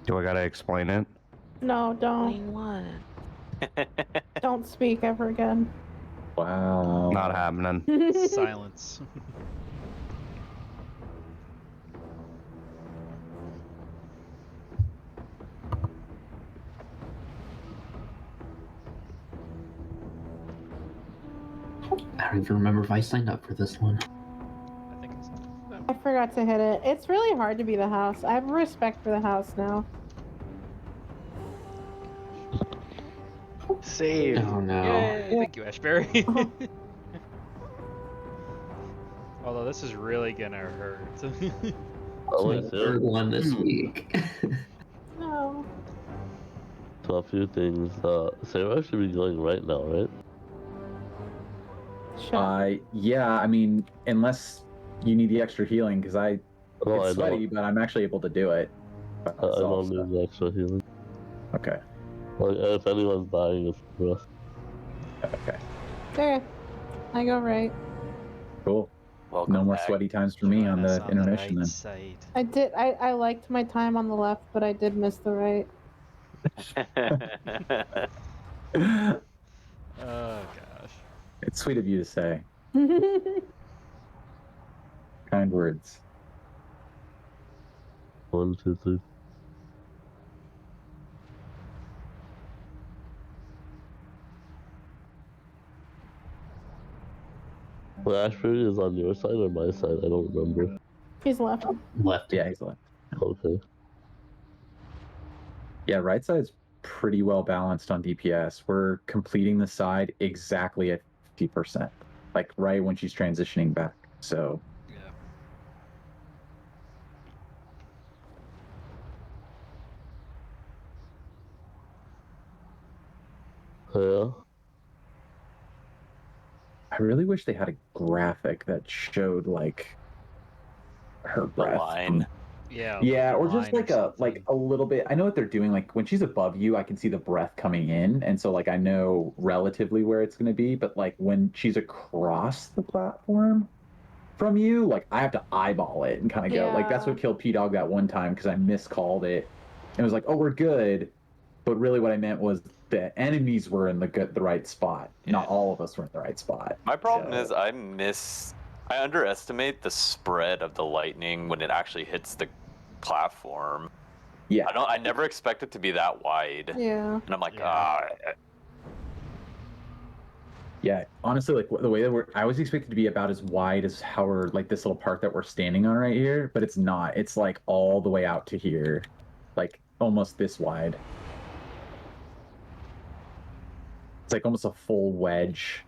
Do I gotta explain it? No, don't. Don't speak ever again. Wow. Not happening. Silence. I don't even remember if I signed up for this one. I forgot to hit it. It's really hard to be the house. I have respect for the house now. Save. Oh no. Yay, thank you, Ashbury. Although this is really gonna hurt. My third one this week. No. So a few things. Sarah should be going right now, right? Yeah, I mean, unless you need the extra healing, because it's sweaty, but I'm actually able to do it. I don't need the extra healing. Okay. Like, if anyone's dying, it's for us. Okay. Okay. I go right. Cool. Welcome no more back. sweaty times for me on the intermission then. I liked my time on the left, but I did miss the right. Oh gosh. It's sweet of you to say. Kind words. 1, 2, 3. Well, Ashbury is on your side or my side? I don't remember. He's left. Left. Yeah, he's left. Okay. Yeah, right side's pretty well balanced on DPS. We're completing the side exactly at 50%. Like right when she's transitioning back. So Yeah. I really wish they had a graphic that showed like her breath. line. Yeah. Yeah, or line just like a little bit. I know what they're doing. Like when she's above you, I can see the breath coming in, and so like I know relatively where it's going to be. But like when she's across the platform from you, like I have to eyeball it and kind of go. Like that's what killed P Dog that one time because I miscalled it. It was like, oh, we're good, but really what I meant was the enemies were in the right spot. Not all of us were in the right spot. My problem is I underestimate the spread of the lightning when it actually hits the platform. Yeah. I never expect it to be that wide. Yeah. And I'm like, Yeah, honestly, like the way that I always expect it to be about as wide as how we're like this little part that we're standing on right here, but it's not. It's like all the way out to here, like almost this wide. It's like almost a full wedge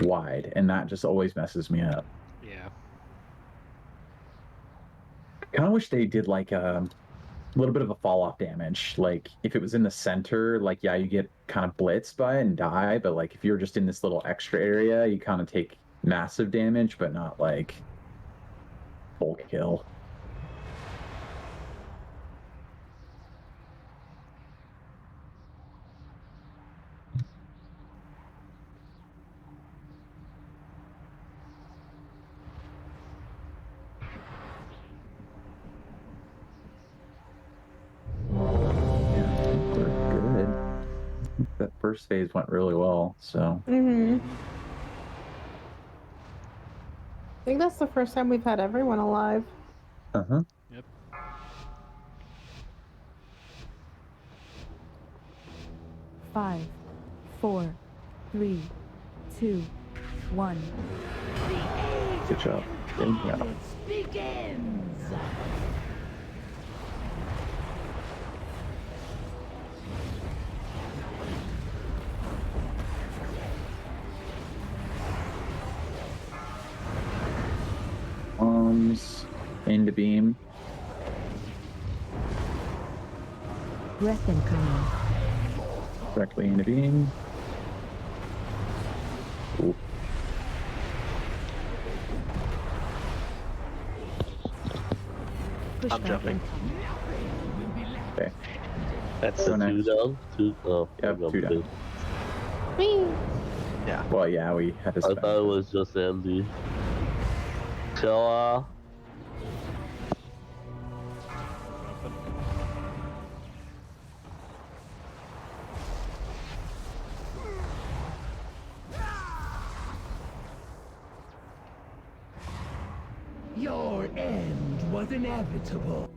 wide, and that just always messes me up. Yeah. I kind of wish they did like a little bit of a fall off damage. Like if it was in the center, like yeah, you get kind of blitzed by it and die, but like if you're just in this little extra area, you kind of take massive damage, but not like full kill. That first phase went really well, so. I think that's the first time we've had everyone alive. Uh-huh. Yep. Five, 4, 3, 2, 1. Good job. Yeah. Begins. Into beam. Breath incoming. Directly into beam. Ooh. I'm jumping. Okay. That's So Two next. down. Yep, two down. Yeah. Well, yeah, we had to I spend. thought it was just Andy. Killa. Your end was inevitable.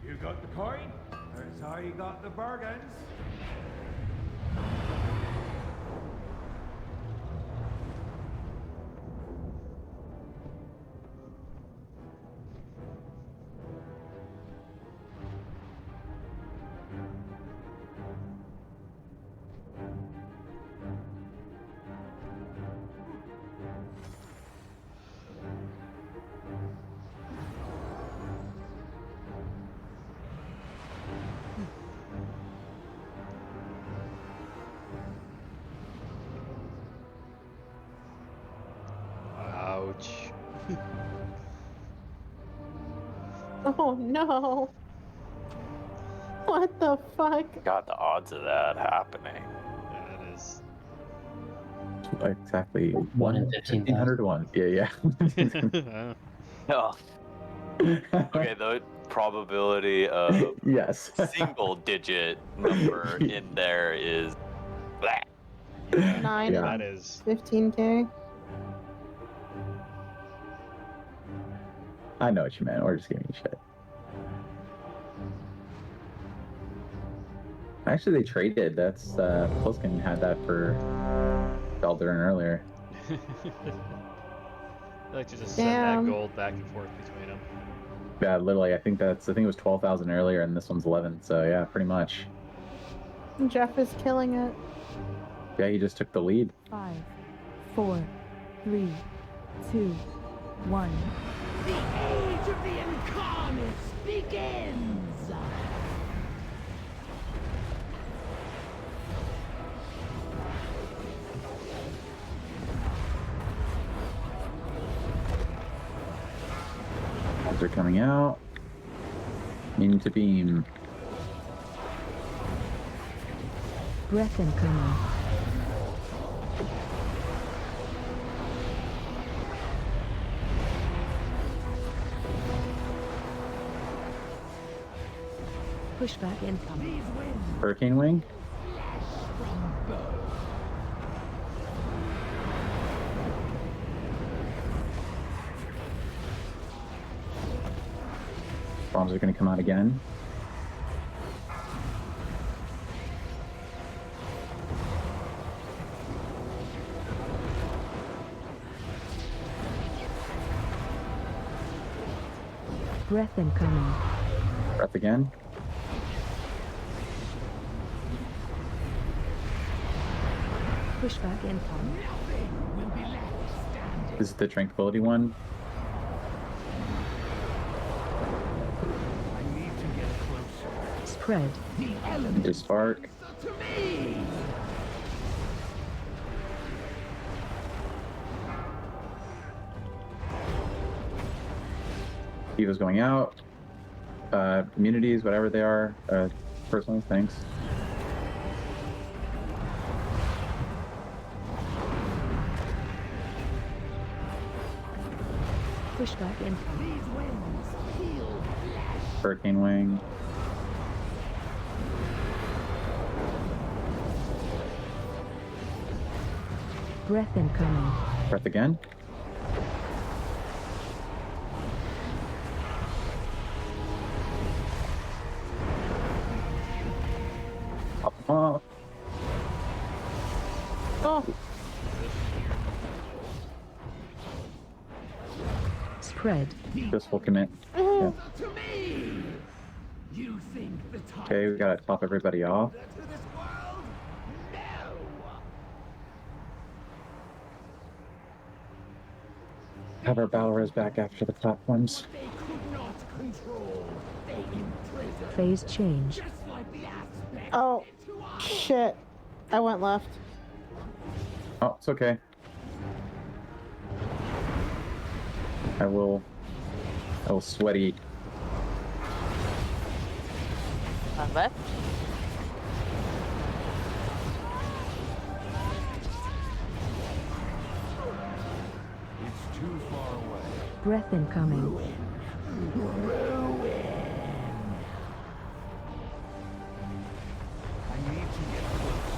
You got the coin? That's how you got the bargains. Ouch. Oh no. What the fuck? God, the odds of that happening. That is. Exactly. 1 in 15,000. 1,500 to 1. Yeah. No. Okay, the probability of Yes. single digit number in there is. 9 Yeah. That is. 15K. I know what you meant. We're just giving you shit. Actually, they traded. That's Pliskin had that for Belderin earlier. I like to just send that gold back and forth between them. Yeah, literally. I think it was 12,000 earlier, and this one's 11. So yeah, pretty much. Jeff is killing it. Yeah, he just took the lead. 5, 4, 3, 2, 1. The age of the Incarnates begins. They're coming out. Into beam. Breath incoming. Pushback incoming. Hurricane wing. Bombs are going to come out again. Breath incoming. Breath again. Pushback incoming. This is the tranquility one. Spread. Into spark. Eva's going out. Immunities, whatever they are. Personally, thanks. Pushback incoming. Hurricane wing. Breath incoming. Breath again. Up them off. Oh. Spread. This will commit. Yeah. Okay, we gotta top everybody off. Have our battle res back after the platforms. Phase change. Oh, shit. I went left. Oh, it's okay. I will sweaty. On left? It's too far away. Breath incoming. I need to get closer.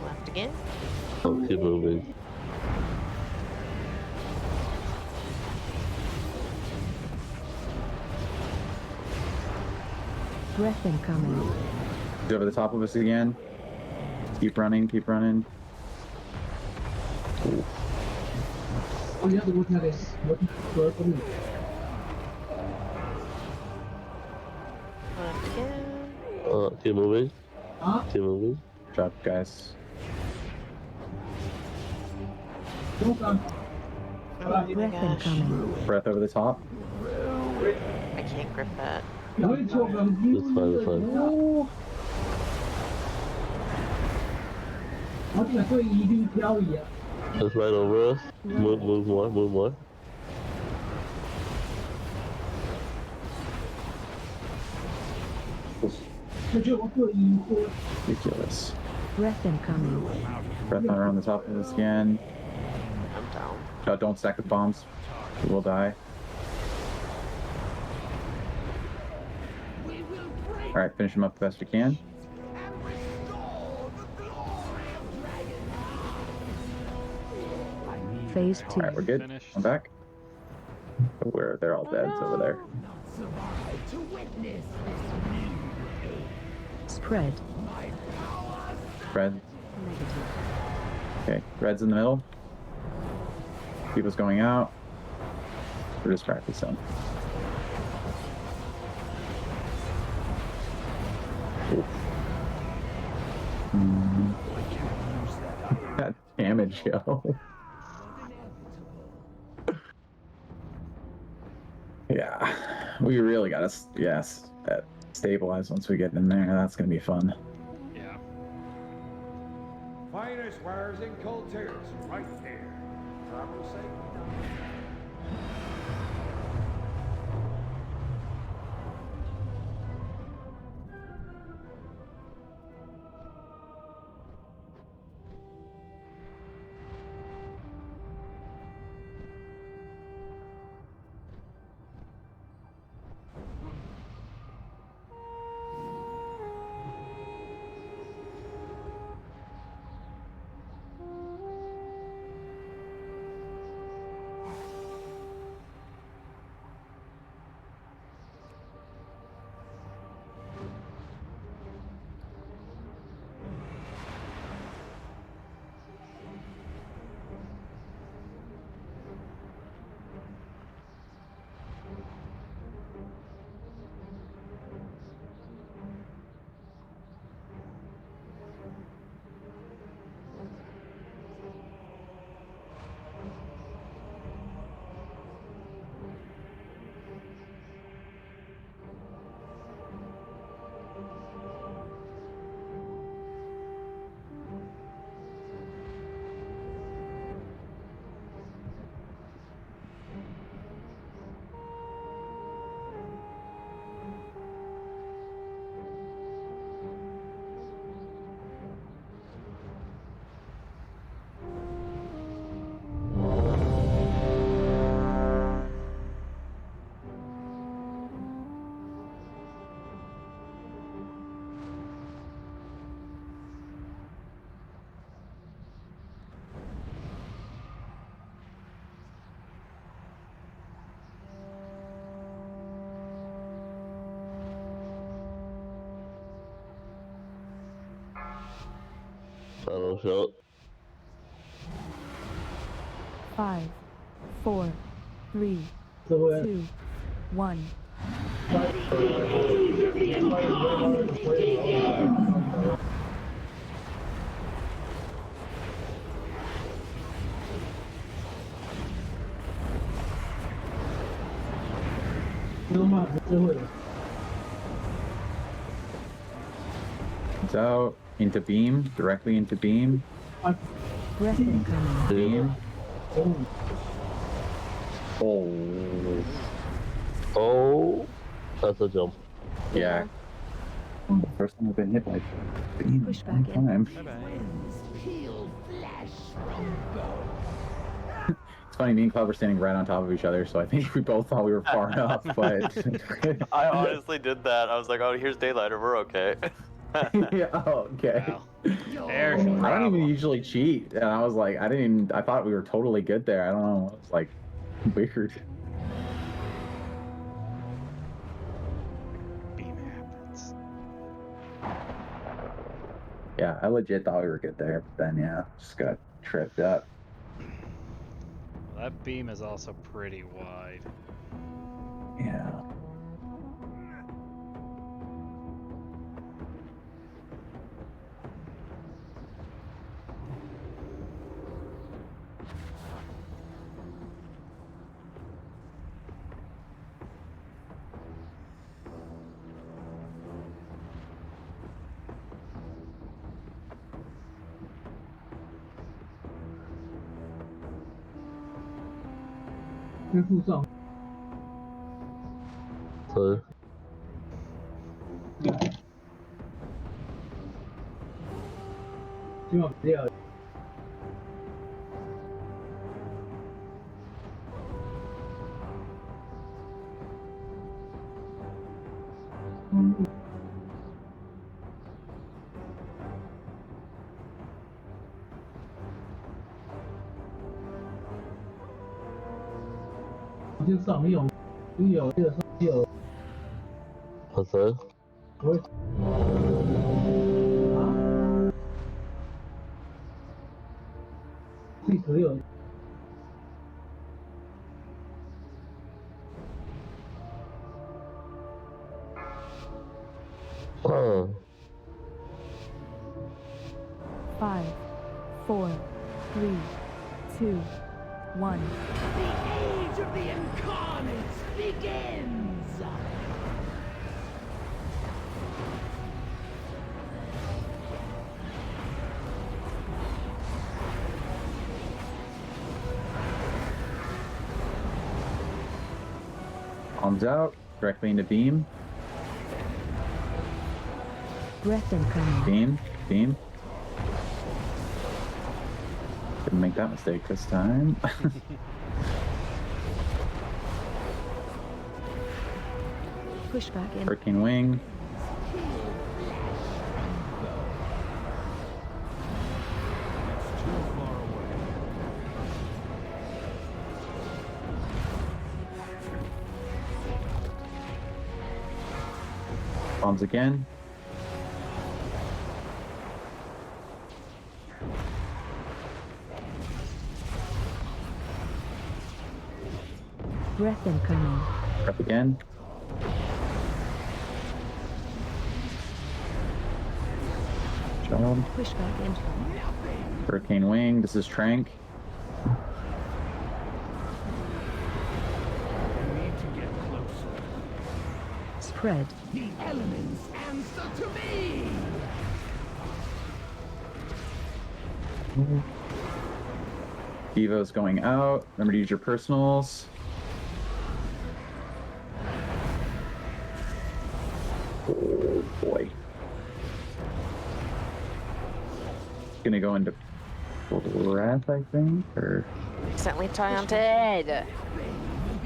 Left again? I'll keep moving. Breath incoming. He's over the top of us again. Keep running, keep running. Left again. Keep moving. Keep moving. Drop, guys. Oh my Breath gosh. incoming. Breath over the top. I can't grip that. It's fine, it's fine. It's right over us. Move more, move more. Ridiculous. Breath incoming. Breath around the top of us again. I'm down. Don't stack with bombs. You will die. Alright, finish him up the best you can. Phase 2. Alright, we're good. Finished. I'm back. They're all dead over there. Spread. Red. Okay, red's in the middle. People's going out. We're just practicing. That damage, yo. Yeah, we really gotta, yes, stabilize once we get in there. That's gonna be fun. Yeah. Finest wares in Cultures, right there. Proper safety done. Final shot. 5, 4, 3, 2, 1. It's out into beam, directly into beam. Breath incoming. Beam. Oh. Oh, that's a jump. Yeah. First time I've been hit by beam Push in a long back in. time. Peel flesh from bone. It's funny, me and Cloud were standing right on top of each other, so I think we both thought we were far enough, but I honestly did that. I was like, oh, here's daylight, we're okay. yeah, oh, okay. Wow. There's your I don't even problem. usually cheat, and I was like, I thought we were totally good there. I don't know, it was like weird. Beam happens. Yeah, I legit thought we were good there, but then yeah, just got tripped up. Well, that beam is also pretty wide. Yeah. So, what's that? Oh, 5, 4, 3, 2, 1. The age of the Incarnates begins! Arms out, directly into beam. Breath incoming. Beam, beam. Didn't make that mistake this time. Push back in. Hurricane wing. Bombs again. Breath incoming. Prep again. Job. Push back in. Hurricane wing. This is Trank. Spread. The elements answer to me. Evo's going out. Remember to use your personals. Oh boy. Gonna go into Wrath, I think, or Accidentally taunted.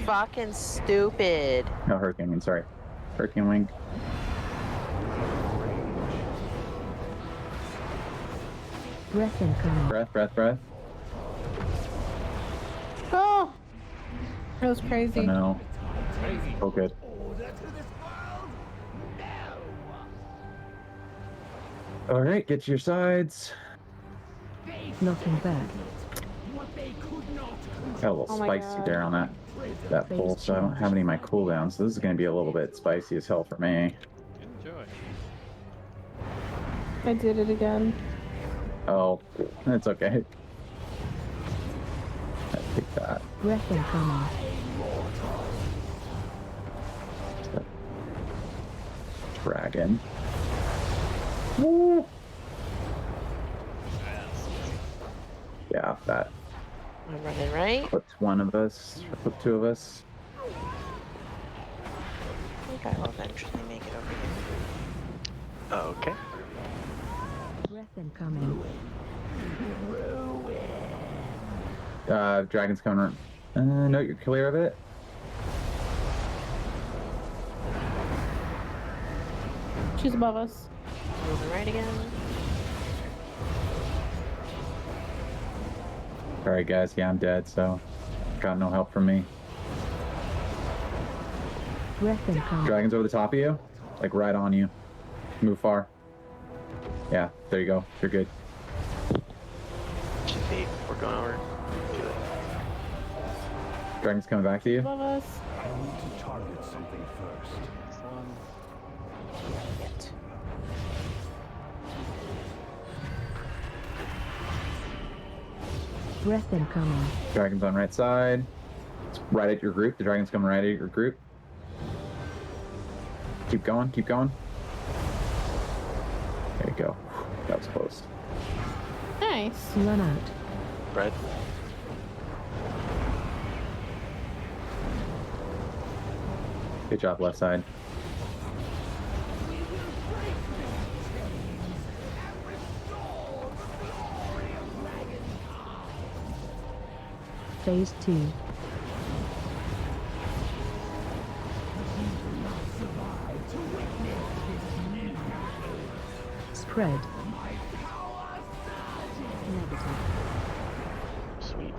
Fucking stupid. no, Hurricane Wing. Sorry, Hurricane Wing. Breath incoming. Breath, breath, breath. Oh! That was crazy. Oh no. Oh good. All right, get to your sides. Knocking back. Got a little Oh my spicy God. there on that pull, so I don't have any of my cooldowns. So this is going to be a little bit spicy as hell for me. Enjoy. I did it again. Oh, it's okay. I take that. Breath incoming. Dragon. Woo! Yeah, that I'm running right. puts one of us, or put two of us. I think I will eventually make it over here. Okay. Breath incoming. Dragon's coming. No, you're clear of it. She's above us. Moving right again. Alright guys, yeah, I'm dead, so got no help from me. Breath incoming. Dragon's over the top of you, like right on you. Move far. Yeah, there you go. You're good. Should be. We're going over. Dragon's coming back to you. Above us. I need to target something first. Next one. Breath incoming. Dragon's on right side. It's right at your group. The dragon's coming right at your group. Keep going, keep going. There you go. That was close. Nice. Run out. Red. Good job, left side. Phase 2. Spread. Negative. Sweet.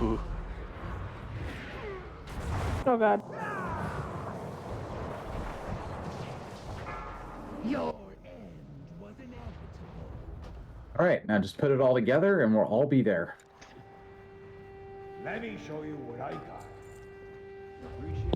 Ooh. Oh god. Your end was inevitable. All right, now just put it all together and we'll all be there. Let me show you what I got. Appreciate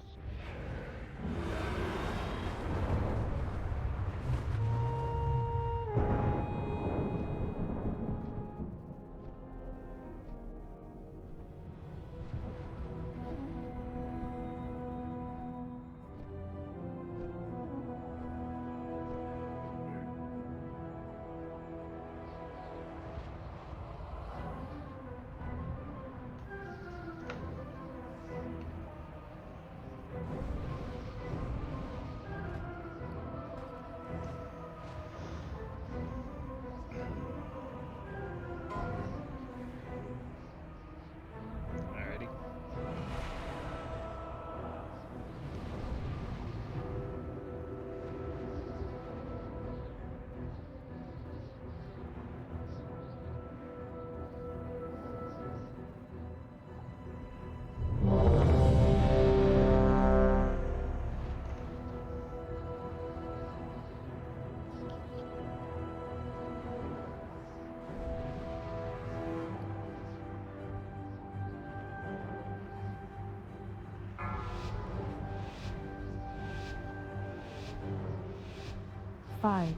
5,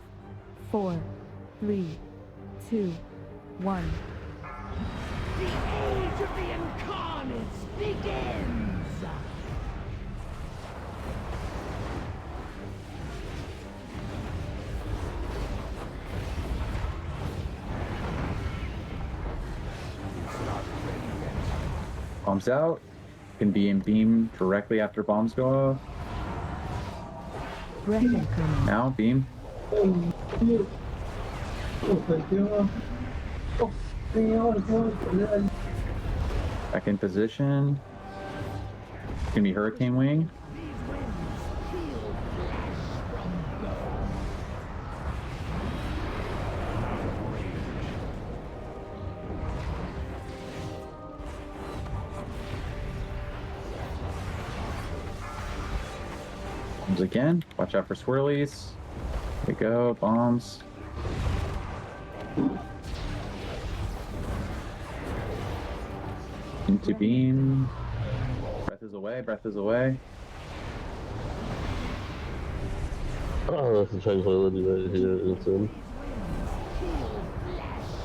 4, 3, 2, 1. The age of the Incarnates begins! Bombs out. Can be in beam directly after bombs go off. Breath incoming. Now, beam. Back in position. It's gonna be Hurricane Wing. Bombs again. Watch out for swirlies. There we go. Bombs. Into beam. Breath is away. Breath is away. Oh, that's a tranquility right here. It's in.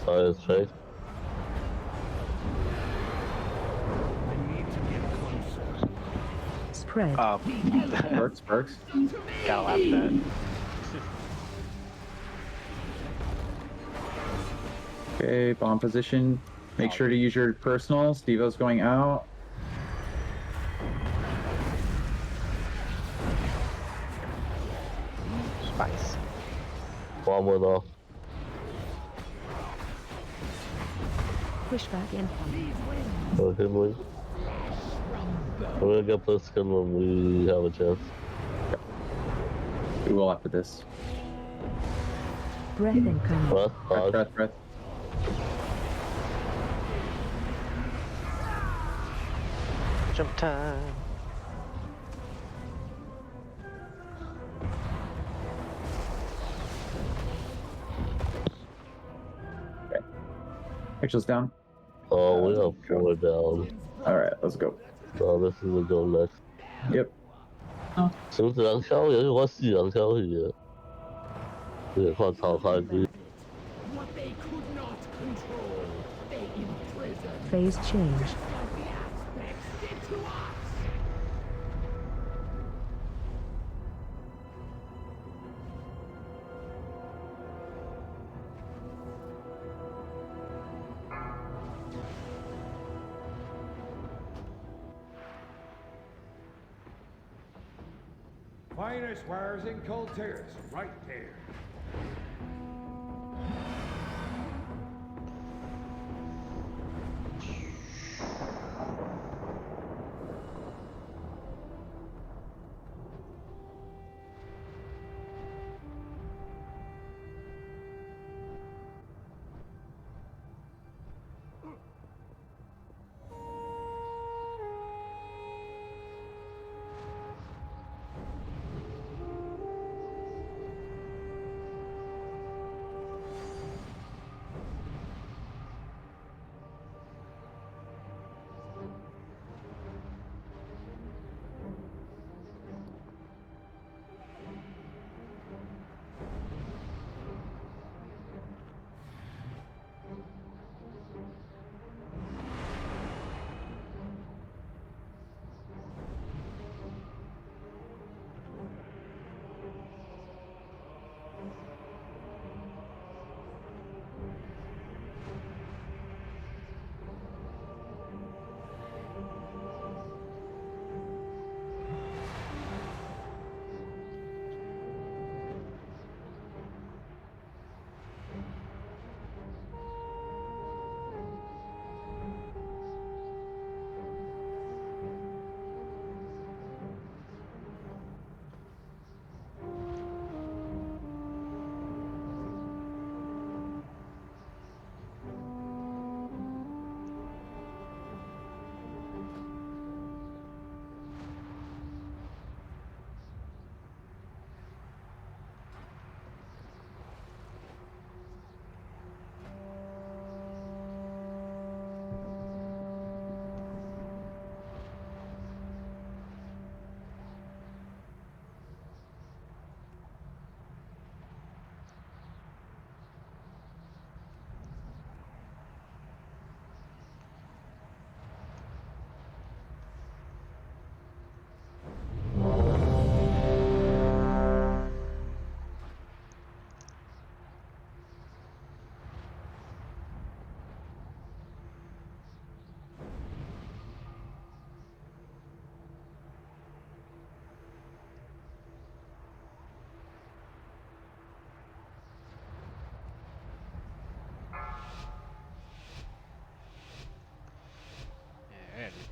Oh, it's right. Spread. Perks, perks. Gotta laugh at that. Okay, bomb position. Make sure to use your personal. Steve-O's going out. Spice. Bomb went off. Pushback incoming. Hurricane Wing. We're gonna get Pliskin when we have a chance. We will after this. Breath incoming. Breath, Breath, breath, breath. Jump time. Okay. Rachel's down. Oh, we have 4 down. Alright, let's go. So this is the go next. Yep. 小子兩抽嘢，我試兩抽嘢。你看炒開啲。 What they could not control, they imprisoned. Phase change. The aspects did to us. Finest wares in Colter's, right there.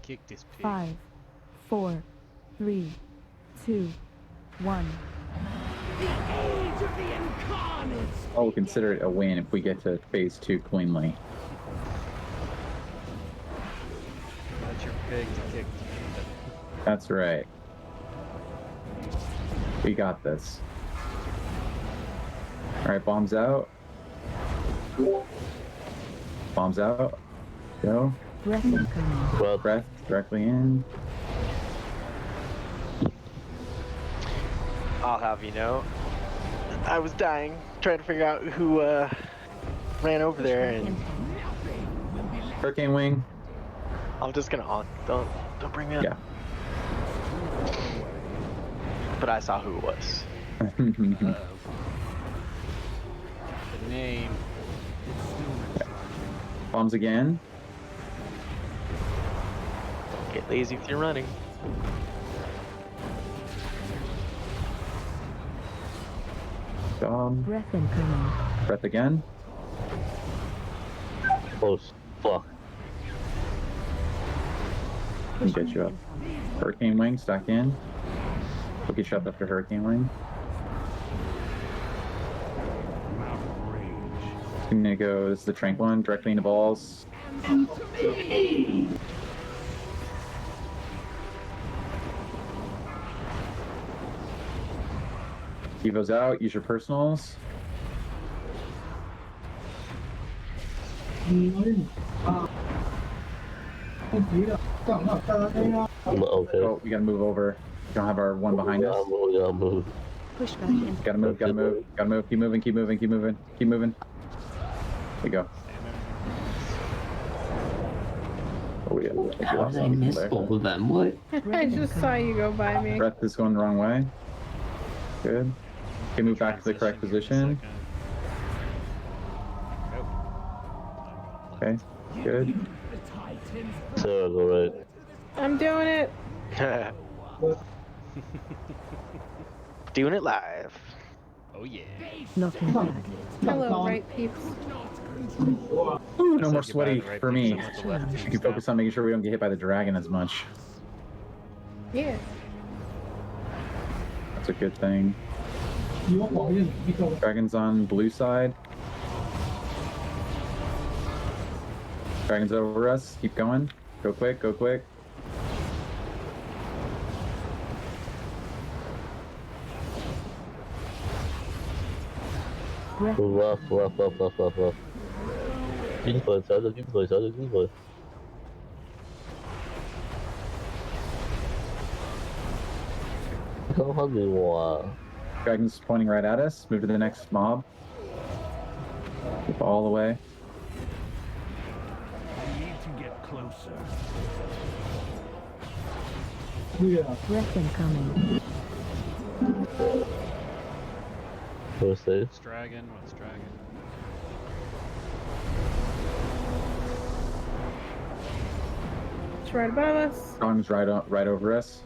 Kick this pig. 5, 4, 3, 2, 1. The age of the Incarnates! I'll consider it a win if we get to phase 2 cleanly. That's your pig to kick. That's right. We got this. Alright, bombs out. Bombs out. Go. Breath incoming. Breath directly in. I'll have you know, I was dying, trying to figure out who ran over there, and Hurricane Wing. I'm just gonna honk. Don't bring me up. Yeah. But I saw who it was. The name. Bombs again. Get lazy if you're running. Bomb. Breath incoming. Breath again. Close. Fuck. Can get you up. Hurricane Wing, stack in. We'll get you up after Hurricane Wing. Gonna go, this is the Trank one, directly into balls. Evo's out, use your personals. Okay. Oh, we gotta move over. We don't have our one behind us. Yeah, move. Push back in. Gotta move, gotta move, gotta move. Keep moving, keep moving, keep moving, keep moving. There you go. Oh, we got How did I miss all of them? What? I just saw you go by me. Breath is going the wrong way. Good. Okay, move back to the correct position. Okay, good. Sarah, go right. I'm doing it. Doing it live. Oh yeah. Knocking back. Hello, right peeps. No more sweaty for me. You can focus on making sure we don't get hit by the dragon as much. Yeah. That's a good thing. Dragon's on blue side. Dragon's over us. Keep going. Go quick, go quick. Left.金粉，小金粉。刚翻你我啊！ Dragon's pointing right at us. Move to the next mob. Keep all the way. I need to get closer. Breath incoming. What's this? What's dragon? What's dragon? It's right above us. Dragon's right over us.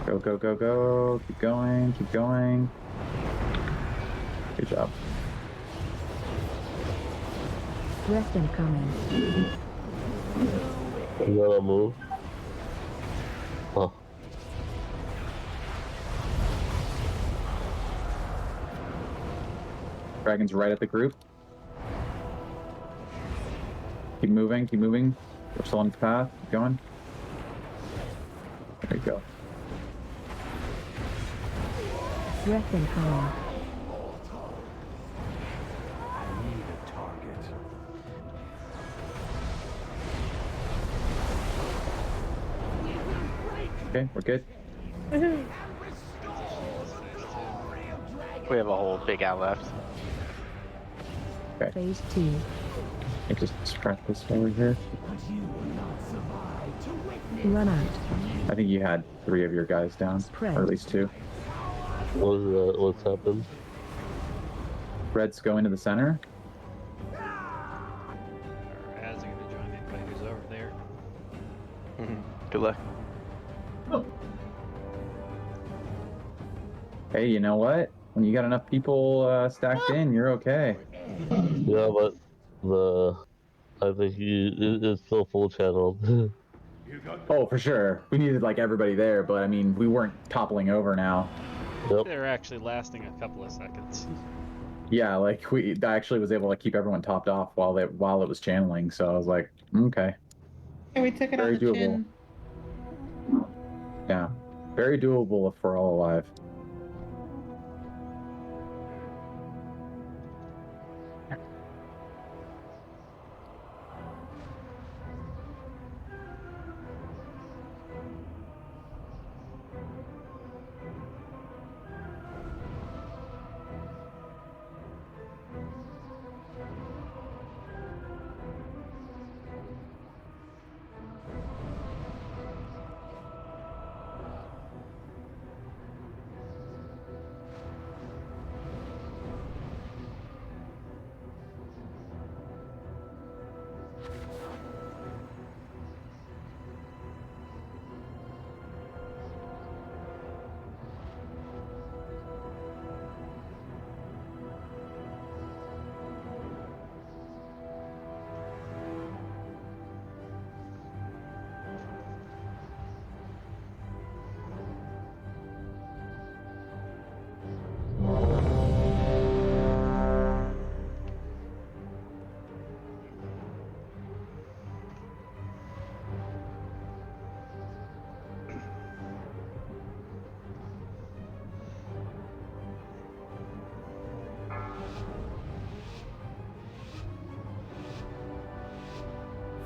Go, go, go, go. Keep going, keep going. Good job. Breath incoming. You gotta move. Oh. Dragon's right at the group. Keep moving, keep moving. We're still on the path. Keep going. There you go. Breath incoming. I need a target. Okay, we're good. We have a whole big out left. Okay. Phase 2. I just scrap this over here. Run out. I think you had 3 of your guys down, or at least 2. What's happened? Red's going to the center. Or as gonna join anybody who's over there. Good luck. Hey, you know what? When you got enough people stacked in, you're okay. Yeah, but I think it's still full channeled. Oh, for sure. We needed like everybody there, but I mean, we weren't toppling over now. They're actually lasting a couple of seconds. Yeah, like I actually was able to keep everyone topped off while it was channeling. So I was like, okay. And we took it Very on the doable. chin. Yeah, very doable if we're all alive.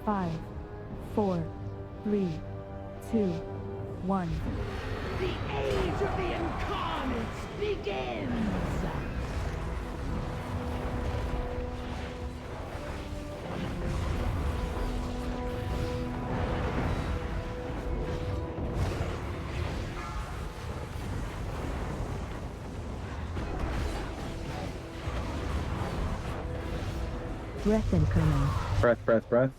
Five, 4, 3, 2, 1. The age of the Incarnates begins! Breath incoming. Breath, breath, breath.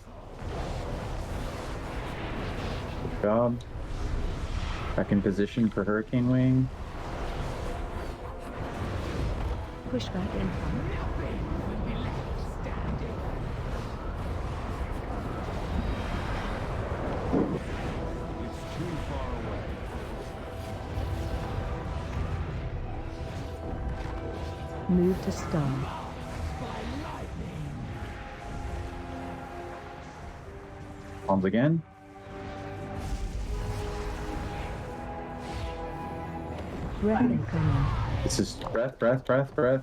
Good job. Back in position for Hurricane Wing. Pushback incoming. It's too far away. Move to stun. Bombs again. Breath incoming. This is breath, breath, breath, breath.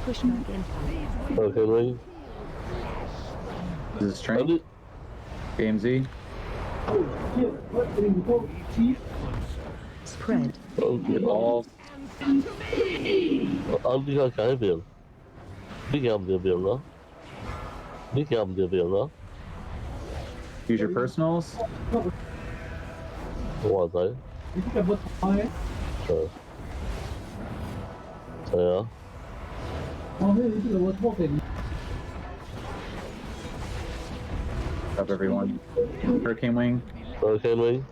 Pushback incoming. Okay, right. This is train. Game Z. Spread. Okay, all. Aldrig har jag bil. Vilken bil då? Vilken bil då? Use your personals. Vad säger? Så ja. Up everyone. Hurricane Wing. Hurricane Wing.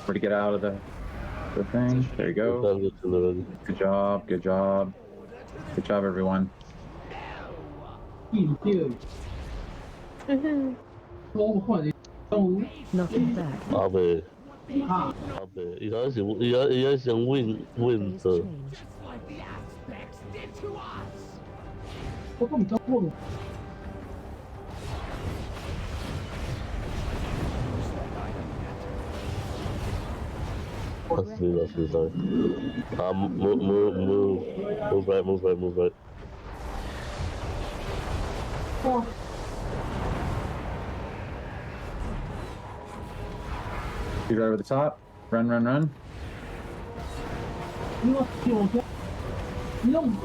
Where to get out of the thing? There you go. Good job. Good job. Good job, everyone. Knocking back. Abi. Jag想win the. Like the aspects did to us! Let's do, sorry. Move right. Shoot right over the top. Run.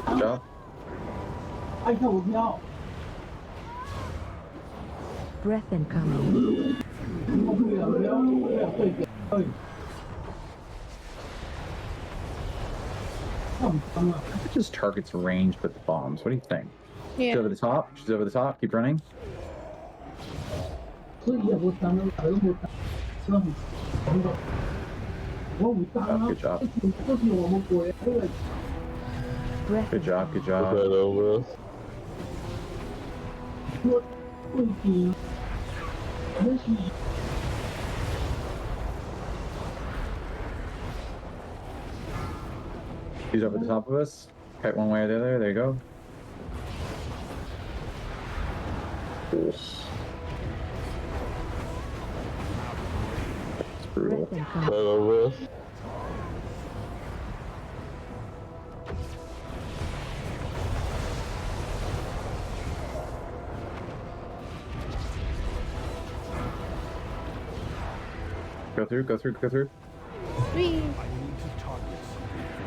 Good job. Breath incoming. It just targets range with the bombs. What do you think? Yeah. She's over the top. She's over the top. Keep running. Oh, good job. Good job, good job. Right over us. He's over the top of us. Kite one way or the other. There you go. It's brutal. Right over us. Go through, go through, go through. Whee!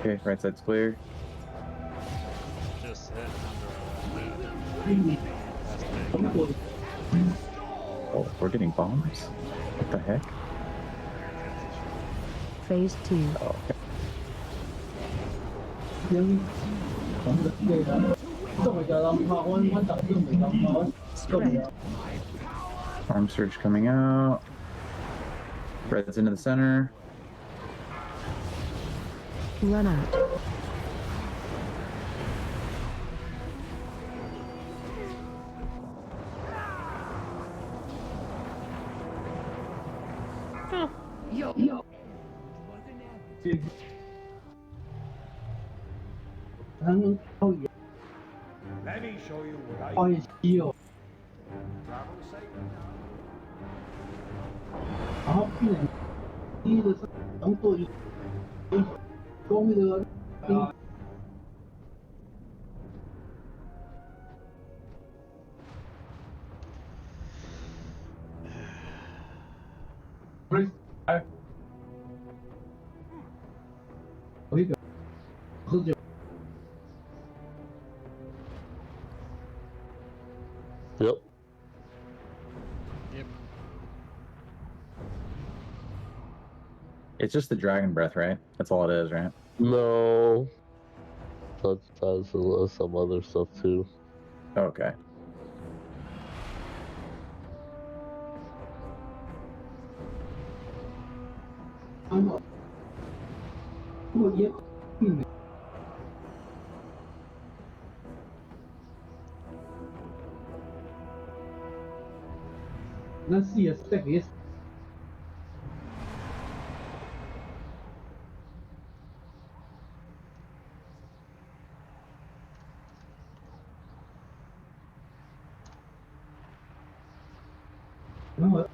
Okay, right side's clear. Just hit Oh, we're getting bombs? What the heck? Phase 2. Oh, okay. Arm surge coming out. Red's into the center. Run out. Yo. Let me show you what I Oh, yo. travel safe. 然后病人第一个是能做一公那个我一个19 Yep. Yep. It's just the dragon breath, right? That's all it is, right? No. That's some other stuff too. Okay. Let's see a spec is no.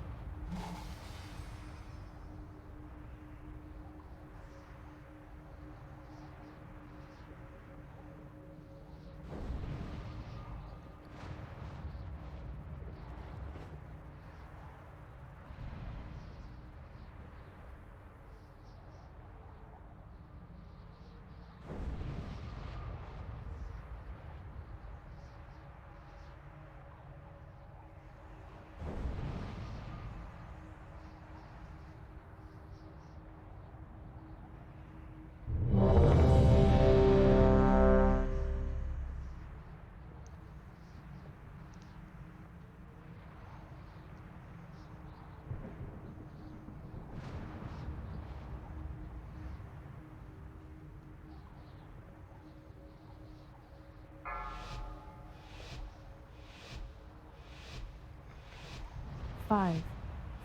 Five,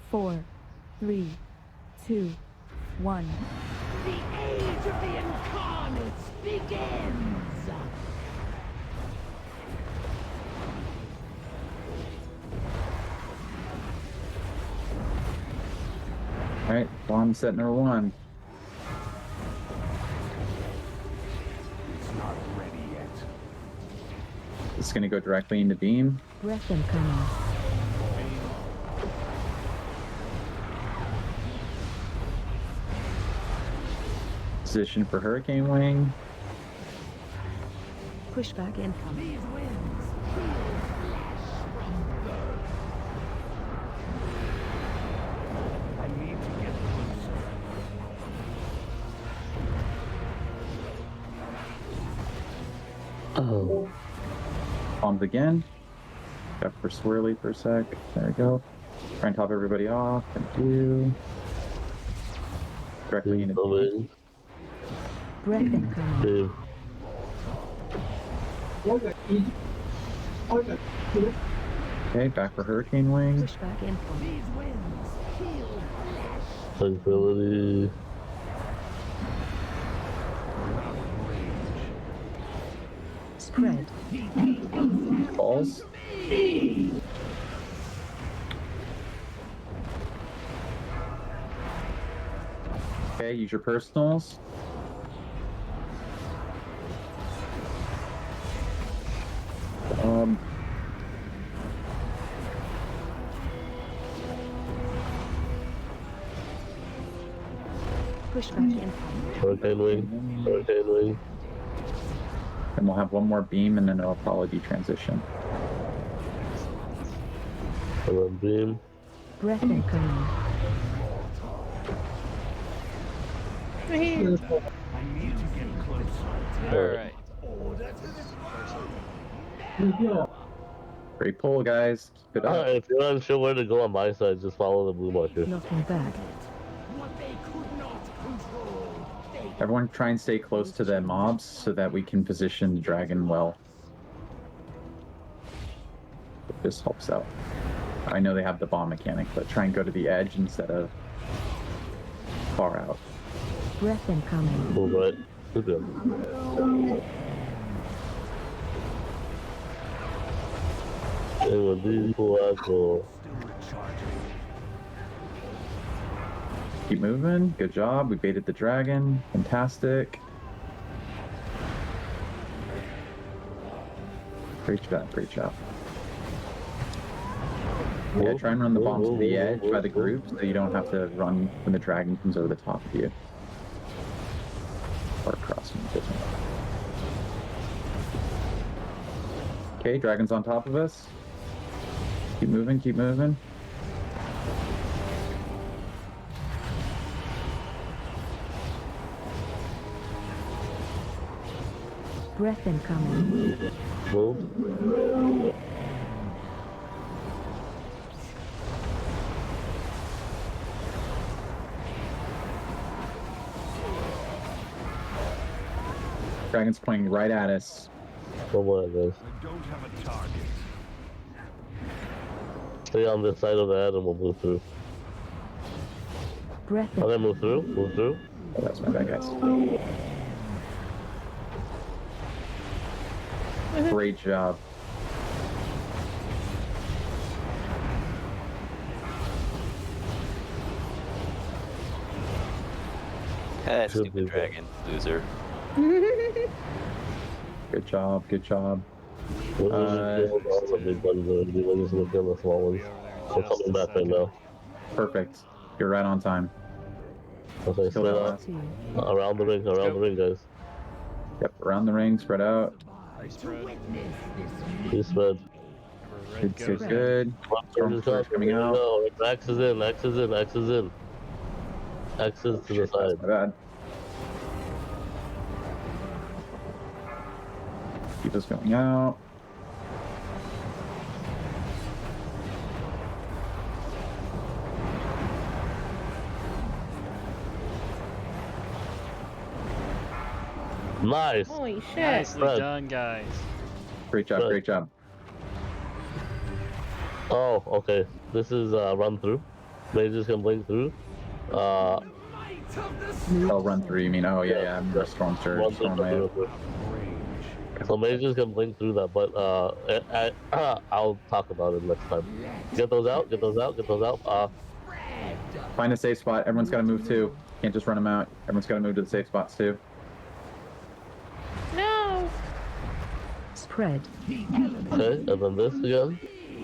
4, 3, 2, 1. The age of the Incarnates begins! Alright, bomb set number 1. It's not ready yet. It's gonna go directly into beam. Breath incoming. Position for Hurricane Wing. Pushback incoming. These winds feel flesh from birth. I need to get closer. Oh. Bombs again. Got for swirly for a sec. There we go. Try and top everybody off. Thank you. Directly into Incoming. Breath incoming. Beam. Okay, back for Hurricane Wing. Pushback incoming. Tranquility. Spread. Balls. Okay, use your personals. Pushback incoming. Hurricane Wing. Hurricane Wing. And we'll have one more beam, and then it'll probably be transition. And then beam. Breath incoming. Alright. Great pull, guys. Keep it up. If you're unsure where to go on my side, just follow the blue marker. Knocking back. Everyone try and stay close to the mobs so that we can position the dragon well. This helps out. I know they have the bomb mechanic, but try and go to the edge instead of far out. Breath incoming. Move right. Good job. It would be cool. Keep moving. Good job. We baited the dragon. Fantastic. Great job. Great job. Yeah, try and run the bombs to the edge by the group so you don't have to run when the dragon comes over the top of you. Or across from you. Okay, dragon's on top of us. Keep moving, keep moving. Breath incoming. Move. Dragon's pointing right at us. Come on, guys. Don't have a target. Stay on this side of the head and we'll move through. Breath. Okay, move through. Move through. Oh, that's my bad, guys. Great job. Stupid dragon, loser. Good job, good job. We're the big ones already. We're just looking at the small ones. We're coming back right now. Perfect. You're right on time. Okay, Kill spread that out. last. Around the ring, guys. Yep, around the ring, spread out. Please spread. Good, good, good. Stormtroopers coming out. No, X is in, X is in, X is in. X is to the side. My bad. Keep us going out. Nice. Holy shit. Nicely Fred. done, guys. Great job, Good. great job. Oh, okay. This is run through. Mages can blink through. Oh, run through, you mean? Oh, yeah, yeah. I'm the Storm Surge. Run through, Storm run Wave. through. So mages can blink through that, but I'll talk about it next time. Get those out, get those out, get those out. Find a safe spot. Everyone's got to move too. Can't just run them out. Everyone's got to move to the safe spots too. No. Spread. Okay, and then this again.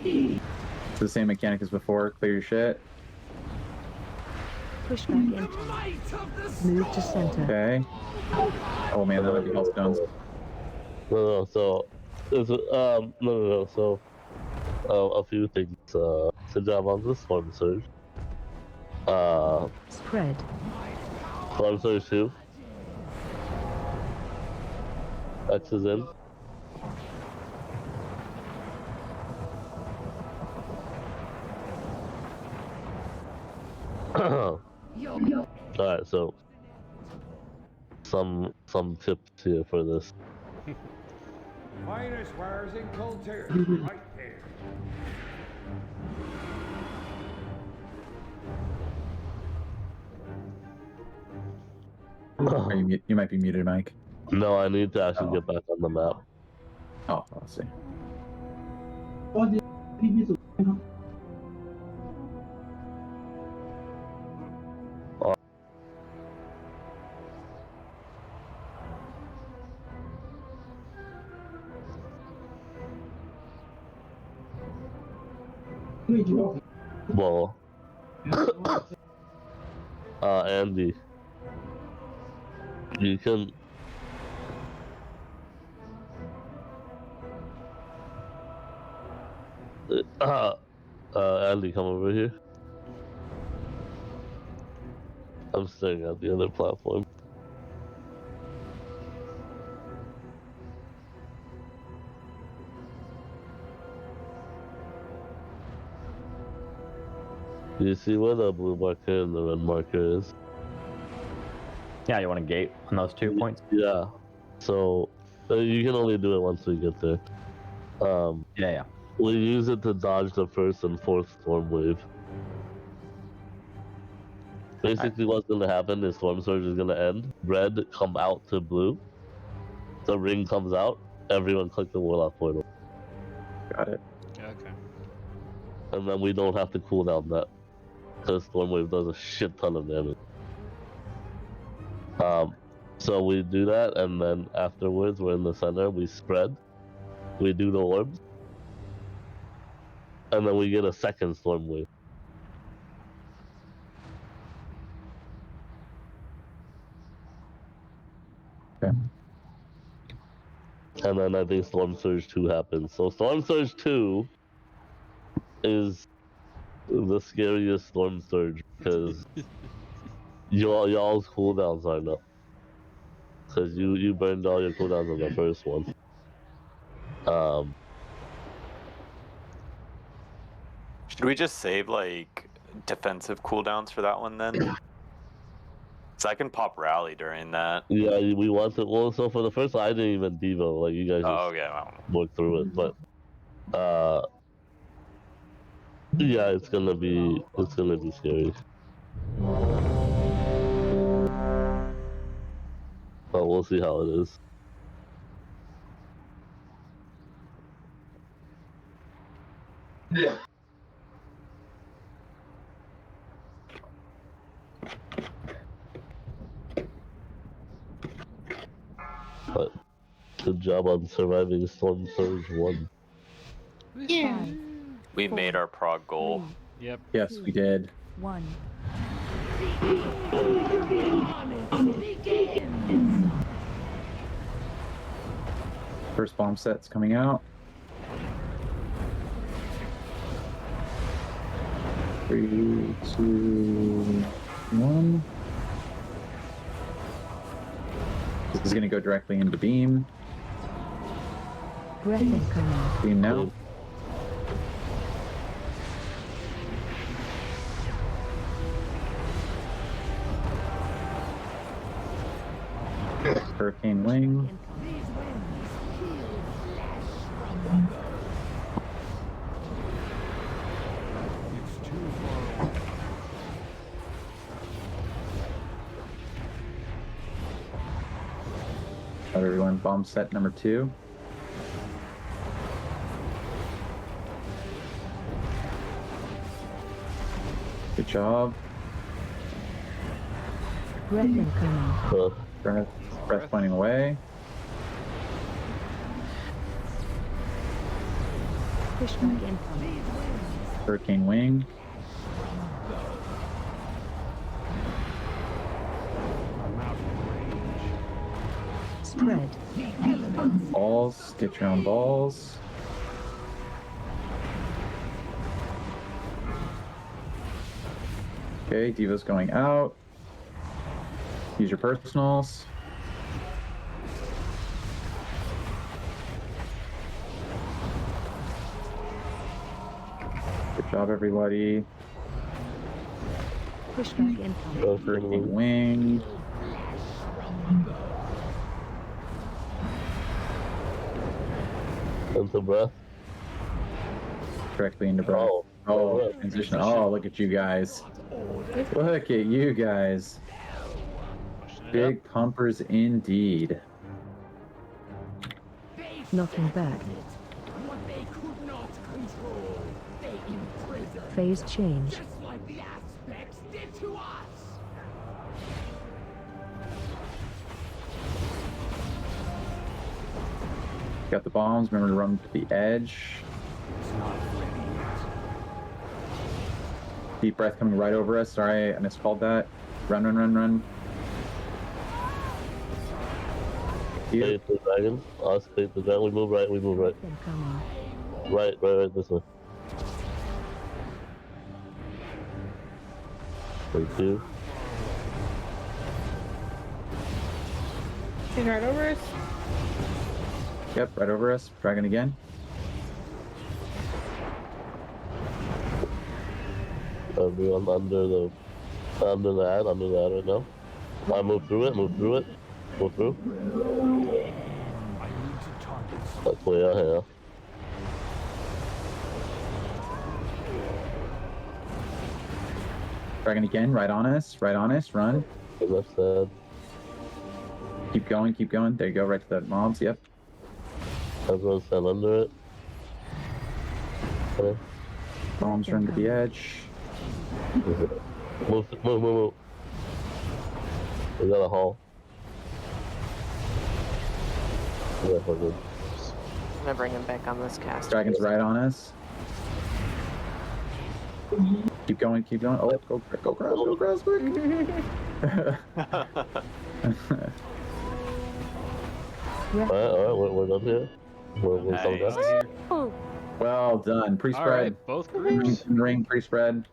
It's the same mechanic as before. Clear your shit. Pushback incoming. Move to center. Okay. Oh man, that might be Hellstones. No, so it's no. So a few things to jump on this Storm Surge. Spread. Storm Surge 2. X is in. Alright, so some tips here for this. Finest wares in Culture, right there. You might be muted, Mike. No, I need to actually get back on the map. Oh, let's see. Well, Andy, you can. Andy, come over here. I'm staring at the other platform. Do you see where the blue marker and the red marker is? Yeah, you want a gate on those 2 points? Yeah. So you can only do it once we get there. Yeah. We use it to dodge the first and fourth storm wave. Basically, what's gonna happen is storm surge is gonna end. Red come out to blue. The ring comes out. Everyone click the warlock portal. Got it. Okay. And then we don't have to cool down that, because storm wave does a shit ton of damage. So we do that, and then afterwards we're in the center. We spread. We do the orbs. And then we get a second storm wave. Okay. And then I think Storm Surge 2 happens. So Storm Surge 2 is the scariest Storm Surge because y'all's cooldowns aren't up. Because you burned all your cooldowns on the first one. Should we just save like defensive cooldowns for that one then? So I can pop rally during that. Yeah, we want to. Well, so for the first one, I didn't even Devo. Like you guys just work through it. But yeah, it's gonna be scary. But we'll see how it is. Yeah. But good job on surviving Storm Surge 1. Yeah. We made our prog goal. Yep. Yes, we did. 1. First bomb set's coming out. 3, 2, 1. This is going to go directly into beam. Breath incoming. Beam now. Hurricane wing. Everyone, bomb set number 2. Good job. Breath incoming. Breath pointing away. Pushback incoming. Hurricane wing. Spread. Balls. Get your own balls. Okay, Diva's going out. Use your personals. Good job, everybody. Pushback incoming. Freaking wing. Into breath. Directly into breath. Oh, transition. Oh, look at you guys. Look at you guys. Big pumpers indeed. Knocking back. Phase change. Got the bombs. Remember to run to the edge. Deep breath coming right over us. Sorry, I miscalled that. Run, run, run, run. Fade the dragon. Us fade the dragon. We move right. We move right. Right this way. Thank you. He's right over us. Yep, right over us. Dragon again. Everyone under the ad right now. I move through it. Move through. That's way out here. Dragon again. Right on us. Run. The left side. Keep going. There you go. Right to the mobs. Yep. Everyone stand under it. Okay. Bombs run to the edge. Move. We got a haul. Yeah, we're good. I'm gonna bring him back on this cast. Dragon's right on us. Keep going. Oh, go cross, quick. Alright, we're done here. We're Nice. Well done. Pre-spread. Alright, both groups. Ring pre-spread.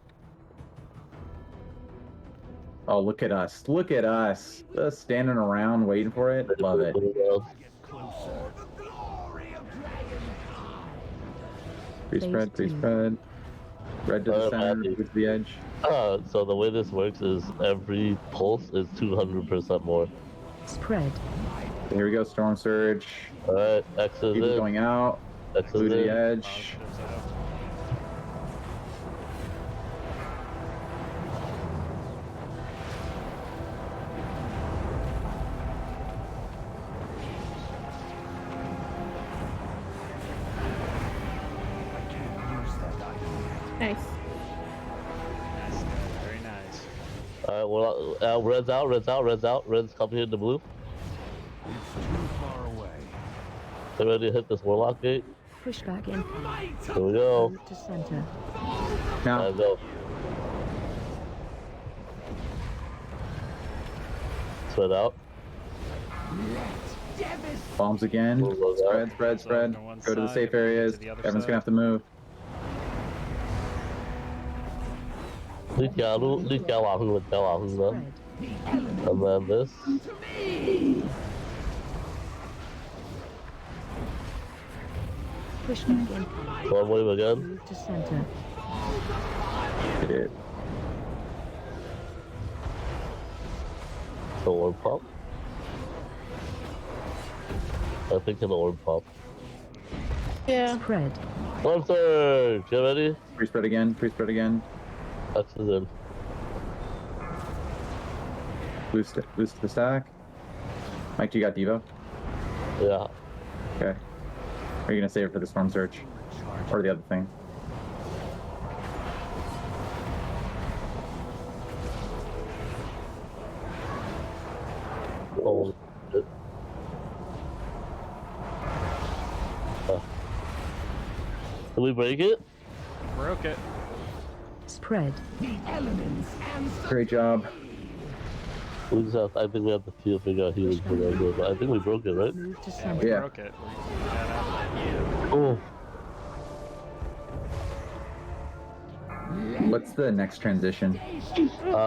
Oh, look at us. Just standing around waiting for it. Love it. Pre-spread. Red to the center, blue to the edge. So the way this works is every pulse is 200% more. Spread. Here we go, Storm Surge. Alright, X is Keep in. going out. X Blue is to the in. edge. Nice. Very nice. Alright, well, red's out. Red's coming into blue. It's too far away. Get ready to hit this warlock gate. Pushback incoming. Here we go. Move to center. Now. Go. Spread out. Bombs again. Spread. Go to the safe areas. Everyone's gonna have to move. And then this. Pushback incoming. One wave again. Move to center. Hit it. The orb pop. I think an orb pop. Yeah. Spread. Storm Surge! Get ready? Pre-spread again. X is in. Boost the stack. Mike, do you got Devo? Yeah. Okay. Are you gonna save it for the Storm Surge? Or the other thing? Oh, shit. Did we break it? Broke it. Spread. Great job. We just have, I think we have to figure out healing for that, but I think we broke it, right? Move to Yeah, center. we Yeah. broke it. We got out. Oh. What's the next transition?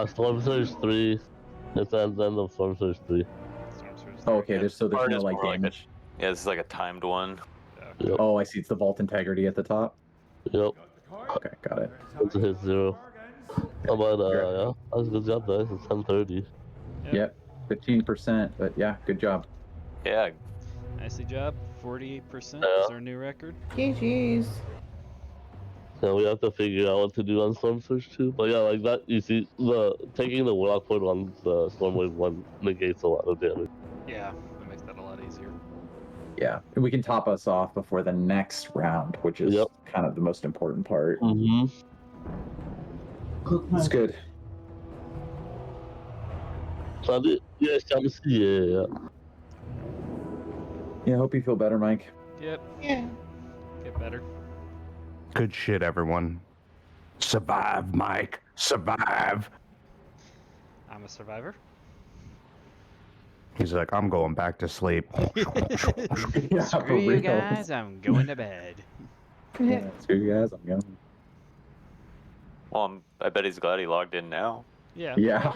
Storm Surge 3. It's the end of Storm Surge 3. Oh, okay. There's no Part is like more like a- damage. Yeah, this is like a timed one. Yep. Oh, I see. It's the Vault Integrity at the top. Yep. Okay, got it. It's a hit 0. Oh, but yeah, that was a good job, guys. It's 10:30. Yep, 15%. But yeah, good job. Yeah. Nicely job. 48% Yeah. is our new record. GG's. Yeah, we have to figure out what to do on Storm Surge too. But yeah, like that, you see, taking the Warlock point on the Storm Wave 1 negates a lot of damage. Yeah, that makes that a lot easier. Yeah, we can top us off before the next round, which is kind of the most important part. Mm-hmm. It's good. Yeah. Yeah, I hope you feel better, Mike. Yep. Yeah. Get better. Good shit, everyone. Survive, Mike. Survive. I'm a survivor. He's like, I'm going back to sleep. Yeah, Screw you guys, I'm going to bed. Yeah, screw you guys, I'm going. Well, I bet he's glad he logged in now. Yeah. Yeah.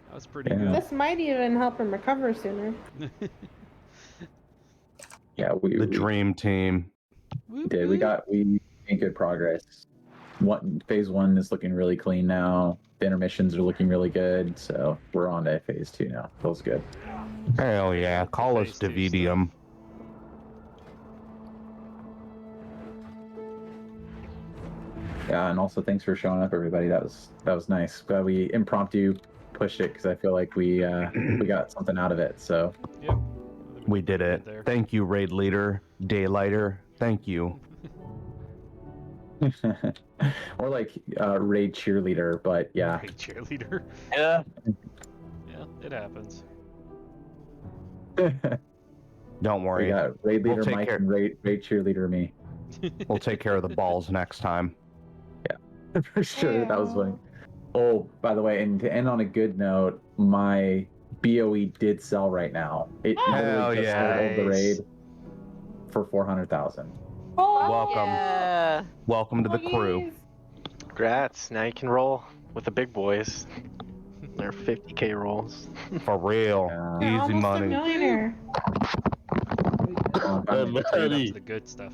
That was pretty good. This might even help him recover sooner. Yeah, the dream team. We did. We made good progress. Phase 1 is looking really clean now. The intermissions are looking really good, so we're on to phase 2 now. Feels good. Hell yeah. Call us Davidium. Yeah, and also thanks for showing up, everybody. That was nice. Glad we impromptu pushed it because I feel like we got something out of it. So yep, we did it. Thank you, raid leader, daylighter. Thank you. Or like raid cheerleader, but yeah. Raid cheerleader. Yeah. Yeah, it happens. Don't worry. We got raid leader Mike and raid cheerleader me. We'll take care of the balls next time. Yeah, for sure. That was funny. Oh, by the way, and to end on a good note, my BOE did sell right now. It literally just sold the raid for 400,000. Welcome. Yeah. Welcome to the crew. Congrats. Now you can roll with the big boys. They're 50K rolls. For real. Easy money. A millionaire. That's the good stuff.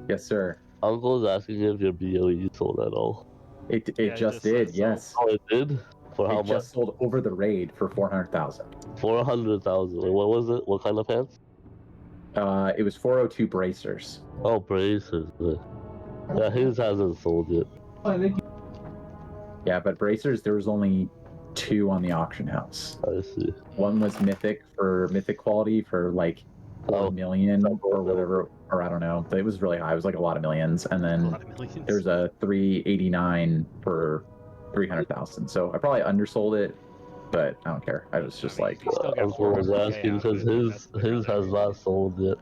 Yes, sir. Uncle's asking if your BOE sold at all. It just did, yes. Oh, it did? For how it much? Just sold over the raid for 400,000. 400,000. What was it? What kind of pants? It was 402 bracers. Oh, bracers. Yeah, his hasn't sold yet. Yeah, but bracers, there was only 2 on the auction house. I see. One was mythic quality for like 4 million or whatever, or I don't know. But it was really high. It was like a lot of millions. And then there's a 389 for 300,000. So I probably undersold it, but I don't care. I was just like, Uncle was asking because his has not sold yet.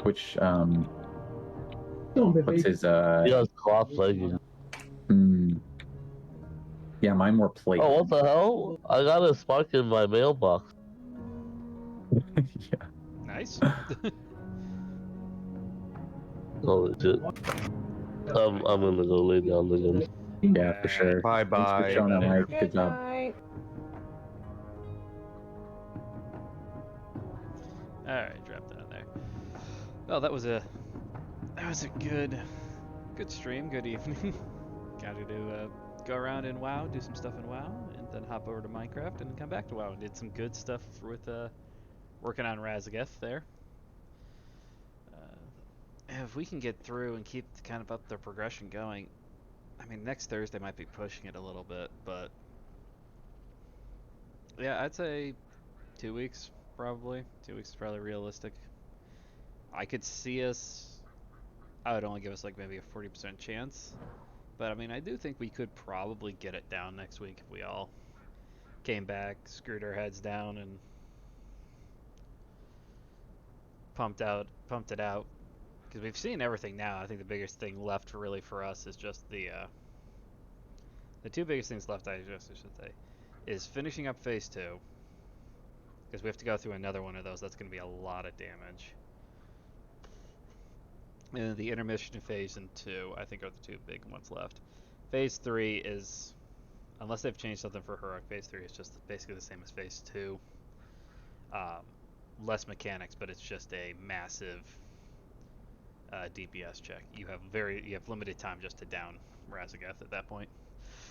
Which what's his He has cloth leggings. Yeah, mine were plate. Oh, what the hell? I got a spark in my mailbox. Yeah. Nice. Holy shit. I'm gonna go lay down again. Yeah, for sure. Bye bye. Thanks for showing up, Mike. Good job. Alright, drop down there. Well, that was a good stream, good evening. Got to go around in WoW, do some stuff in WoW, and then hop over to Minecraft and come back to WoW. Did some good stuff with working on Razageth there. If we can get through and keep kind of up the progression going, I mean, next Thursday might be pushing it a little bit, but yeah, I'd say 2 weeks probably. 2 weeks is probably realistic. I could see us. I would only give us like maybe a 40% chance, but I mean, I do think we could probably get it down next week if we all came back, screwed our heads down, and pumped it out. Because we've seen everything now. I think the biggest thing left for us is just the 2 biggest things left, I should say, is finishing up phase 2. Because we have to go through another one of those. That's going to be a lot of damage. And the intermission in phase 2, I think, are the 2 big ones left. Phase 3 is, unless they've changed something for Heroic, phase 3 is just basically the same as phase 2. Less mechanics, but it's just a massive DPS check. You have limited time just to down Razagath at that point.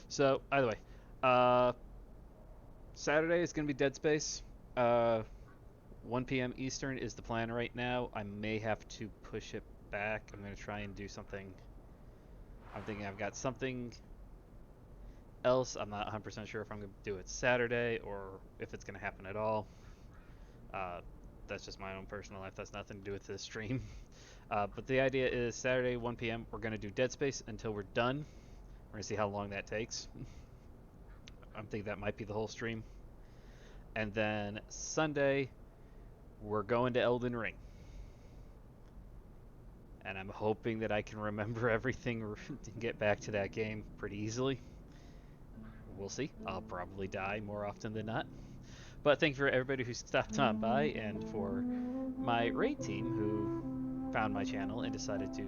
So either way, Saturday is going to be Dead Space. 1 p.m. Eastern is the plan right now. I may have to push it back. I'm going to try and do something. I'm thinking I've got something else. I'm not 100% sure if I'm going to do it Saturday or if it's going to happen at all. That's just my own personal life. That's nothing to do with this stream. But the idea is Saturday, 1 p.m., we're going to do Dead Space until we're done. We're going to see how long that takes. I'm thinking that might be the whole stream. And then Sunday, we're going to Elden Ring. And I'm hoping that I can remember everything and get back to that game pretty easily. We'll see. I'll probably die more often than not. But thank you for everybody who stopped on by, and for my raid team who found my channel and decided to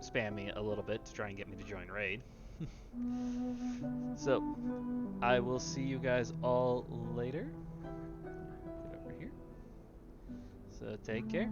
spam me a little bit to try and get me to join raid. So, I will see you guys all later. Get over here. So take care.